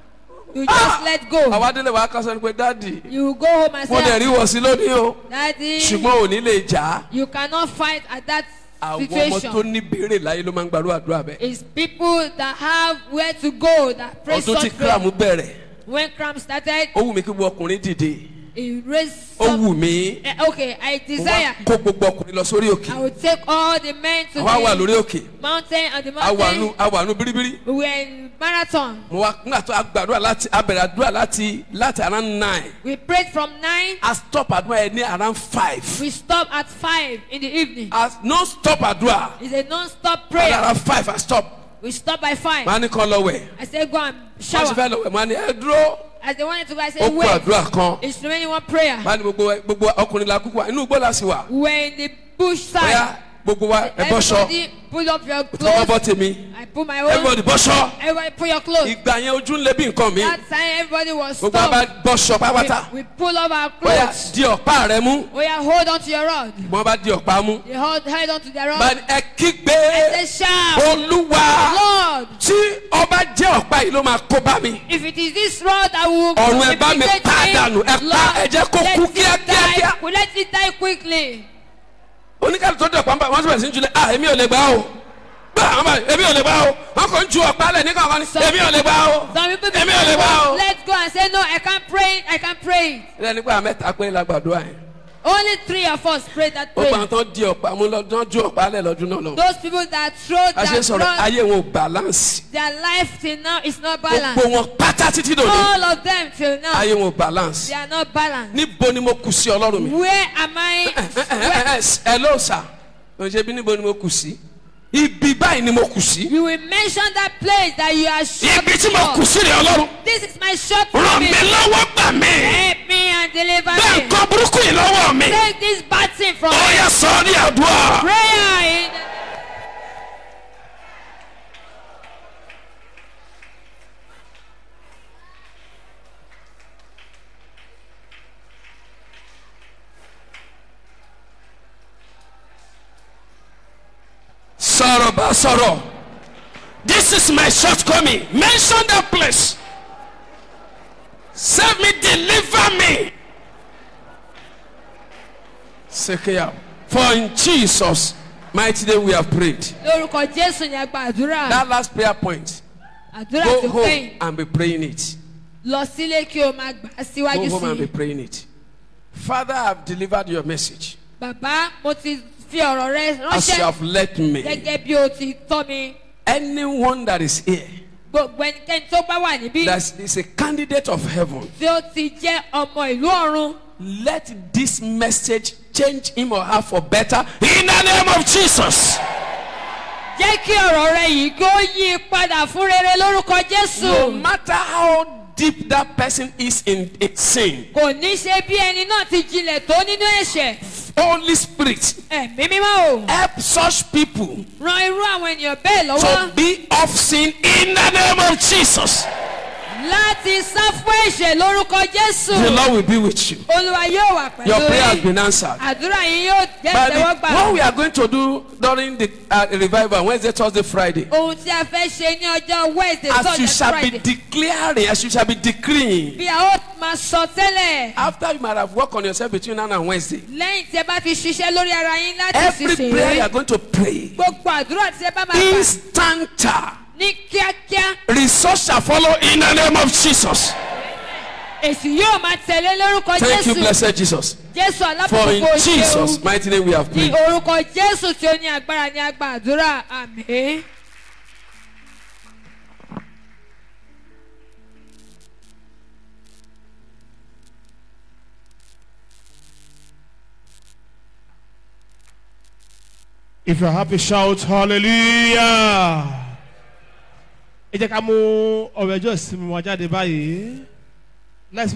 let go. Àwa délé wa ká sọ ni pé dáàdì, You go home and mo dẹ̀ rí say, wọ̀ sí lónìí o. Daddy, Ṣùgbọ́n ò ní lè jà á. you cannot fight at that Àwọn ọmọ tó situation. ní béèrè láyé ló máa ń gbàdúrà àdúrà bẹ́ẹ̀. It's people that have where to go that pray Ọdún tí such prayer. kílámù bẹ̀rẹ̀, When cramp started, ó wù mí kí gbogbo ọkùnrin dìde. he raised Ó some. wù mí. Okay, I Mo wá desire. kó gbogbo ọkùnrin lọ sórí òkè. I will take all the men to Àwa wà the lórí òkè. mountain and the Àwànú mountain. bíríbírí. We were in marathon. Mo wá nígbà tó agbàdúrà abẹ̀rẹ̀ àdúrà láti around 9. We prayed from 9. A stop àdúrà yẹn ní around 5. We stopped at 5 in the evening. A no stop àdúrà. It's a non-stop At prayer. around 5 I stop. We stopped by 5. Màá ní kàn lọ wẹ̀. I said, go and Wọ́n ti shower. fẹ́ lọ wẹ̀. Màá ní ẹ dúró. As they wanted to go, I Ó said, kú wait. àdúrà kan. It's remaining one prayer. Màá ní gbogbo ọkùnrin la kúkú wa. Inú igbó la sì wà. We were in the bush Bóyá side. gbogbo wa ẹ bọ́ṣọ. Everybody pull up your Tọ́wọ́ bọ́ clothes. tèmi. I put my own. Everybody bọ́ṣọ. Everybody put your clothes. Ìgbà yẹn ojú ń lé bí nǹkan mi. That time everybody was Gbogbo wa bá stopped. bọ́ṣọ pátápátá. We pull up our Bóyá clothes. di ọ̀pá rẹ mú. We are hold on to your rod. Wọ́n bá di ọ̀pá mú. They held on to their rod. Bá ní ẹ kígbe. They shout, Olúwa. Lord, Tí ọba jẹ́ ọ̀pá yìí ló máa kó bá mi. if it is this rod that will Ọ̀run ẹ bá mi imitate pa dànù. Ẹ Lord, pa ẹ jẹ́ kó let kú it kíákíá. die. Let it die quickly. Oníkàlù tó dẹ̀ pàmpá wọ́n sì bẹ̀rẹ̀ sí ní julẹ̀. Èmi ò lè gbà o. Èmi ò lè gbà o. Wọ́n kò ń ju ọ̀pá lẹ̀ ní kankan ní. Èmi ò lè gbà o. Some people Èmi ò lè gbà o. let's go and say, no, I can't pray. I can't pray. Ilé nípa mẹ́ta péré la gbàdúrà yẹn. Only 3 of us prayed that Ó gbà prayer. tán di ọ̀pá mú lọ́dún ju ọ̀pá lẹ̀ lọ́dún náà lọ. Those people that throw A ṣe their sọ̀rọ̀ blood, ayé wọn ò balance. their life till now is not Gbogbo balanced. wọn pátá títí dòní. All of them till now, Ayé wọn ò balance. they are not balanced. Níbo ni mo kù sí Ọlọ́run mi? Where am I? Hello sir. Ṣé bí níbo ni mo kù sí? Ibi báyìí ni mo kù sí. You will mention that place that you are short Ibi tí mo kù of. sí rè Ọlọ́run. This is my short Ràn mí limit. lọ́wọ́ gbà mí. Help me and deliver Bẹ́ẹ̀ me. nǹkan burúkú yìí lọ́wọ́ mi. Take this bad thing from Ó me. yẹ sọ ọ́ ní àdúrà. Prayer in Sọ̀rọ̀ bá sọ̀rọ̀. This is my shortcoming. Mention that place. Save me, deliver me. Sekeya. For in Jesus' mighty name we have prayed. lórúkọ Jésù ni a gba àdúrà. That last prayer point. Àdúrà Go tó home kẹ́yìn. and be praying it. Lọ sílé kí o máa gbà á síwájú Go home and be sí i. praying it. Father, I have delivered your message. Bàbá, mo ti fi ọ̀rọ̀ rẹ as you ránṣẹ́ have led me. gẹ́gẹ́ bí o ti tọ́ mi. Anyone that is here Gbogbo ẹnikẹ́ni tó bá wà níbí that is a candidate of heaven, tí ó ti jẹ́ ọmọ ìlú ọ̀run. let this message change him or her for better in the name of Jesus. Jẹ́ kí ọ̀rọ̀ rẹ yìí kó yí padà fún rere lórúkọ Jésù. No matter how deep that person is in sin, Kò ní ṣe bí ẹni náà ti jinlẹ̀ tó nínú ẹ̀ṣẹ̀. Holy Spirit, Ẹ̀mí mímọ́ o. help such people Ran irú àwọn ènìyàn bẹ́ẹ̀ lọ́wọ́ to be off sin in the name of Jesus. láti sá fún ẹ̀ṣẹ̀ lórúkọ Jésù. The Lord will be with you. Olúwa yóò wà pẹ̀lú Your prayer has yín. been answered. Àdúrà yín yóò jẹ́ But ìtẹ́wọ́gbà. what we are going to do during the revival, Wednesday, Thursday, Friday, Ohun tí a fẹ́ ṣe ní ọjọ́ Wednesday, as Thursday, you shall be Friday. declaring, as you shall be decreeing, Bí a ó máa sọ tẹ́lẹ̀. after you might have worked on yourself between now and Wednesday, Lẹ́yìn tí ẹ bá ti ṣiṣẹ́ lórí ara yín láti every prayer you ṣiṣẹ́. are going to pray, Gbogbo àdúrà tí ẹ bá máa gbà instanta, ní kíákíá. results shall follow in the name of Jesus. Èsì yóò máa tẹ̀lé lórúkọ Thank you, Jésù. blessed Jesus. Jésù For in alábòkúkọ Jesus' ṣeun. mighty name we have Ní prayed. orúkọ Jésù tí ó ní agbára ní àgbà àdúrà. Àmín. If you're happy, shout hallelujah. Ẹ jẹ́ ká mú ọ̀rọ̀ ẹjọ́ ìsinmi wa jáde báyìí. Let's